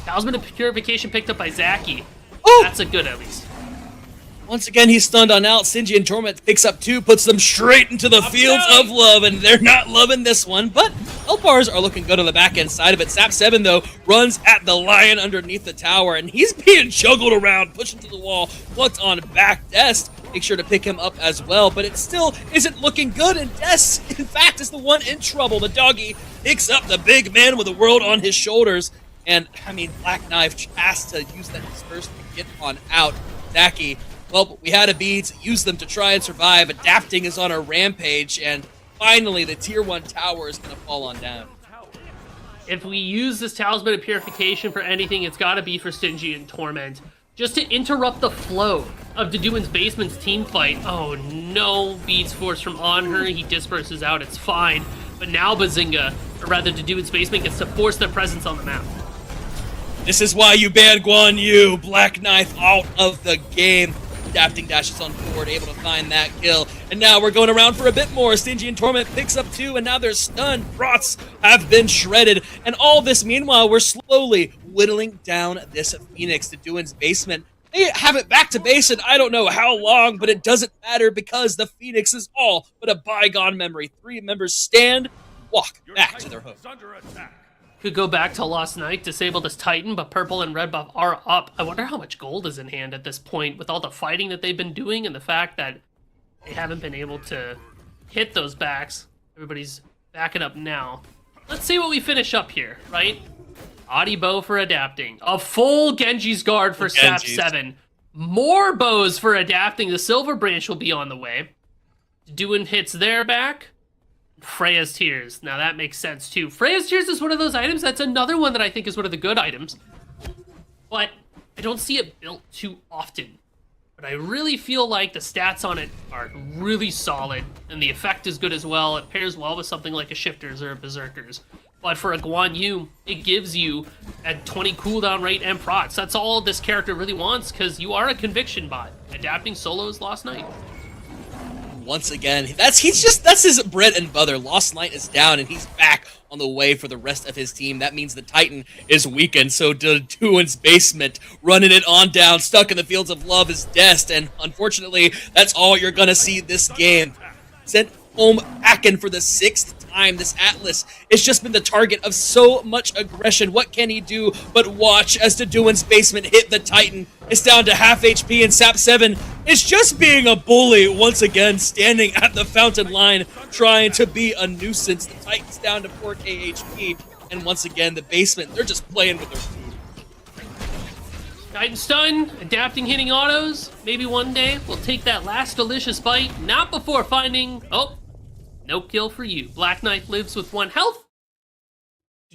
Talisman of Purification picked up by Zaki. Ooh! That's a good, at least. Once again, he's stunned on out. Stingy and Torment picks up 2, puts them straight into the fields of love, and they're not loving this one, but health bars are looking good on the back end side of it. Sap 7, though, runs at the lion underneath the tower, and he's being juggled around, pushed into the wall, plucked on back. Des, make sure to pick him up as well, but it still isn't looking good, and Des, in fact, is the one in trouble. The doggy picks up the big man with the world on his shoulders, and, I mean, Black Knife has to use that disperse to get on out. Zaki, well, we had a beads, use them to try and survive. Adapting is on a rampage, and finally the tier 1 tower is going to fall on down. If we use this Talisman of Purification for anything, it's got to be for Stingy and Torment. Just to interrupt the flow of Doduin's basement's team fight. Oh no, beads force from on her, he disperses out, it's fine. But now Bazinga, or rather Doduin's basement, gets to force their presence on the map. This is why you banned Guan Yu. Black Knife out of the game. Adapting dashes on forward, able to find that kill. And now we're going around for a bit more. Stingy and Torment picks up 2, and now they're stunned. Brots have been shredded. And all this meanwhile, we're slowly whittling down this Phoenix to Doduin's basement. They have it back to base in I don't know how long, but it doesn't matter because the Phoenix is all but a bygone memory. 3 members stand, walk back to their home. Could go back to Lost Knight, disable this Titan, but purple and red buff are up. I wonder how much gold is in hand at this point with all the fighting that they've been doing and the fact that they haven't been able to hit those backs. Everybody's backing up now. Let's see what we finish up here, right? Adi bow for Adapting. A full Genji's Guard for Sap 7. More bows for Adapting. The Silver Branch will be on the way. Doduin hits their back. Freya's Tears. Now that makes sense too. Freya's Tears is one of those items that's another one that I think is one of the good items. But I don't see it built too often. But I really feel like the stats on it are really solid, and the effect is good as well. It pairs well with something like a Shifters or a Berserkers. But for a Guan Yu, it gives you a 20 cooldown rate and procs. That's all this character really wants, because you are a conviction bot. Adapting solo is Lost Knight. once again. That's his bread and butter. Lost Knight is down, and he's back on the way for the rest of his team. That means the Titan is weakened, so Duan's basement running it on down, stuck in the fields of love is Dest, and unfortunately, that's all you're gonna see this game. Sent home packing for the 6th time. This Atlas has just been the target of so much aggression. What can he do but watch as Duan's basement hit the Titan? It's down to half HP, and Sap 7 is just being a bully once again, standing at the fountain line, trying to be a nuisance. The Titan's down to 4k HP, and once again, the basement, they're just playing with their food. Titan stun, adapting hitting autos. Maybe one day we'll take that last delicious bite, not before finding, oh, no kill for you. Black Knight lives with 1 health.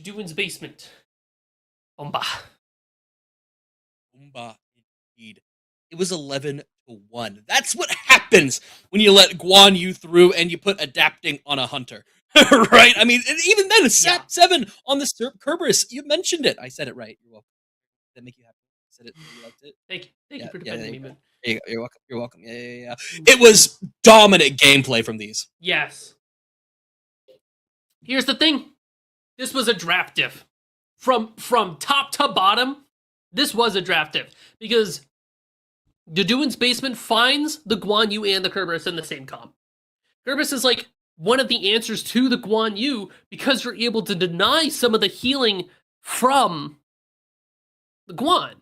Duan's basement. Bomba. Bomba, indeed. It was 11-1. That's what happens when you let Guan Yu through and you put adapting on a hunter. Right? I mean, even then, Sap 7 on the Kerberos. You mentioned it. I said it right. You're welcome. Did that make you happy? I said it. You liked it? Thank you for defending me, man. You're welcome. You're welcome. Yeah. It was dominant gameplay from these. Yes. Here's the thing. This was a draft diff. From top to bottom, this was a draft diff. Because Duan's basement finds the Guan Yu and the Kerberos in the same comp. Kerberos is like one of the answers to the Guan Yu because you're able to deny some of the healing from the Guan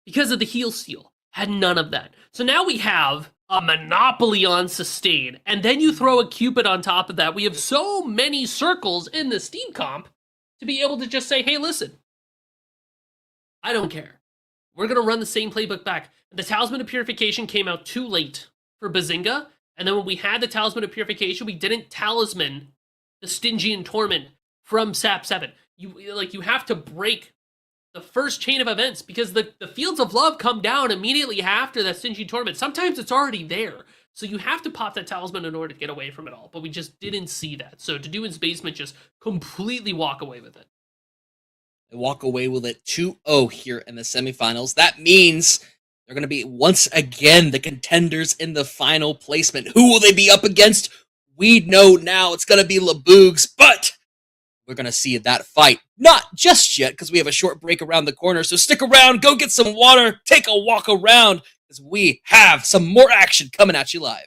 because of the heal steal. Had none of that. So now we have a monopoly on sustain, and then you throw a Cupid on top of that. We have so many circles in the Steam comp to be able to just say, hey, listen, I don't care. We're going to run the same playbook back. The Talisman of Purification came out too late for Bazinga, and then when we had the Talisman of Purification, we didn't talisman the Stygian Torment from Sap 7. You have to break the first chain of events because the Fields of Love come down immediately after that Stygian Torment. Sometimes it's already there. So you have to pop that talisman in order to get away from it all. But we just didn't see that. So Duan's basement just completely walk away with it. They walk away with it 2-0 here in the semifinals. That means they're going to be once again the contenders in the final placement. Who will they be up against? We know now it's going to be LeBoogs, but we're going to see that fight. Not just yet, because we have a short break around the corner. So stick around, go get some water, take a walk around, because we have some more action coming at you live.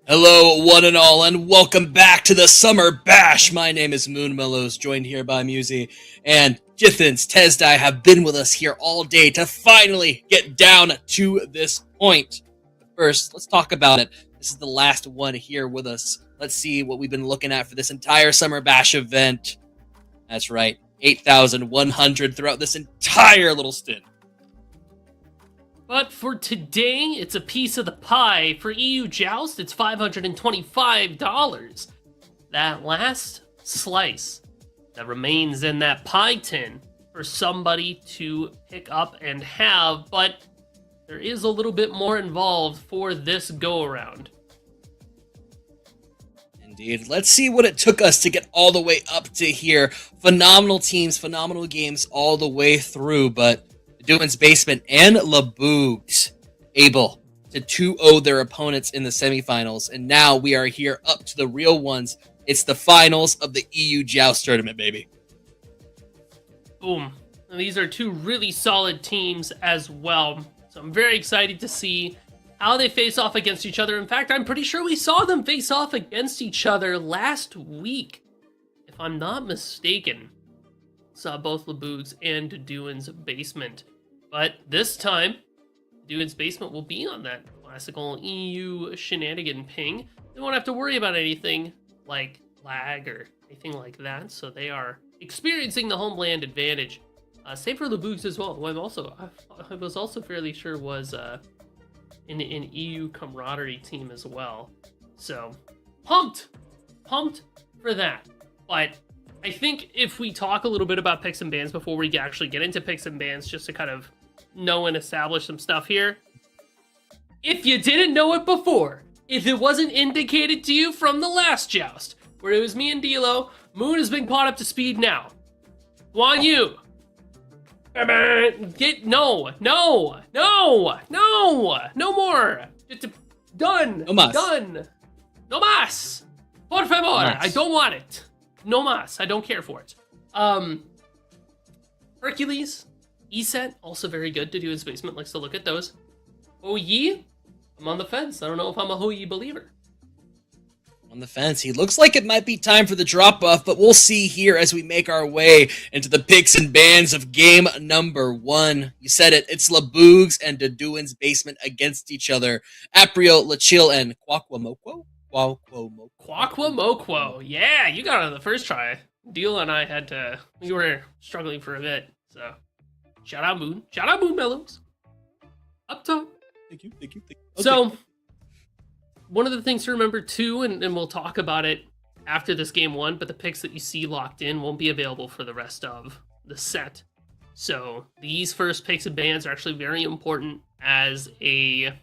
Hello, one and all, and welcome back to the Summer Bash. My name is Moon Mellows, joined here by Musi, and Jithens, Tezdai have been with us here all day to finally get down to this point. But first, let's talk about it. This is the last one here with us. Let's see what we've been looking at for this entire Summer Bash event. That's right, 8,100 throughout this entire little stint. But for today, it's a piece of the pie. For EU Joust, it's $525. That last slice that remains in that pie tin for somebody to pick up and have, but there is a little bit more involved for this go-around. Indeed. Let's see what it took us to get all the way up to here. Phenomenal teams, phenomenal games all the way through, but Doin's Basement and Laboogs able to 2-0 their opponents in the semifinals, and now we are here up to the real ones. It's the finals of the EU Joust tournament, baby. Boom. And these are two really solid teams as well, so I'm very excited to see how they face off against each other. In fact, I'm pretty sure we saw them face off against each other last week, if I'm not mistaken. Saw both Laboogs and Doin's Basement. But this time, Doin's Basement will be on that classical EU shenanigan ping. They won't have to worry about anything like lag or anything like that, so they are experiencing the homeland advantage. Same for Laboogs as well, who I was also fairly sure was an EU camaraderie team as well. So, pumped for that. But I think if we talk a little bit about picks and bans before we actually get into picks and bans, just to kind of know and establish some stuff here. If you didn't know it before, if it wasn't indicated to you from the last Joust, where it was me and D'Lo, Moon has been caught up to speed now. Guan Yu. No more. Done. No mas. Done. No mas. Por favor. I don't want it. No mas. I don't care for it. Hercules, ESET, also very good to do his basement. Likes to look at those. Hou-Yi, I'm on the fence. I don't know if I'm a Hou-Yi believer. On the fence, he looks like it might be time for the drop off, but we'll see here as we make our way into the picks and bans of game number 1. You said it, it's Laboogs and Doin's Basement against each other. Aprio, Lachil, and Quaquamokwo? Quaquamokwo. Yeah, you got it on the first try. Deal and I we were struggling for a bit, so shout out Moon Mellows. Up top. Thank you. Okay. So, one of the things to remember too, and we'll talk about it after this game 1, but the picks that you see locked in won't be available for the rest of the set. So, these first picks and bans are actually very important as a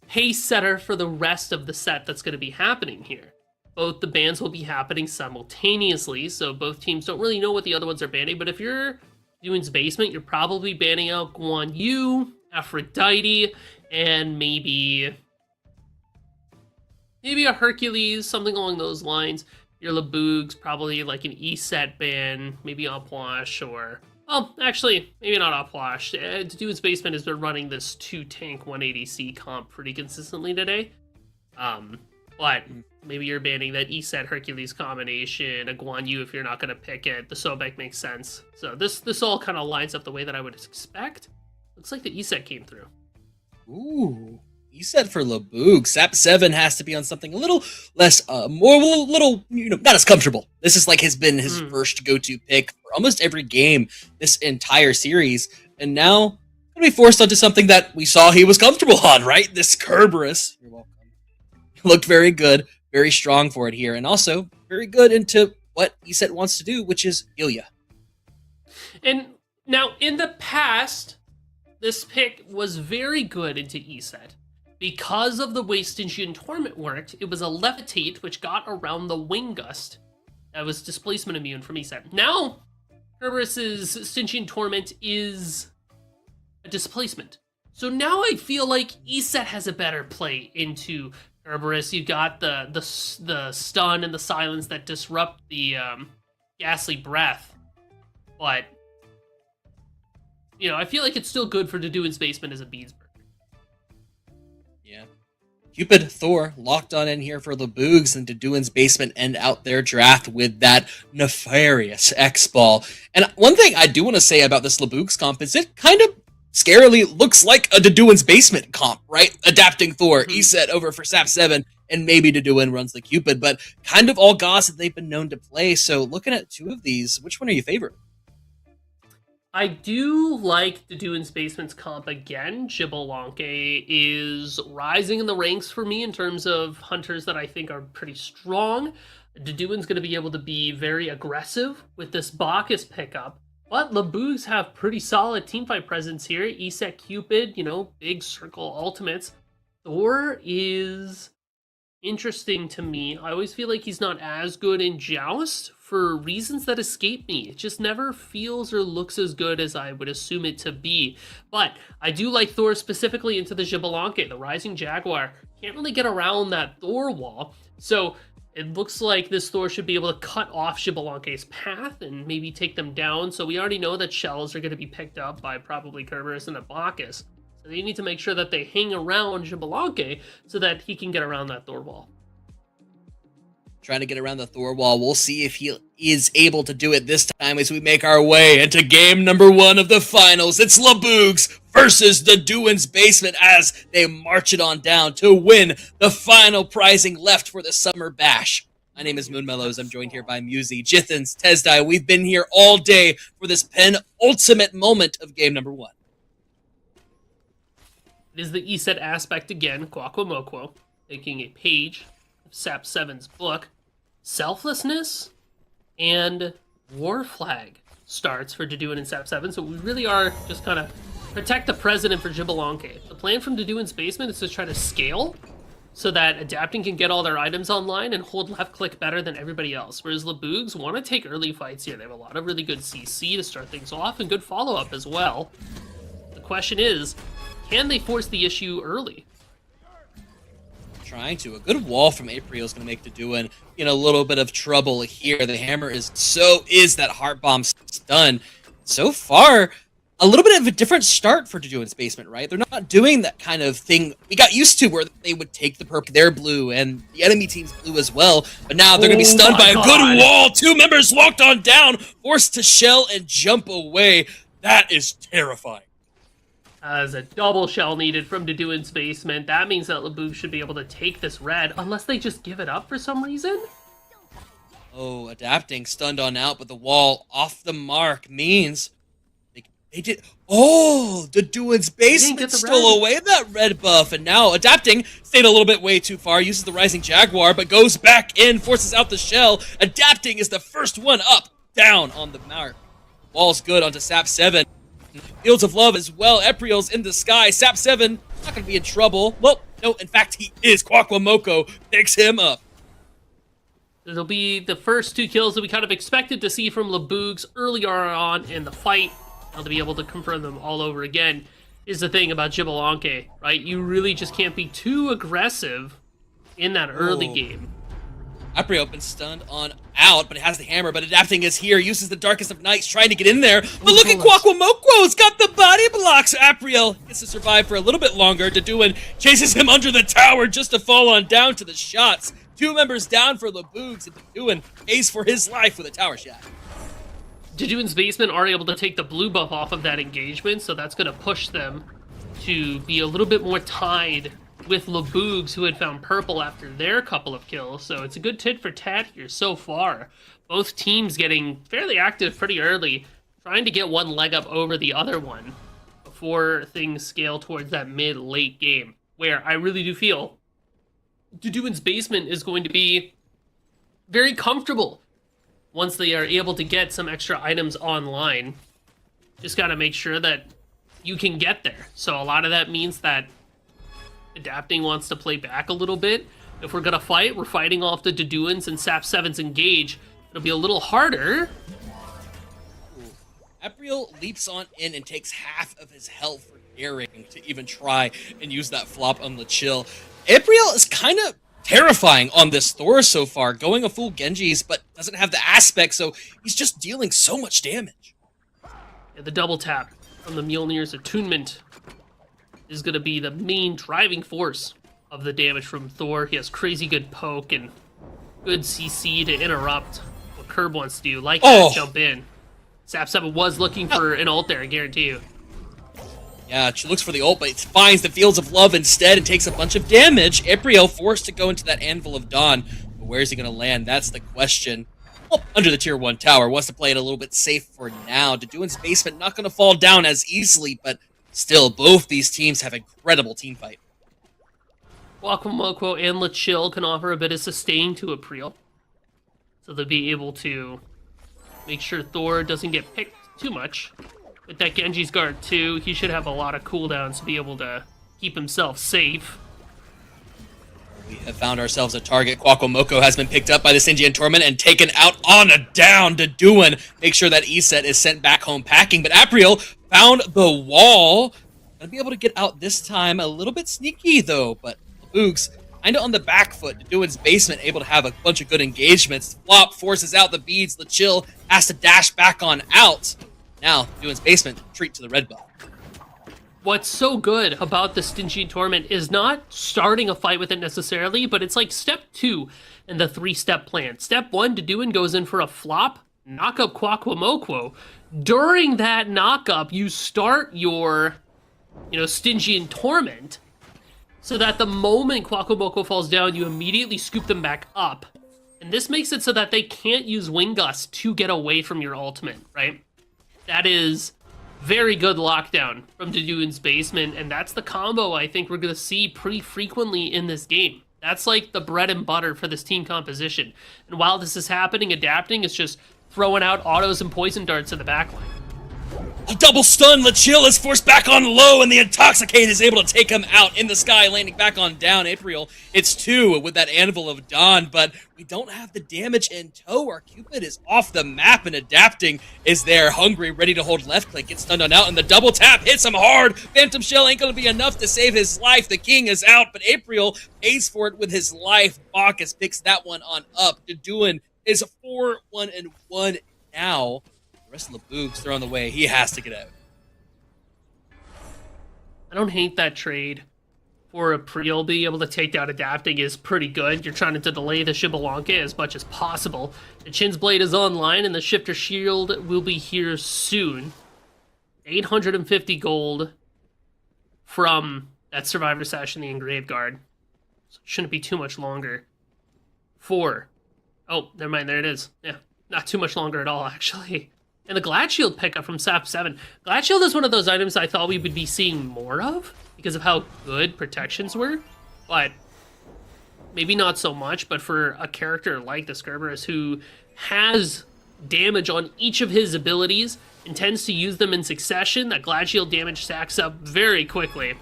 pace setter for the rest of the set that's going to be happening here. Both the bans will be happening simultaneously, so both teams don't really know what the other ones are banning, but if you're Doin's Basement, you're probably banning out Guan Yu, Aphrodite, and maybe a Hercules, something along those lines. Your Laboogs, probably like an ESET ban, maybe Opwash, or... well, actually, maybe not Opwash. Doin's Basement has been running this 2-tank 180C comp pretty consistently today. But maybe you're banning that ESET Hercules combination, a Guan Yu if you're not going to pick it. The Sobek makes sense. So this all kind of lines up the way that I would expect. Looks like the ESET came through. Ooh, ESET for Laboog. SAP 7 has to be on something a little less, not as comfortable. This is like has been his first go-to pick for almost every game this entire series. And now, going to be forced onto something that we saw he was comfortable on, right? This Kerberos. You're welcome. Looked very good, very strong for it here, and also very good into what ESET wants to do, which is Ilya. And now, in the past, this pick was very good into ESET. Because of the way Stygian Torment worked, it was a Levitate, which got around the Wing Gust that was displacement immune from ESET. Now, Kerberos's Stygian Torment is a displacement. So now I feel like ESET has a better play into Kerberos. You've got the stun and the silence that disrupt the ghastly breath. But, I feel like it's still good for Doin's Basement as a Beadsburger. Yeah. Cupid, Thor locked on in here for the Boogs, and Deduin's Basement end out their draft with that nefarious X-Ball. And one thing I do want to say about this Laboogs comp is it kind of scarily looks like a Deduin's Basement comp, right? Adapting Thor, ESET over for Sap 7, and maybe Deduin runs the Cupid, but kind of all goss that they've been known to play. So looking at two of these, which one are you favoring? I do like Deduin's Basement's comp again. Xbalanque is rising in the ranks for me in terms of hunters that I think are pretty strong. Deduin's going to be able to be very aggressive with this Bacchus pickup, but Laboogs have pretty solid teamfight presence here. ESET Cupid, you know, big circle ultimates. Thor is interesting to me. I always feel like he's not as good in Joust for reasons that escape me. It just never feels or looks as good as I would assume it to be. But I do like Thor specifically into the Xbalanque. The Rising Jaguar can't really get around that Thor wall. So it looks like this Thor should be able to cut off Xbalanque's path and maybe take them down. So we already know that shells are going to be picked up by probably Kerberos and a Bacchus. So they need to make sure that they hang around Xbalanque so that he can get around that Thor wall. Trying to get around the Thor wall. We'll see if he is able to do it this time as we make our way into game number 1 of the finals. It's Laboogs versus Deduin's Basement as they march it on down to win the final prizing left for the Summer Bash. My name is Moonmellows. I'm joined here by Musi, Jithens, Tezdai. We've been here all day for this penultimate moment of game number 1. It is the ESET aspect again, Quaquamokwo, taking a page of Sap 7's book. Selflessness and War Flag starts for Deduin and Sap 7, so we really are just kind of protect the president for Xbalanque. The plan from Deduin's Basement is to try to scale so that Adapting can get all their items online and hold left click better than everybody else, whereas Laboogs want to take early fights here. They have a lot of really good CC to start things off and good follow-up as well. The question is, can they force the issue early? Trying to. A good wall from April is going to make Deduin in a little bit of trouble here. The hammer is that heart bomb stun. So far, a little bit of a different start for Deduin's Basement, right? They're not doing that kind of thing we got used to where they would take the perk, their blue, and the enemy team's blue as well. But now they're going to be stunned by a good wall. 2 members walked on down, forced to shell and jump away. That is terrifying. As a double shell needed from Deduin's Basement, that means that Laboogs should be able to take this red, unless they just give it up for some reason. Oh, Adapting stunned on out, but the wall off the mark means they did. Oh, Deduin's Basement stole away that red buff, and now Adapting stayed a little bit way too far, uses the Rising Jaguar, but goes back in, forces out the shell. Adapting is the first one up, down on the mark. Wall's good onto Sap 7. Fields of Love as well. Epriel's in the sky. Sap 7 not going to be in trouble. Well, no, in fact, he is. Quaquamoko picks him up. It'll be the first 2 kills that we kind of expected to see from Laboogs earlier on in the fight. Now to be able to confirm them all over again is the thing about Xbalanque, right? You really just can't be too aggressive in that early game. Apriel been stunned on out, but it has the hammer, but Adapting is here, uses the Darkest of Nights, trying to get in there, but look at Quaquamokwo's got the body blocks! Apriel gets to survive for a little bit longer. Deduin chases him under the tower just to fall on down to the shots. 2 members down for Laboogs, and Deduin pays for his life with a tower shot. Deduin's Basement are able to take the blue buff off of that engagement, so that's going to push them to be a little bit more tied with Laboogs, who had found purple after their couple of kills. So it's a good tit for tat here so far. Both teams getting fairly active pretty early, trying to get one leg up over the other one before things scale towards that mid-late game, where I really do feel Deduin's Basement is going to be very comfortable once they are able to get some extra items online. Just got to make sure that you can get there. So a lot of that means that Adapting wants to play back a little bit. If we're going to fight, we're fighting off the Deduins and Sap 7's engage. It'll be a little harder. Apriel leaps on in and takes half of his health for daring to even try and use that flop on the chill. Apriel is kind of terrifying on this Thor so far, going a full Genji's, but doesn't have the aspect, so he's just dealing so much damage. Yeah, the double tap from the Mjolnir's attunement is going to be the main driving force of the damage from Thor. He has crazy good poke and good CC to interrupt what Curb wants to do. Like that, jump in. Sap7 was looking for an ult there, I guarantee you. Yeah, she looks for the ult, but finds the Fields of Love instead and takes a bunch of damage. Apriel forced to go into that Anvil of Dawn. But where is he going to land? That's the question. Well, under the tier 1 tower. Wants to play it a little bit safe for now. Deduin's basement not going to fall down as easily, but still, both these teams have incredible team fight. Wakwamoko and Lachill can offer a bit of sustain to Apriel. So they'll be able to make sure Thor doesn't get picked too much. With that Genji's guard too, he should have a lot of cooldowns to be able to keep himself safe. We have found ourselves a target. Kwakwamoko has been picked up by the Stygian Torment and taken out on a down. Deduin make sure that Eset is sent back home packing, but Apriel found the wall. Gonna be able to get out this time. A little bit sneaky though, but Boogs kinda on the back foot. Deduin's basement able to have a bunch of good engagements. Flop forces out the beads. Lachill has to dash back on out. Now, Deduin's basement treat to the red buff. What's so good about the Stygian Torment is not starting a fight with it necessarily, but it's like step 2 in the 3-step plan. Step 1, Deduin goes in for a flop, knock up Kwakwamoko. During that knock-up, you start your, Stygian Torment, so that the moment Kwakwamoko falls down, you immediately scoop them back up. And this makes it so that they can't use Wing Gust to get away from your ultimate, right? That is very good lockdown from Deduin's basement, and that's the combo I think we're going to see pretty frequently in this game. That's like the bread and butter for this team composition. And while this is happening, adapting is just throwing out autos and poison darts in the backline. A double stun, Lachill is forced back on low, and the Intoxicate is able to take him out in the sky, landing back on down. Apriel, it's 2 with that Anvil of Dawn, but we don't have the damage in tow. Our Cupid is off the map, and adapting is there, hungry, ready to hold left click, gets stunned on out, and the double tap hits him hard. Phantom Shell ain't gonna be enough to save his life. The King is out, but Apriel pays for it with his life. Bacchus picks that one on up. Deduin is 4-1-1 now. The rest of the Boogs thrown the way. He has to get out. I don't hate that trade. For Apriel, being able to take down adapting is pretty good. You're trying to delay the Shibalanka as much as possible. The Chin's Blade is online, and the Shifter Shield will be here soon. 850 gold from that Survivor Sash and the Engraved Guard. So it shouldn't be too much longer. Oh, never mind, there it is. Yeah, not too much longer at all, actually. And the Glad Shield pickup from Sap7. Glad Shield is one of those items I thought we would be seeing more of because of how good protections were, but maybe not so much. But for a character like the Cerberus who has damage on each of his abilities and tends to use them in succession, that Glad Shield damage stacks up very quickly.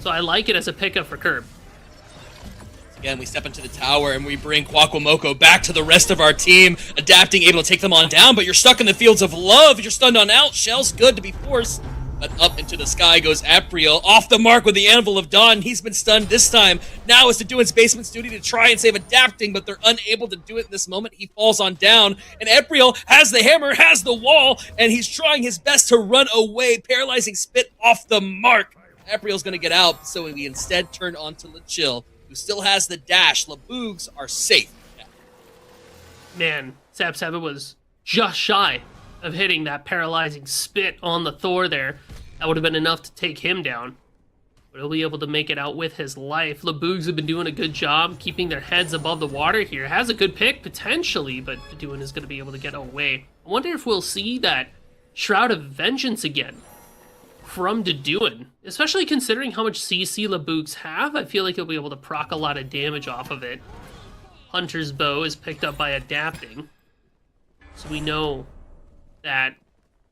So I like it as a pickup for Curb. Again, we step into the tower and we bring Kwakwamoko back to the rest of our team, adapting, able to take them on down, but you're stuck in the Fields of Love. You're stunned on out. Shell's good to be forced, but up into the sky goes Apriel, off the mark with the Anvil of Dawn. He's been stunned this time. Now it's Deduin's basement's duty to try and save adapting, but they're unable to do it in this moment. He falls on down, and Apriel has the hammer, has the wall, and he's trying his best to run away. Paralyzing Spit off the mark. Apriel's going to get out, so we instead turn on to Lachill, who still has the dash. LaBoogs are safe. Man, Sap7 was just shy of hitting that paralyzing spit on the Thor there. That would have been enough to take him down. But he'll be able to make it out with his life. LaBoogs have been doing a good job keeping their heads above the water here. Has a good pick, potentially, but Deduin is going to be able to get away. I wonder if we'll see that Shroud of Vengeance again from Deduin, especially considering how much CC LaBoogs have. I feel like he'll be able to proc a lot of damage off of it. Hunter's Bow is picked up by adapting, so we know that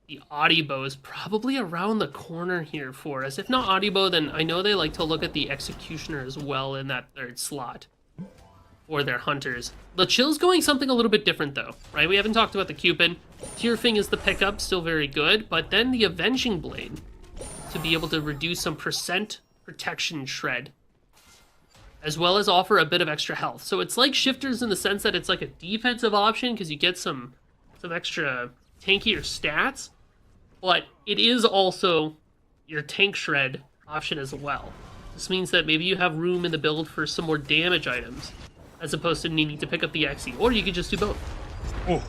the Audibo is probably around the corner here for us. If not Audibo, then I know they like to look at the Executioner as well in that third slot for their Hunters. Lachill's going something a little bit different though, right? We haven't talked about the Cupid. Tearfing is the pickup, still very good, but then the Avenging Blade to be able to reduce some percent protection shred, as well as offer a bit of extra health. So it's like Shifters in the sense that it's like a defensive option because you get some extra tankier stats, but it is also your tank shred option as well. This means that maybe you have room in the build for some more damage items, as opposed to needing to pick up the XE, or you could just do both. Oh,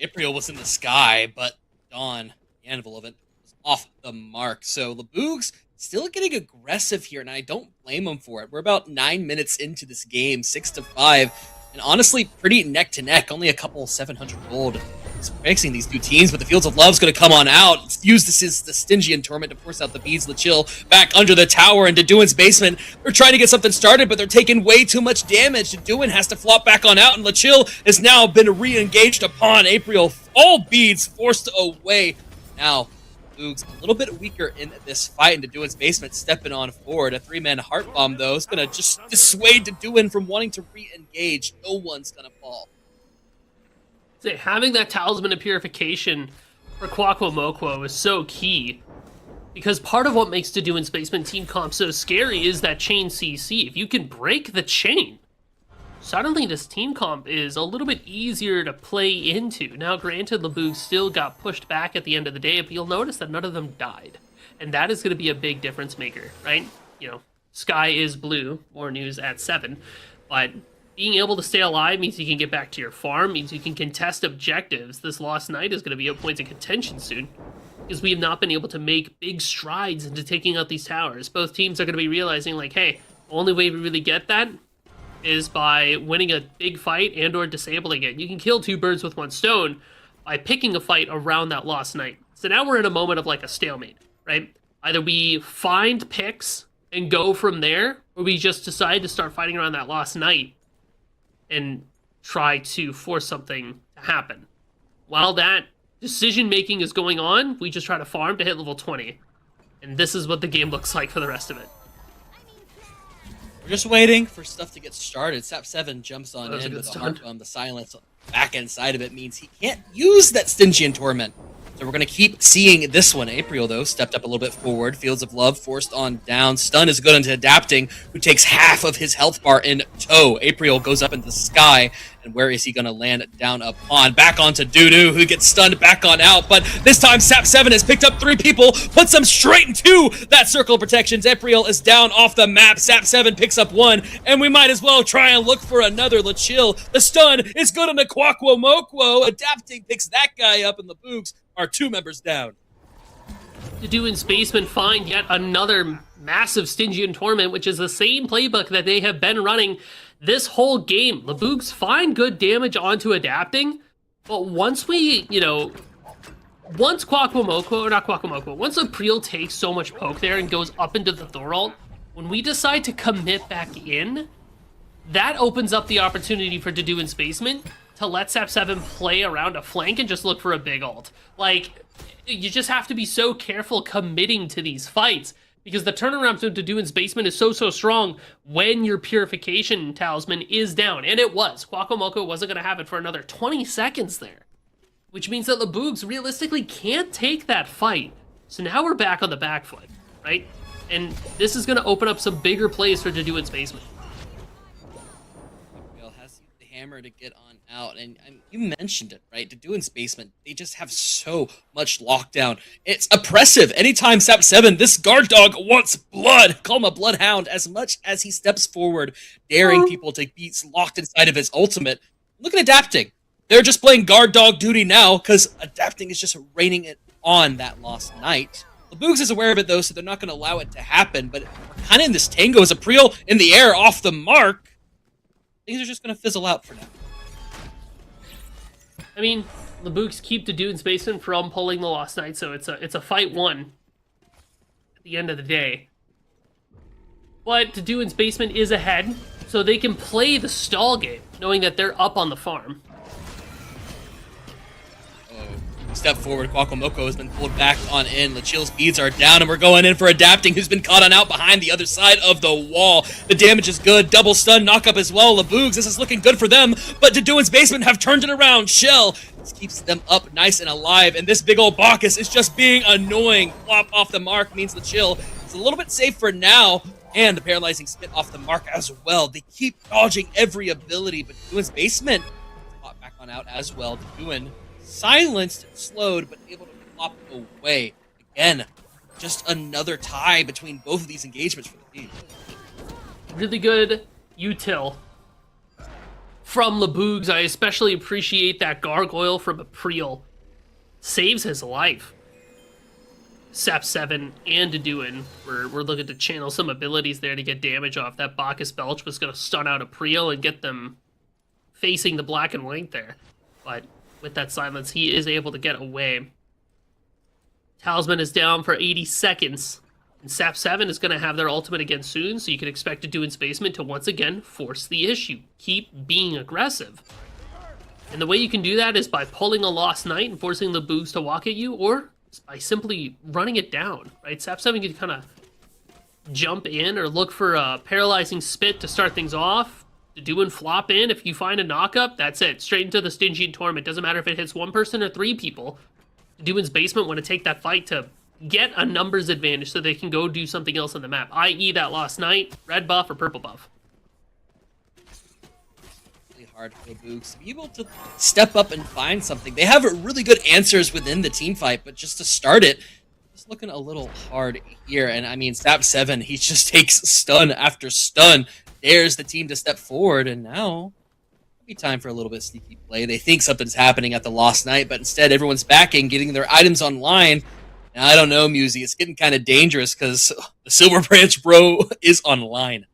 April was in the sky, but Dawn, the anvil of it, was off the mark. So Laboogs still getting aggressive here, and I don't blame him for it. We're about 9 minutes into this game, 6-5, and honestly, pretty neck to neck. Only a couple 700 gold mixing these two teams, but the Fields of Love's going to come on out. Use this as the Stygian Torment to force out the beads. Chill back under the tower into Duin's basement. They're trying to get something started, but they're taking way too much damage. Duin has to flop back on out, and Chill has now been re-engaged upon April. All beads forced away. Now, Boog's a little bit weaker in this fight into Duin's basement, stepping on forward. A 3-man heart bomb, though, is going to just dissuade Duin from wanting to re-engage. No one's going to fall. Having that Talisman of Purification for Kwakwamokwo is so key, because part of what makes Duin's basement team comp so scary is that chain CC. If you can break the chain, suddenly this team comp is a little bit easier to play into. Now, granted, Laboog still got pushed back at the end of the day, but you'll notice that none of them died. And that is going to be a big difference maker, right? You know, sky is blue, more news at 7, but being able to stay alive means you can get back to your farm, means you can contest objectives. This Lost Night is going to be at points of contention soon, because we have not been able to make big strides into taking out these towers. Both teams are going to be realizing, like, hey, the only way we really get that is by winning a big fight and or disabling it. You can kill 2 birds with 1 stone by picking a fight around that Lost Night. So now we're in a moment of like a stalemate, right? Either we find picks and go from there, or we just decide to start fighting around that Lost Night and try to force something to happen. While that decision-making is going on, we just try to farm to hit level 20. And this is what the game looks like for the rest of it. We're just waiting for stuff to get started. Sap 7 jumps on in with the heart bomb. The silence back inside of it means he can't use that Stygian Torment. So we're going to keep seeing this one. April, though, stepped up a little bit forward. Fields of Love forced on down. Stun is good into Adapting, who takes half of his health bar in tow. April goes up into the sky, and where is he going to land? Down upon. Back onto Doo-Doo, who gets stunned back on out. But this time, Sap 7 has picked up 3 people, puts them straight into that circle of protections. April is down off the map. Sap 7 picks up 1, and we might as well try and look for another. Chill. The stun is good on the Kwakwamokwo. Adapting picks that guy up, and the Boogs are 2 members down. Duin's basement find yet another massive Stygian Torment, which is the same playbook that they have been running this whole game. Laboogs find good damage onto Adapting, but once we, once Kwakwamokwo, or not Kwakwamokwo, once April takes so much poke there and goes up into the Thoralt, when we decide to commit back in, that opens up the opportunity for Duin's basement to let Sap 7 play around a flank and just look for a big ult. Like, you just have to be so careful committing to these fights, because the turnaround to Duin's basement is so strong when your Purification Talisman is down. And it was. Kwakwamokwo wasn't going to have it for another 20 seconds there, which means that Laboogs realistically can't take that fight. So now we're back on the back foot, right? And this is going to open up some bigger plays for Duin's basement. Has the hammer to get on out, and you mentioned it, right? Duin's basement, they just have so much lockdown. It's oppressive. Anytime Sap 7, this guard dog wants blood. Call him a bloodhound as much as he steps forward, daring people to be locked inside of his ultimate. Look at Adapting. They're just playing guard dog duty now because Adapting is just raining it on that Lost Night. Laboogs is aware of it, though, so they're not going to allow it to happen, but we're kind of in this tango as April in the air off the mark. Things are just going to fizzle out for now. I mean, Laboogs keep Duin's basement from pulling the Lost Night, so it's a fight won at the end of the day. But Duin's basement is ahead, so they can play the stall game, knowing that they're up on the farm. Step forward, Kwakwamokwo has been pulled back on in. Lachil's beads are down, and we're going in for Adapting, who's been caught on out behind the other side of the wall. The damage is good. Double stun, knock up as well. Laboogs, this is looking good for them, but Duin's basement have turned it around. Shell, this keeps them up nice and alive, and this big old Bacchus is just being annoying. Flop off the mark means Lachil is a little bit safe for now, and the paralyzing spit off the mark as well. They keep dodging every ability, but Duin's basement caught back on out as well. Duin silenced and slowed, but able to flop away. Again, just another tie between both of these engagements for the team. Really good util from Laboogs. I especially appreciate that gargoyle from April. Saves his life. Sap 7 and Deduin. We're looking to channel some abilities there to get damage off. That Bacchus Belch was going to stun out April and get them facing the black and white there. But with that silence, he is able to get away. Talisman is down for 80 seconds. And Sap 7 is going to have their ultimate again soon, so you can expect Deduin's Basement to once again force the issue. Keep being aggressive. And the way you can do that is by pulling a Lost Knight and forcing the Boogs to walk at you, or by simply running it down, right? Sap 7 can kind of jump in or look for a Paralyzing Spit to start things off. Deduin flop in. If you find a knock-up, that's it. Straight into the Stygian Torment. Doesn't matter if it hits one person or three people. Deduin's Basement want to take that fight to get a numbers advantage so they can go do something else on the map, i.e. that Lost Knight, red buff, or purple buff. Really hard for the Boogs to be able to step up and find something. They have really good answers within the team fight, but just to start it, it's looking a little hard here. And I mean, Sap 7, he just takes stun after stun, dares the team to step forward, and now it'll be time for a little bit of sneaky play. They think something's happening at the Lost Knight, but instead everyone's backing, getting their items online. And I don't know, Musy, it's getting kind of dangerous because the Silver Branch bro is online.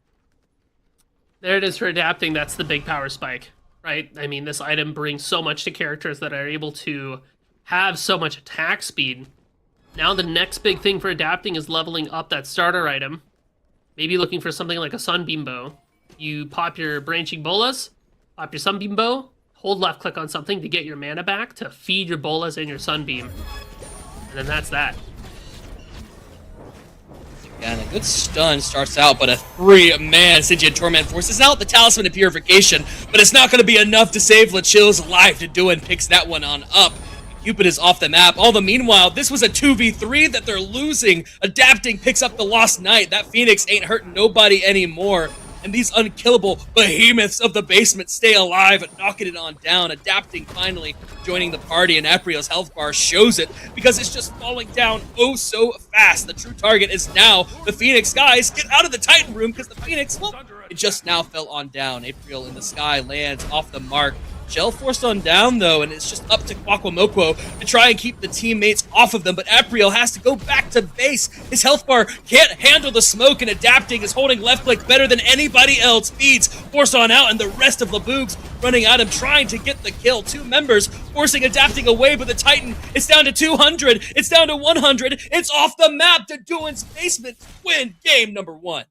There it is for adapting. That's the big power spike, right? I mean, this item brings so much to characters that are able to have so much attack speed. Now the next big thing for adapting is leveling up that starter item. Maybe looking for something like a Sunbeam Bow. You pop your Branching Bolas, pop your Sunbeam Bow, hold left click on something to get your mana back to feed your Bolas and your Sunbeam. And then that's that. Yeah, and a good stun starts out, but a 3-man Stygian Torment forces out the Talisman of Purification, but it's not going to be enough to save LaChill's life. Deduin picks that one on up. Cupid is off the map. All the meanwhile, this was a 2v3 that they're losing. Adapting picks up the Lost Knight. That Phoenix ain't hurting nobody anymore. And these unkillable behemoths of the basement stay alive, knocking it on down. Adapting finally joining the party, and Apriel's health bar shows it because it's just falling down oh so fast. The true target is now the Phoenix. Guys, get out of the Titan room because the Phoenix, well, it just now fell on down. Apriel in the sky lands off the mark. Shell forced on down, though, and it's just up to Kwakwamokwo to try and keep the teammates off of them, but Apriel has to go back to base. His health bar can't handle the smoke, and Adapting is holding left click better than anybody else. Feeds, forced on out, and the rest of Laboogs running at him, trying to get the kill. Two members forcing Adapting away, but the Titan, it's down to 200, it's down to 100, it's off the map. Deduin's Basement win game number 1.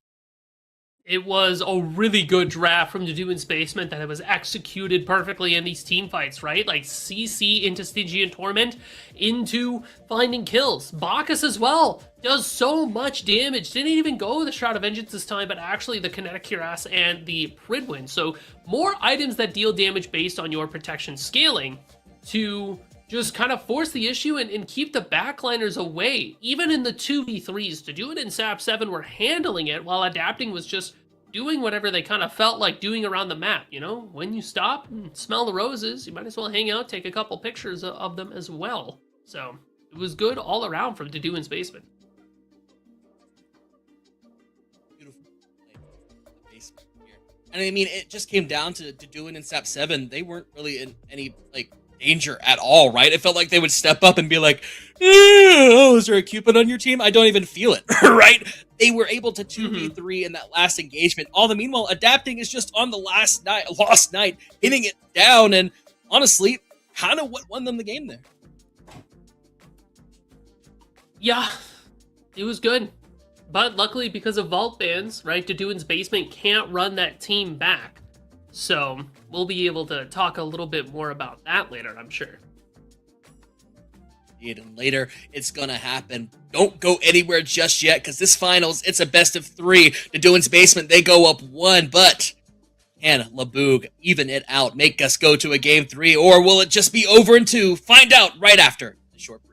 It was a really good draft from Deduin's Basement that it was executed perfectly in these team fights, right? Like CC into Stygian Torment, into finding kills. Bacchus as well does so much damage. Didn't even go with the Shroud of Vengeance this time, but actually the Kinetic Cuirass and the Pridwin. So more items that deal damage based on your protection scaling to just kind of force the issue and keep the backliners away. Even in the 2v3s, Deduin and Sap 7 were handling it while Adapting was just doing whatever they kind of felt like doing around the map. You know, when you stop and smell the roses, you might as well hang out, take a couple pictures of them as well. So it was good all around from Deduin's Basement. Beautiful basement here. And I mean, it just came down to Deduin and Sap 7. They weren't really in any, like, danger at all, right? It felt like they would step up and be like, oh, is there a Cupid on your team? I don't even feel it, right? They were able to 2v3 in that last engagement. All the meanwhile, Adapting is just on the Lost Knight, hitting it down, and honestly, kind of what won them the game there. Yeah, it was good. But luckily, because of vault bans, right, Deduin's Basement can't run that team back. So we'll be able to talk a little bit more about that later, I'm sure. And later, it's gonna happen. Don't go anywhere just yet, because this finals, it's a best of 3. Deduin's Basement, they go up 1, but can Laboog even it out, make us go to a game 3, or will it just be over in 2? Find out right after the short break.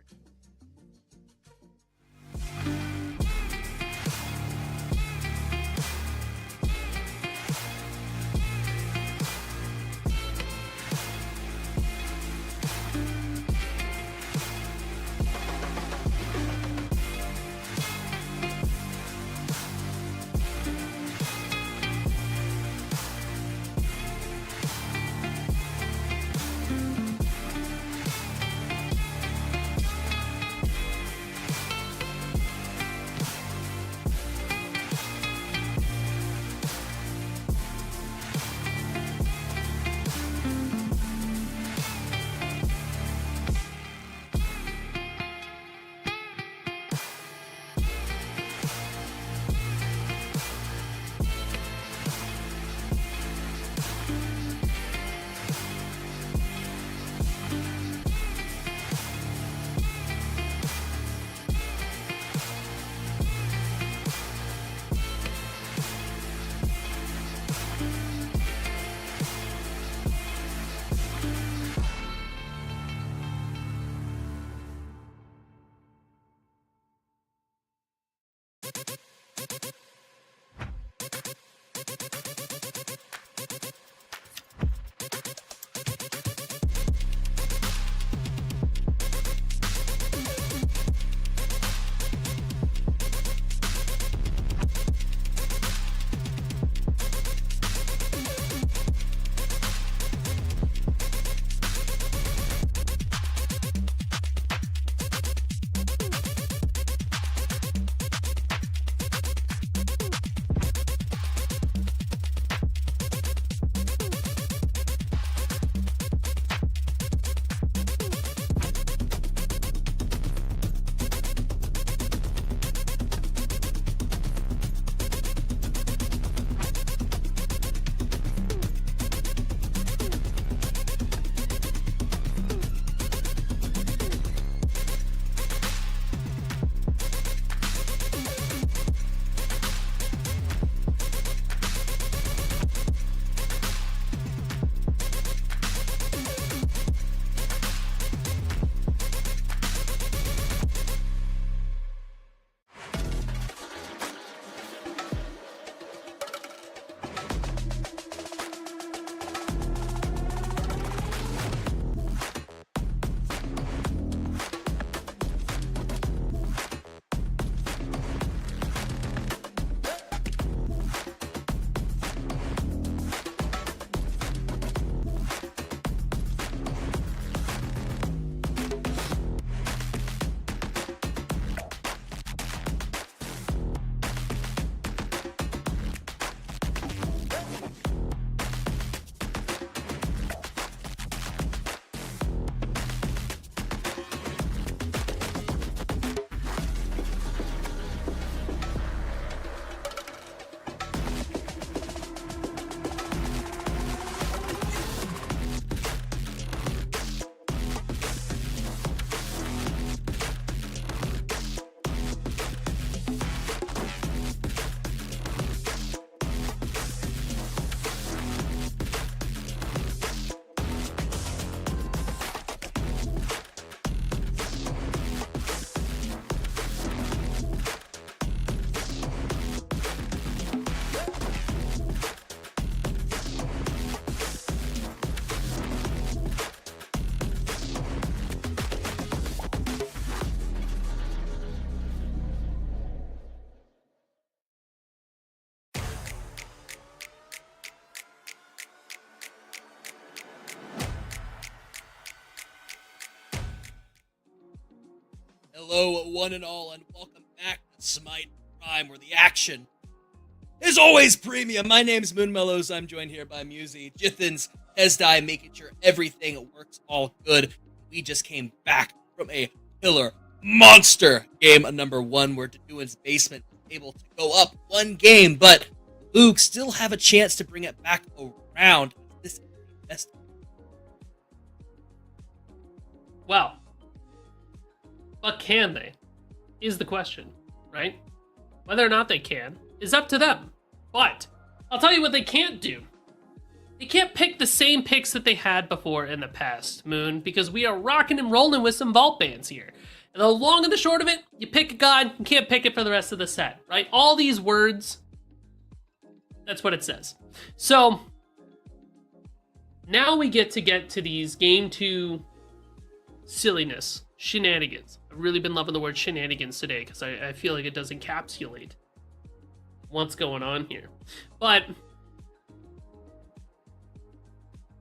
Hello, one and all, and welcome back to Smite Prime, where the action is always premium. My name's Moonmellows. I'm joined here by Musi, Jithens, Esdai, making sure everything works all good. We just came back from a killer monster game number 1, where Daduan's Basement was able to go up 1 game, but Luke still have a chance to bring it back around. This is the best. Well, but can they? Is the question, right? Whether or not they can is up to them. But I'll tell you what they can't do. They can't pick the same picks that they had before in the past, Moon, because we are rocking and rolling with some vault bans here. And the long and the short of it, you pick a god, you can't pick it for the rest of the set, right? All these words, that's what it says. So now we get to these game 2 silliness, shenanigans. I've really been loving the word shenanigans today because I feel like it does encapsulate what's going on here. But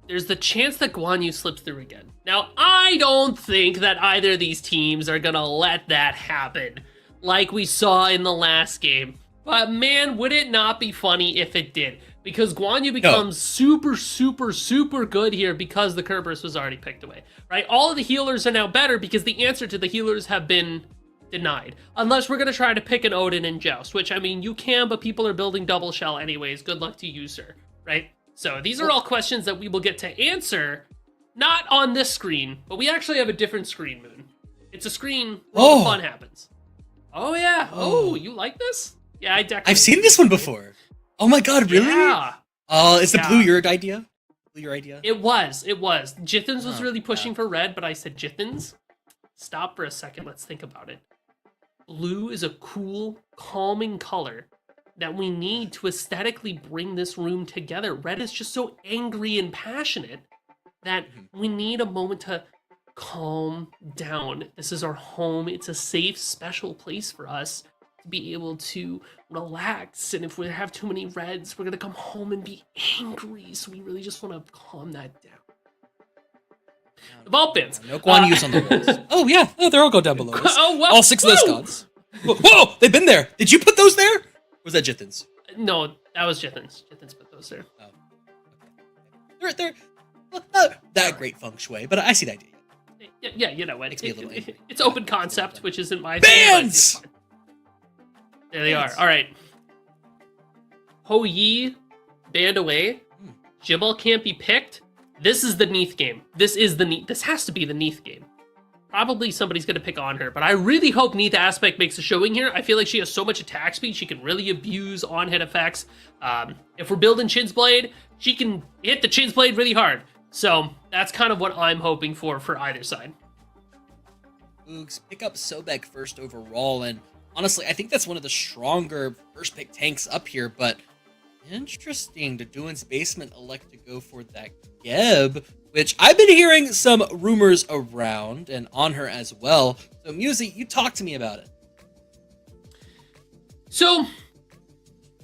there's the chance that Guan Yu slips through again. Now, I don't think that either of these teams are gonna let that happen like we saw in the last game. But man, would it not be funny if it did? Because Guan Yu becomes super, super, super good here because the Kerberos was already picked away, right? All of the healers are now better because the answer to the healers have been denied. Unless we're going to try to pick an Odin and Joust, which, I mean, you can, but people are building double shell anyways. Good luck to you, sir, right? So these are all questions that we will get to answer, not on this screen, but we actually have a different screen, Moon. It's a screen where the fun happens. Oh, yeah. Oh, you like this? Yeah, I definitely. I've seen this one before. Oh my god, really? Yeah. Is the blue your idea? Blue your idea? It was. Jithens was really pushing for red, but I said, Jithens, stop for a second. Let's think about it. blue is a cool, calming color that we need to aesthetically bring this room together. Red is just so angry and passionate that we need a moment to calm down. This is our home. It's a safe, special place for us to be able to relax. And if we have too many reds, we're going to come home and be angry. So we really just want to calm that down. The ball pins. No Guan Yu's on the walls. Oh, yeah. Oh, they're all go down below us. Oh, well, all 6 of those gods. Whoa, they've been there. Did you put those there? Or was that Jithin's? No, that was Jithin's. Jithin's put those there. Oh. Okay. They're not that great feng shui, but I see the idea. Yeah, you know what? Makes me a little angry. It's open concept, which isn't my Bands! thing. There they are. All right. Ho Yi, banned away. Jibble can't be picked. This is the Neath game. This has to be the Neath game. Probably somebody's going to pick on her, but I really hope Neath Aspect makes a showing here. I feel like she has so much attack speed, she can really abuse on-hit effects. If we're building Chin's Blade, she can hit the Chin's Blade really hard. So that's kind of what I'm hoping for either side. Boogs pick up Sobek first overall, and honestly, I think that's one of the stronger first pick tanks up here, but interesting. Dodoon's Basement elect to go for that Geb, which I've been hearing some rumors around, and on her as well. So, Musi, you talk to me about it. So,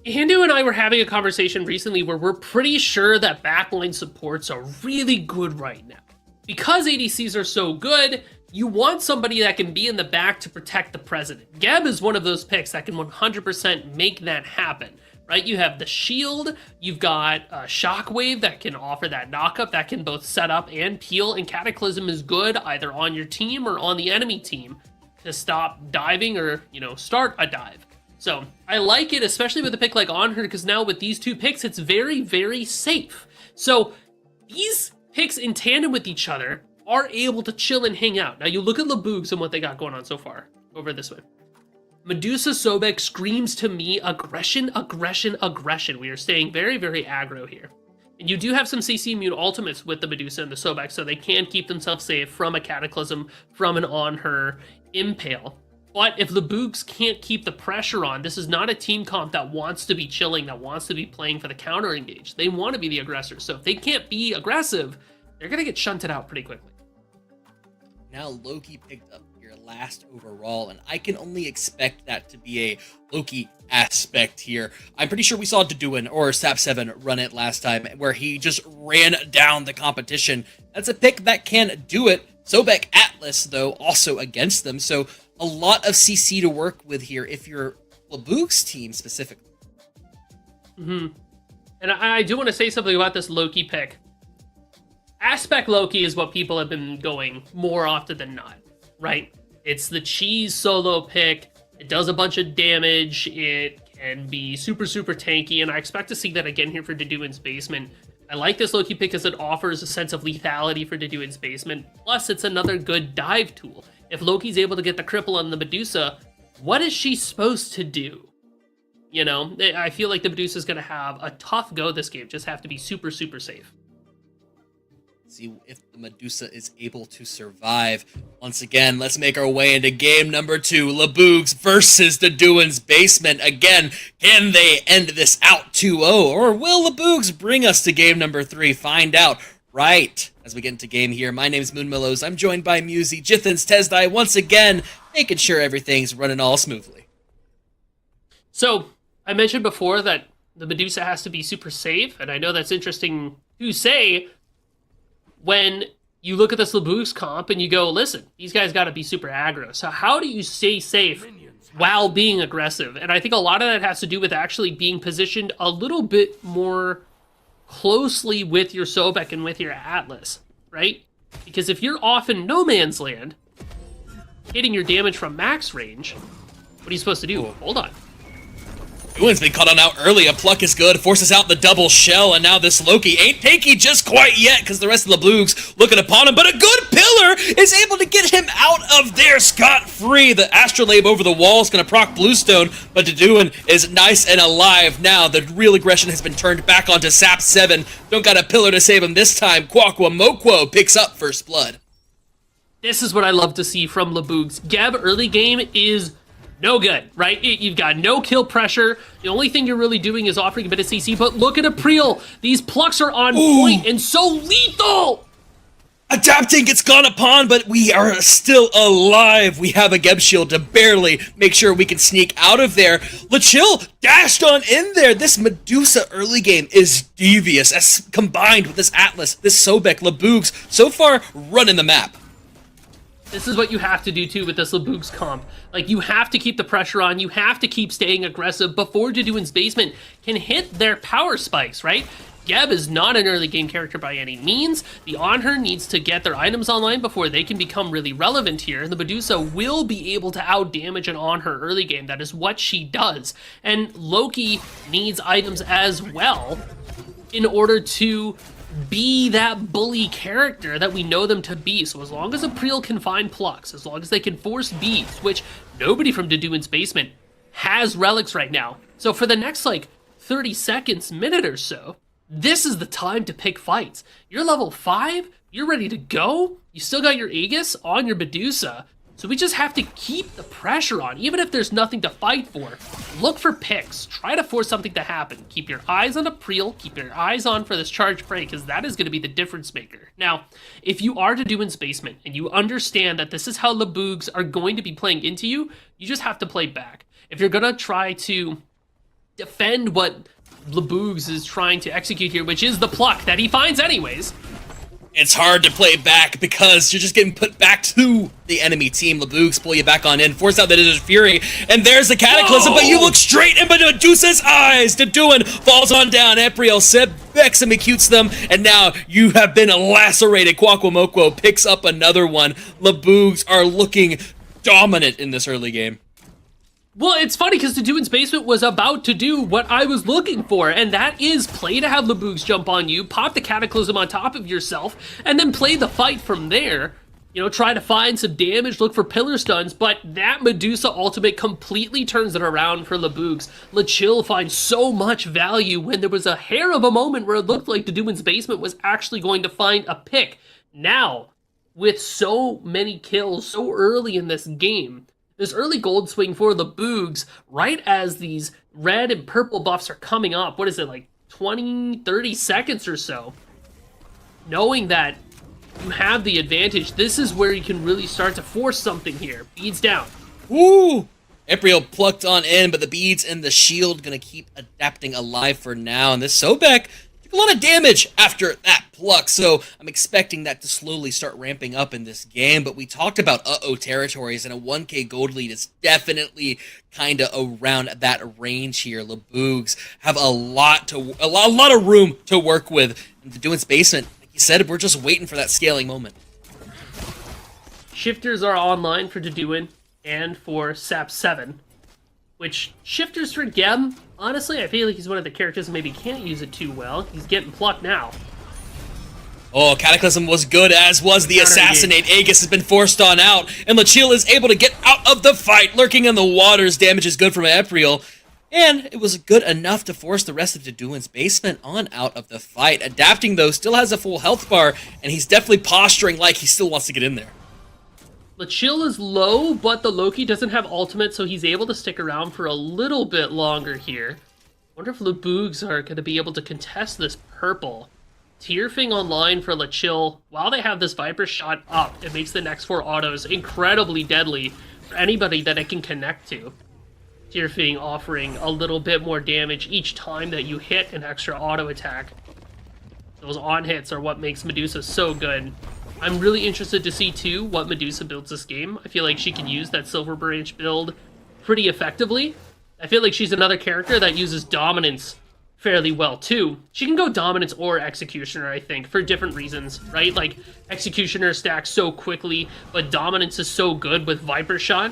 Hindu and I were having a conversation recently where we're pretty sure that backline supports are really good right now. Because ADCs are so good, you want somebody that can be in the back to protect the president. Geb is one of those picks that can 100% make that happen, right? You have the shield, you've got Shockwave that can offer that knockup that can both set up and peel, and Cataclysm is good either on your team or on the enemy team to stop diving or, start a dive. So I like it, especially with a pick like On Her, because now with these 2 picks, it's very, very safe. So these picks in tandem with each other are able to chill and hang out. Now you look at LeBoogs and what they got going on so far. Over this way. Medusa Sobek screams to me aggression, aggression, aggression. We are staying very, very aggro here. And you do have some CC immune ultimates with the Medusa and the Sobek, so they can keep themselves safe from a Cataclysm, from an On Her Impale. But if the Boogs can't keep the pressure on, this is not a team comp that wants to be chilling, that wants to be playing for the counter engage. They want to be the aggressor. So if they can't be aggressive, they're going to get shunted out pretty quickly. Now Loki picked up here last overall, and I can only expect that to be a Loki aspect here. I'm pretty sure we saw Dodoon or Sap7 run it last time, where he just ran down the competition. That's a pick that can do it. Sobek Atlas, though, also against them, so a lot of CC to work with here if you're LeBoog's team specifically. And I do want to say something about this Loki pick. Aspect Loki is what people have been going more often than not, right? It's the cheese solo pick. It does a bunch of damage. It can be super, super tanky, and I expect to see that again here for Dodoon's Basement. I like this Loki pick because it offers a sense of lethality for Dodoon's Basement. Plus, it's another good dive tool. If Loki's able to get the cripple on the Medusa, what is she supposed to do? I feel like the Medusa's going to have a tough go this game. Just have to be super, super safe. See if the Medusa is able to survive. Once again, let's make our way into game number 2. LeBoogs versus Dodoon's Basement. Again, can they end this out 2-0? Or will LeBoogs bring us to game number 3? Find out right as we get into game here. My name is Moonmillows. I'm joined by Musi, Jithens, Tesdai, once again, making sure everything's running all smoothly. So, I mentioned before that the Medusa has to be super safe, and I know that's interesting to say when you look at this LeBoogs comp and you go, listen, these guys got to be super aggro. So how do you stay safe while being aggressive? And I think a lot of that has to do with actually being positioned a little bit more closely with your Sobek and with your Atlas, right? Because if you're off in no man's land, hitting your damage from max range, what are you supposed to do? Hold on. Dodoon's been caught on out early. A pluck is good, forces out the double shell, and now this Loki ain't tanky just quite yet because the rest of the Bloogs looking upon him, but a good pillar is able to get him out of there scot-free. The Astrolabe over the wall is going to proc Bluestone, but Dodoon is nice and alive now. The real aggression has been turned back onto Sap7. Don't got a pillar to save him this time. Quaqua Moquo picks up first blood. This is what I love to see from LeBoogs. Geb early game is no good, right? You've got no kill pressure. The only thing you're really doing is offering a bit of CC, but look at April. These plucks are on point and so lethal. Adapting gets gone upon, but we are still alive. We have a Geb shield to barely make sure we can sneak out of there. LaChill dashed on in there. This Medusa early game is devious, as combined with this Atlas, this Sobek, Laboogs, so far running the map. This is what you have to do too with this Laboogs comp. Like, you have to keep the pressure on, you have to keep staying aggressive before Deduin's Basement can hit their power spikes, right? Geb is not an early game character by any means. The On-Her needs to get their items online before they can become really relevant here. And the Medusa will be able to out-damage an On-Her early game. That is what she does. And Loki needs items as well in order to be that bully character that we know them to be. So as long as April can find plucks, as long as they can force beats, which nobody from Deduin's Basement has relics right now. So for the next, like, 30 seconds, minute or so, this is the time to pick fights. You're level 5, you're ready to go, you still got your Aegis on your Medusa, so we just have to keep the pressure on, even if there's nothing to fight for. Look for picks, try to force something to happen. Keep your eyes on April, keep your eyes on for this charge prey, because that is going to be the difference maker. Now, if you are Deduin's Basement, and you understand that this is how Laboogs are going to be playing into you, you just have to play back. If you're going to try to defend what Laboogs is trying to execute here, which is the pluck that he finds anyways, it's hard to play back because you're just getting put back to the enemy team. Laboogs pull you back on in, force out the Desert Fury, and there's the Cataclysm, but you look straight into Medusa's eyes. Deduin falls on down. Epriel becks and acutes them, and now you have been lacerated. Kwakwamokwo picks up another one. Laboogs are looking dominant in this early game. Well, it's funny because Deduin's Basement was about to do what I was looking for, and that is play to have Laboogs jump on you, pop the Cataclysm on top of yourself, and then play the fight from there. You know, try to find some damage, look for pillar stuns, but that Medusa ultimate completely turns it around for Laboogs. LaChill finds so much value when there was a hair of a moment where it looked like Deduin's Basement was actually going to find a pick. Now, with so many kills so early in this game, this early gold swing for Laboogs, right as these red and purple buffs are coming up, what is it, like 20, 30 seconds or so, knowing that you have the advantage, this is where you can really start to force something here. Beads down. Woo! Epriel plucked on in, but the beads and the shield gonna keep adapting alive for now, and this Sobek took a lot of damage after that pluck, so I'm expecting that to slowly start ramping up in this game. But we talked about uh-oh territories, and a 1k gold lead is definitely kind of around that range here. Laboogs have a lot of room to work with. In Deduin's Basement, like you said, we're just waiting for that scaling moment. Shifters are online for Deduin and for SAP 7, which shifters for Geb, honestly, I feel like he's one of the characters that maybe can't use it too well. He's getting plucked now. Oh, Cataclysm was good, as was the Assassinate. Aegis has been forced on out, and LaChill is able to get out of the fight. Lurking in the waters, damage is good from Epriel, and it was good enough to force the rest of Deduin's Basement on out of the fight. Adapting, though, still has a full health bar, and he's definitely posturing like he still wants to get in there. LaChill is low, but the Loki doesn't have ultimate, so he's able to stick around for a little bit longer here. Wonder if Laboogs are going to be able to contest this purple. Tearfing online for LaChill. While they have this Viper shot up, it makes the next 4 autos incredibly deadly for anybody that it can connect to. Tearfing offering a little bit more damage each time that you hit an extra auto attack. Those on hits are what makes Medusa so good. I'm really interested to see, too, what Medusa builds this game. I feel like she can use that Silver Branch build pretty effectively. I feel like she's another character that uses Dominance fairly well, too. She can go Dominance or Executioner, I think, for different reasons, right? Like, Executioner stacks so quickly, but Dominance is so good with Viper Shot.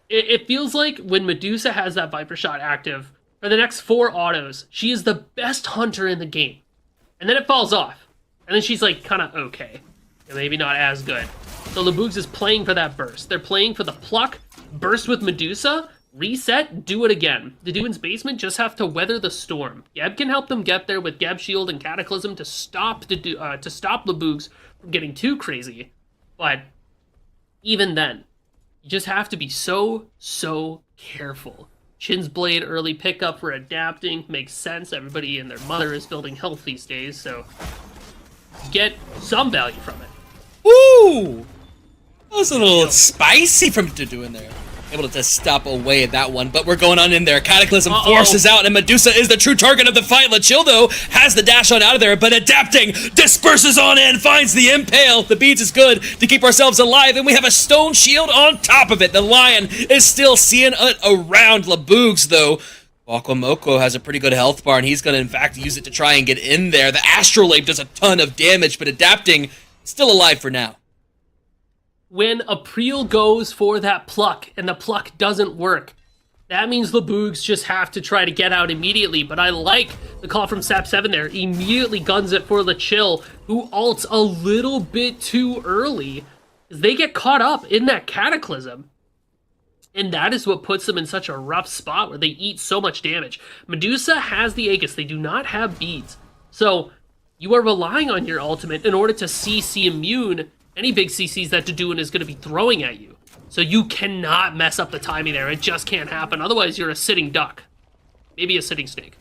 It feels like when Medusa has that Viper Shot active, for the next 4 autos, she is the best hunter in the game. And then it falls off. And then she's, like, kind of okay. Maybe not as good. So Laboogs is playing for that burst. They're playing for the pluck, burst with Medusa, reset, do it again. The Deduin's Basement just have to weather the storm. Geb can help them get there with Geb Shield and Cataclysm to stop Laboogs from getting too crazy. But even then, You just have to be so careful. Shin's Blade early pickup for adapting makes sense. Everybody and their mother is building health these days, so get some value from it. Woo! That was a little spicy from doing there. Able to stop away that one, but we're going on in there. Cataclysm forces out, and Medusa is the true target of the fight. Lachil, though, has the dash on out of there, but adapting, disperses on in, finds the impale. The beads is good to keep ourselves alive, and we have a stone shield on top of it. The lion is still seeing it around. Laboogs, though, Wakwamoko has a pretty good health bar, and he's going to, in fact, use it to try and get in there. The Astrolabe does a ton of damage, but adapting, still alive for now. When April goes for that pluck and the pluck doesn't work, that means the Boogs just have to try to get out immediately. But I like the call from Sap7 there. Immediately guns it for Lachil, who ults a little bit too early. They get caught up in that Cataclysm. And that is what puts them in such a rough spot where they eat so much damage. Medusa has the Aegis. They do not have beads. So you are relying on your ultimate in order to CC immune any big CCs that Dodoon is going to be throwing at you. So you cannot mess up the timing there. It just can't happen. Otherwise, you're a sitting duck. Maybe a sitting snake.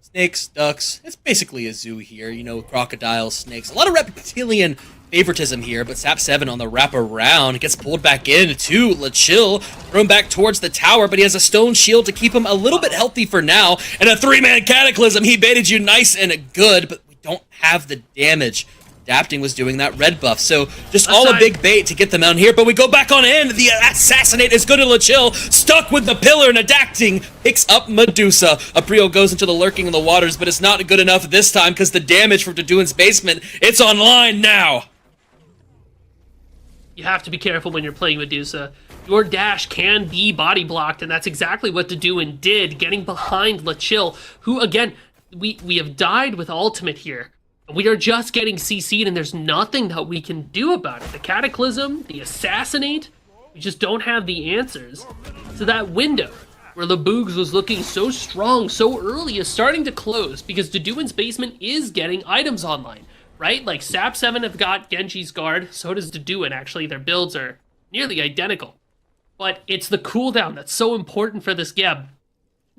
Snakes, ducks. It's basically a zoo here. You know, crocodiles, snakes. A lot of reptilian favoritism here, but Sap7 on the wraparound gets pulled back in to Lachil, thrown back towards the tower, but he has a stone shield to keep him a little bit healthy for now, and a 3-man Cataclysm. He baited you nice and good, but we don't have the damage. Adapting was doing that red buff, so just all a big bait to get them out here, but we go back on in. The assassinate is good to Lachil, stuck with the pillar, and adapting picks up Medusa. April goes into the lurking in the waters, but it's not good enough this time because the damage from Dodoon's basement, it's online now. You have to be careful when you're playing Medusa. Your dash can be body blocked, and that's exactly what Dodoon did, getting behind Lachil, who, again, we have died with ultimate here. We are just getting CC'd, and there's nothing that we can do about it. The Cataclysm, the Assassinate, we just don't have the answers. So that window where Laboogs was looking so strong so early is starting to close because Dodoon's basement is getting items online, right? Like Sap7 have got Genji's Guard, so does Dodoon. Actually, their builds are nearly identical. But it's the cooldown that's so important for this Geb.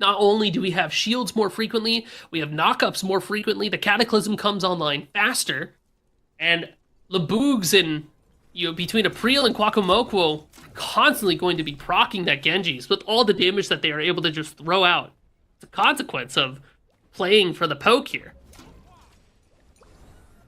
Not only do we have shields more frequently, we have knockups more frequently, the Cataclysm comes online faster, and Laboogs and, between April and Kwakumoko are constantly going to be proccing that Genji's with all the damage that they are able to just throw out. It's a consequence of playing for the poke here.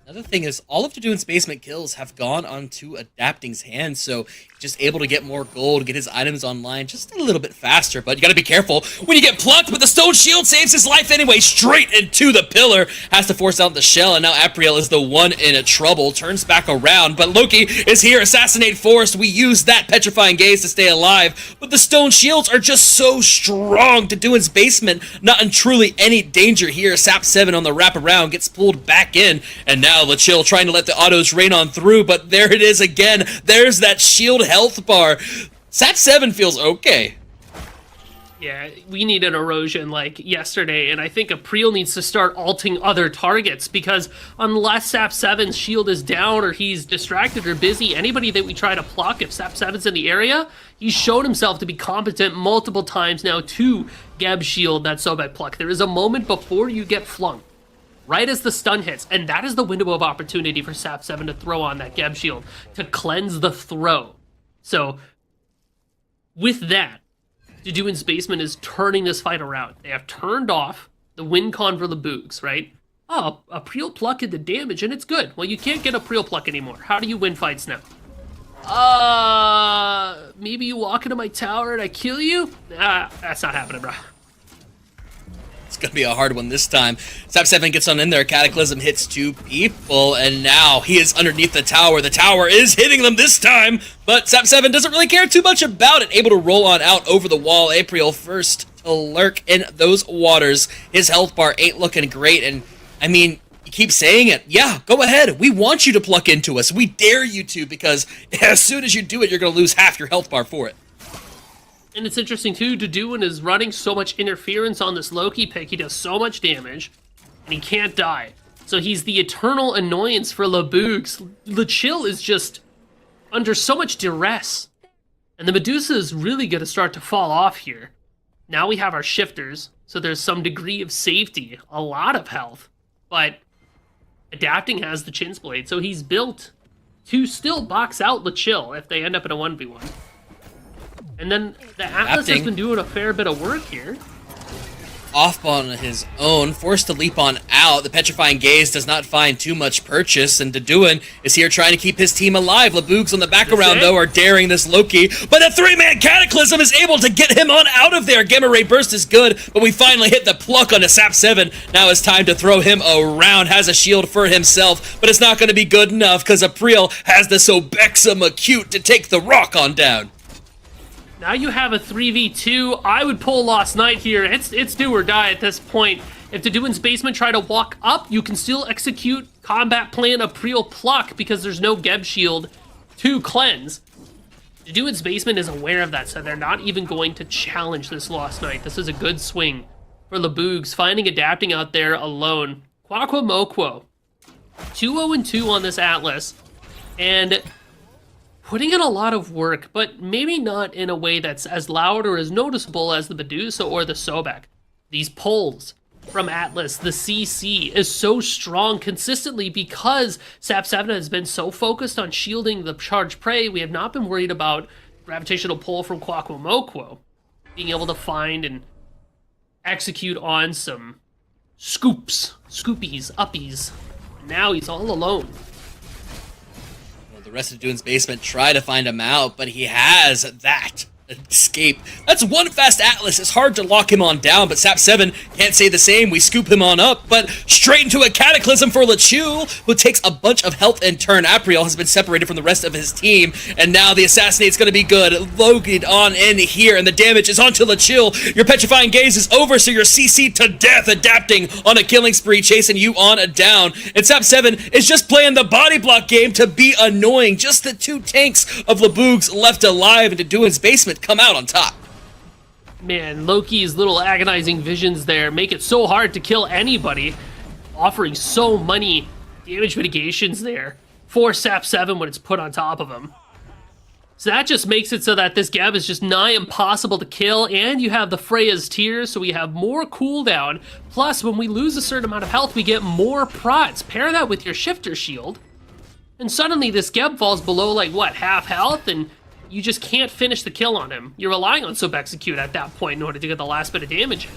Another thing is, all of Dodoon's basement kills have gone onto Adapting's hands, so just able to get more gold, get his items online just a little bit faster, but you gotta be careful when you get plucked, but the stone shield saves his life anyway, straight into the pillar, has to force out the shell, and now April is the one in trouble, turns back around, but Loki is here, assassinate forced, we use that petrifying gaze to stay alive, but the stone shields are just so strong. Dodoon's basement, not in truly any danger here. Sap7 on the wraparound gets pulled back in, and now Lachil trying to let the autos rain on through, but there it is again. There's that shield health bar. Sap7 feels okay. Yeah, we need an erosion like yesterday, and I think April needs to start alting other targets, because unless Sap7's shield is down or he's distracted or busy, anybody that we try to pluck, if Sap7's in the area, he's shown himself to be competent multiple times now to Geb's shield that Sobek pluck. There is a moment before you get flung, right as the stun hits, and that is the window of opportunity for Sap7 to throw on that Geb shield, to cleanse the throw. So, with that, Dodoon's basement is turning this fight around. They have turned off the win con for the Boogs, right? Oh, April pluck did the damage, and it's good. Well, you can't get April pluck anymore. How do you win fights now? Maybe you walk into my tower and I kill you? Nah, that's not happening, bro. It's gonna be a hard one this time. Sap7 gets on in there, Cataclysm hits 2 people, and now he is underneath the tower. The tower is hitting them this time, but Sap7 doesn't really care too much about it. Able to roll on out over the wall. April first to lurk in those waters. His health bar ain't looking great, and I mean, you keep saying it. Yeah, go ahead. We want you to pluck into us. We dare you to, because as soon as you do it, you're gonna lose half your health bar for it. And it's interesting too, Dodoon is running so much interference on this Loki pick, he does so much damage, and he can't die. So he's the eternal annoyance for Laboogs. Lachil is just under so much duress. And the Medusa is really going to start to fall off here. Now we have our shifters, so there's some degree of safety, a lot of health. But adapting has the Chin's Blade, so he's built to still box out Chill if they end up in a 1v1. And then the Atlas has been doing a fair bit of work here. Off on his own, forced to leap on out. The Petrifying Gaze does not find too much purchase, and Deduin is here trying to keep his team alive. Laboogs on the back around, though, are daring this Loki, but a 3-man Cataclysm is able to get him on out of there. Gamma Ray Burst is good, but we finally hit the pluck on a Sap 7. Now it's time to throw him around. Has a shield for himself, but it's not going to be good enough because April has the Sobexum Acute to take the rock on down. Now you have a 3v2. I would pull Lost Knight here. It's do or die at this point. If Deduin's Basement try to walk up, you can still execute combat plan April Pluck because there's no Geb Shield to cleanse. Deduin's Basement is aware of that, so they're not even going to challenge this Lost Knight. This is a good swing for Laboogs, finding adapting out there alone. Quaqua Moquo, 2-0-2 on this Atlas, and putting in a lot of work, but maybe not in a way that's as loud or as noticeable as the Medusa or the Sobek. These pulls from Atlas, the CC, is so strong consistently because Sap 7 has been so focused on shielding the charged prey. We have not been worried about gravitational pull from Quaqua Moquo being able to find and execute on some scoopies, uppies. Now he's all alone. The rest of Deduin's Basement try to find him out, but he has that escape. That's one fast Atlas. It's hard to lock him on down, but Sap 7 can't say the same. We scoop him on up, but straight into a Cataclysm for Lachul, who takes a bunch of health in turn. Apriel has been separated from the rest of his team, and now the Assassinate's going to be good. Logan on in here, and the damage is onto Lachul. Your Petrifying Gaze is over, so you're CC'd to death, adapting on a killing spree, chasing you on a down. And Sap 7 is just playing the body block game to be annoying. Just the 2 tanks of Laboogs left alive, and Deduin's Basement come out on top. Man, Loki's little agonizing visions there make it so hard to kill anybody, offering so many damage mitigations there for Sap 7 when it's put on top of him. So that just makes it so that this Geb is just nigh impossible to kill, and you have the Freya's Tears, so we have more cooldown. Plus, when we lose a certain amount of health, we get more prots. Pair that with your Shifter Shield, and suddenly this Geb falls below, like, what, half health, and you just can't finish the kill on him. You're relying on Sobexecute at that point in order to get the last bit of damage.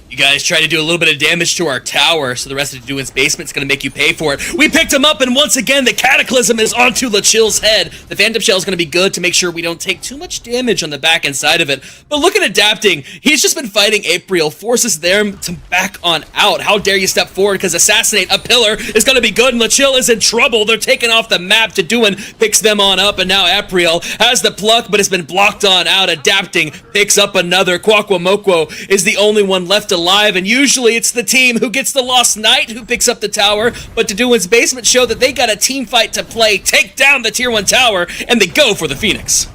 You guys try to do a little bit of damage to our tower, so the rest of Deduin's Basement's going to make you pay for it. We picked him up, and once again, the Cataclysm is onto Lachil's head. The Phantom Shell is going to be good to make sure we don't take too much damage on the back end side of it. But look at adapting. He's just been fighting April, forces them to back on out. How dare you step forward, because Assassinate, a pillar, is going to be good, and Lachil is in trouble. They're taking off the map. Deduin picks them on up, and now April has the pluck, but it's been blocked on out. Adapting picks up another. Quaqua Moquo is the only one left alive, and usually it's the team who gets the Lost Knight who picks up the tower, but Deduin's Basement show that they got a team fight to play, take down the tier 1 tower, and they go for the Phoenix.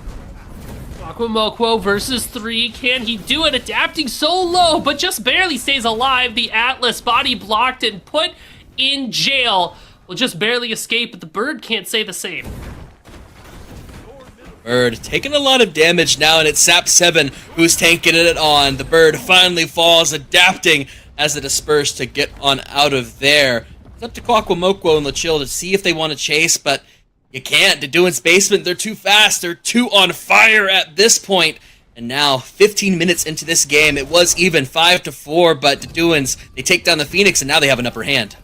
Quaqua Moquo versus 3, can he do it? Adapting so low, but just barely stays alive. The Atlas body blocked and put in jail. Will just barely escape, but the Bird can't say the same. Bird taking a lot of damage now, and it's Sap 7 who's tanking it on. The Bird finally falls, adapting as the Disperse to get on out of there. It's up to Quaqua Moquo and Lachil to see if they want to chase, but you can't. Deduin's Basement, they're too fast. They're too on fire at this point. And now, 15 minutes into this game, it was even 5-4, but Deduin's, they take down the Phoenix, and now they have an upper hand.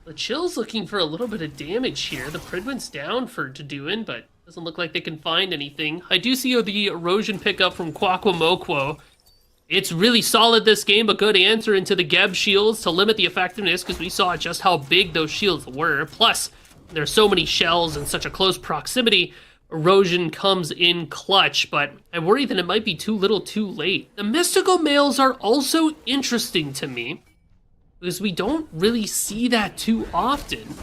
Lachil's looking for a little bit of damage here. The Pridwin's down for Deduin, but doesn't look like they can find anything. I do see the erosion pickup from Quaqua Moquo. It's really solid this game, a good answer into the Geb shields to limit the effectiveness, because we saw just how big those shields were. Plus, there's so many shells in such a close proximity, erosion comes in clutch, but I worry that it might be too little too late. The mystical males are also interesting to me, because we don't really see that too often.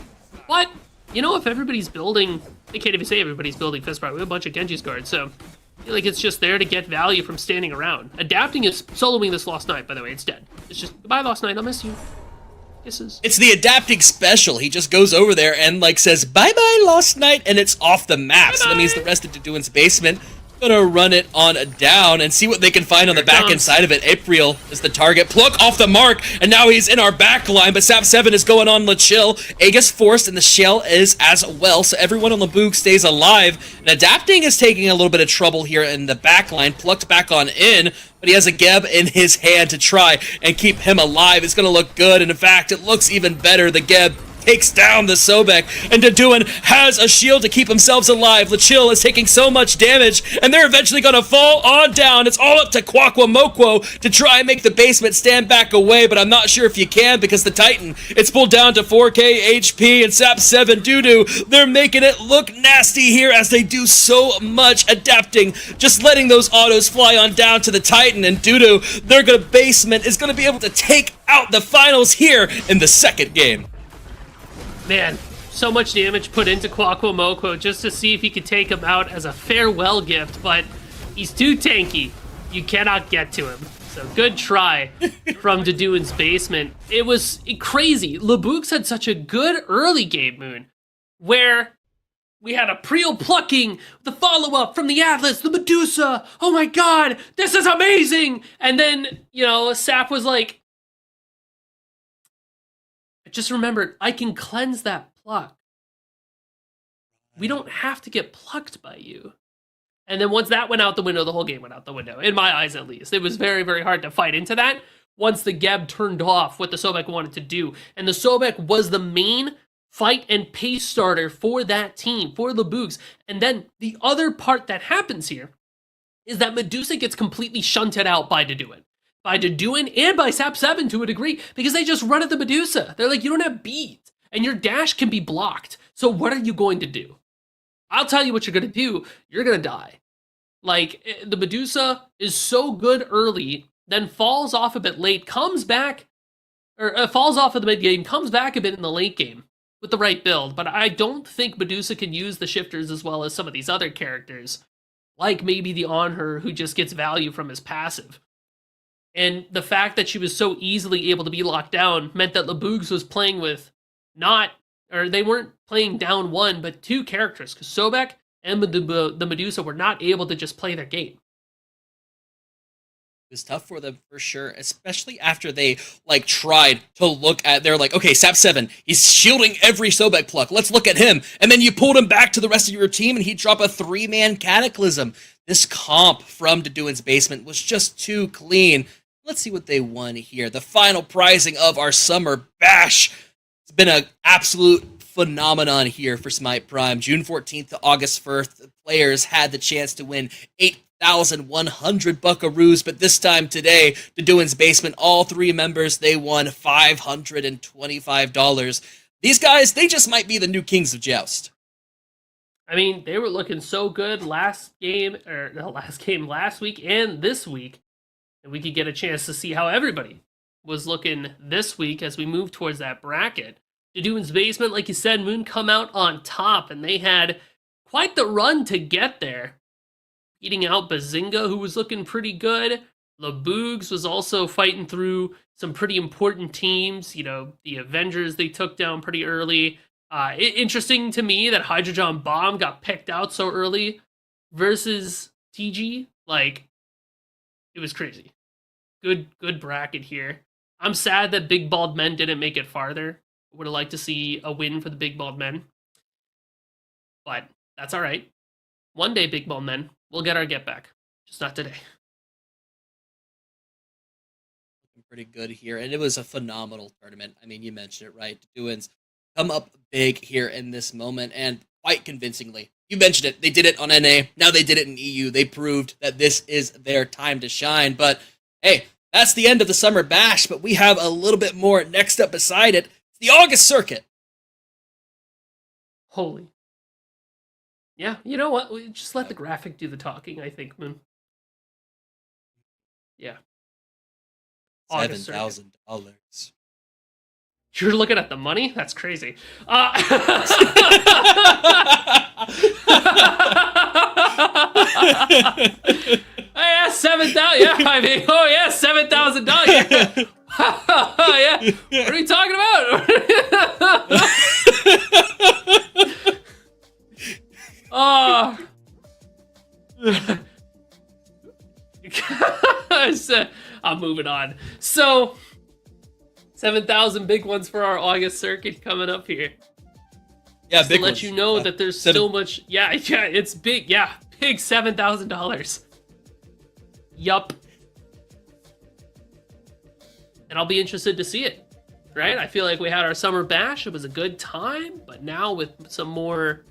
But, you know, if everybody's building, I can't even say everybody's building Fistbar, we have a bunch of Genji's guards, so I feel like it's just there to get value from standing around. Adapting is soloing this Lost Knight, by the way, it's dead. It's just, goodbye Lost Knight, I'll miss you. Kisses. It's the adapting special. He just goes over there and like says, bye-bye, Lost Knight, and it's off the map. So that means the rest of Deduin's basement gonna run it on down and see what they can find on the back end side of it. April is the target. Pluck off the mark, and now he's in our back line, but Sap 7 is going on LaChill. Aegis forced, and the shell is as well, so everyone on Laboog stays alive. And adapting is taking a little bit of trouble here in the back line. Plucked back on in, but he has a Geb in his hand to try and keep him alive. It's gonna look good, and in fact, it looks even better. The Geb takes down the Sobek, and Deduin has a shield to keep themselves alive. LaChill is taking so much damage, and they're eventually going to fall on down. It's all up to Kwakwa to try and make the basement stand back away, but I'm not sure if you can because the Titan, it's pulled down to 4k HP, and Sap 7 Dudu, they're making it look nasty here as they do so much adapting, just letting those autos fly on down to the Titan, and Dudu, their basement is going to be able to take out the finals here in the second game. Man, so much damage put into Kwakwa just to see if he could take him out as a farewell gift, but he's too tanky. You cannot get to him. So good try from Deduin's basement. It was crazy. Laboog's had such a good early game, Moon, where we had a Priel plucking, the follow-up from the Atlas, the Medusa. Oh my god, this is amazing! And then, you know, Sap was like, just remembered, I can cleanse that pluck. We don't have to get plucked by you. And then once that went out the window, the whole game went out the window. In my eyes, at least. It was very, very hard to fight into that once the Geb turned off what the Sobek wanted to do. And the Sobek was the main fight and pace starter for that team, for the Boogs. And then the other part that happens here is that Medusa gets completely shunted out by Deduin. By Deduin and by Sap 7 to a degree, because they just run at the Medusa. They're like, you don't have beads, and your dash can be blocked. So what are you going to do? I'll tell you what you're going to do. You're going to die. Like, the Medusa is so good early, then falls off a bit late, comes back, or falls off of the mid game, comes back a bit in the late game with the right build. But I don't think Medusa can use the shifters as well as some of these other characters, like maybe the On Her, who just gets value from his passive. And the fact that she was so easily able to be locked down meant that Laboogs was playing with they weren't playing down one, but two characters, because Sobek and the Medusa were not able to just play their game. It was tough for them for sure, especially after they like tried to look at, they're like, okay, Sap 7, he's shielding every Sobek pluck, let's look at him. And then you pulled him back to the rest of your team and he'd drop a 3-man Cataclysm. This comp from Deduin's basement was just too clean. Let's see what they won here. The final prizing of our Summer Bash. It's been an absolute phenomenon here for Smite Prime. June 14th to August 1st, the players had the chance to win 8,100 buckaroos, but this time today, Deduin's basement, all three members, they won $525. These guys, they just might be the new kings of Joust. I mean, they were looking so good last week and this week. And we could get a chance to see how everybody was looking this week as we move towards that bracket. Deduin's basement, like you said, Moon come out on top, and they had quite the run to get there. Beating out Bazinga, who was looking pretty good. Laboogs was also fighting through some pretty important teams. You know, the Avengers they took down pretty early. Interesting to me that Hydrogen Bomb got picked out so early versus TG. Like, it was crazy. Good bracket here. I'm sad that Big Bald Men didn't make it farther. Would have liked to see a win for the Big Bald Men. But that's all right. One day, Big Bald Men, we'll get our get back. Just not today. Looking pretty good here. And it was a phenomenal tournament. I mean, you mentioned it, right? Deduin's come up big here in this moment, and quite convincingly. You mentioned it. They did it on NA. Now they did it in EU. They proved that this is their time to shine. But, hey, that's the end of the Summer Bash, but we have a little bit more next up beside it. It's the August Circuit. Holy. Yeah, you know what? We just let the graphic do the talking, I think, Moon. Yeah. $7,000. You're looking at the money? That's crazy. Yeah, $7,000. Yeah, I mean, oh yeah, $7,000. Yeah. What are you talking about? Oh. I'm moving on. So, 7,000 big ones for our August circuit coming up here. Yeah, Just big to let ones. you know that there's so much. Yeah, it's big. Yeah, big $7,000. Yup. And I'll be interested to see it. Right? I feel like we had our summer bash. It was a good time, but now with some more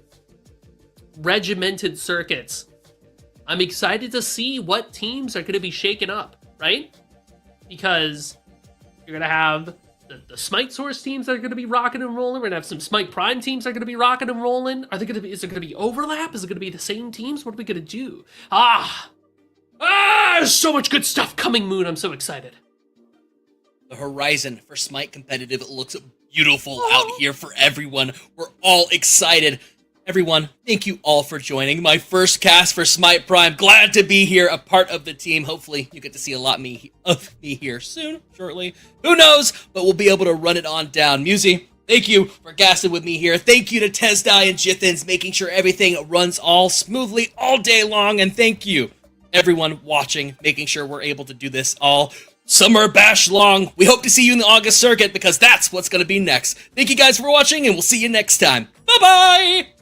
regimented circuits, I'm excited to see what teams are going to be shaken up, right? Because you're going to have the Smite Source teams that are going to be rocking and rolling. We're going to have some Smite Prime teams that are going to be rocking and rolling. Is there going to be overlap? Is it going to be the same teams? What are we going to do? There's so much good stuff coming, Moon. I'm so excited. The horizon for Smite competitive, it looks beautiful out here for everyone. We're all excited. Everyone, thank you all for joining my first cast for Smite Prime. Glad to be here, a part of the team. Hopefully, you get to see a lot of me here soon, shortly. Who knows? But we'll be able to run it on down. Musi, thank you for gassing with me here. Thank you to Tesdai and Jithins, making sure everything runs all smoothly all day long. And thank you, everyone watching, making sure we're able to do this all summer bash long. We hope to see you in the August circuit because that's what's going to be next. Thank you guys for watching, and we'll see you next time. Bye-bye!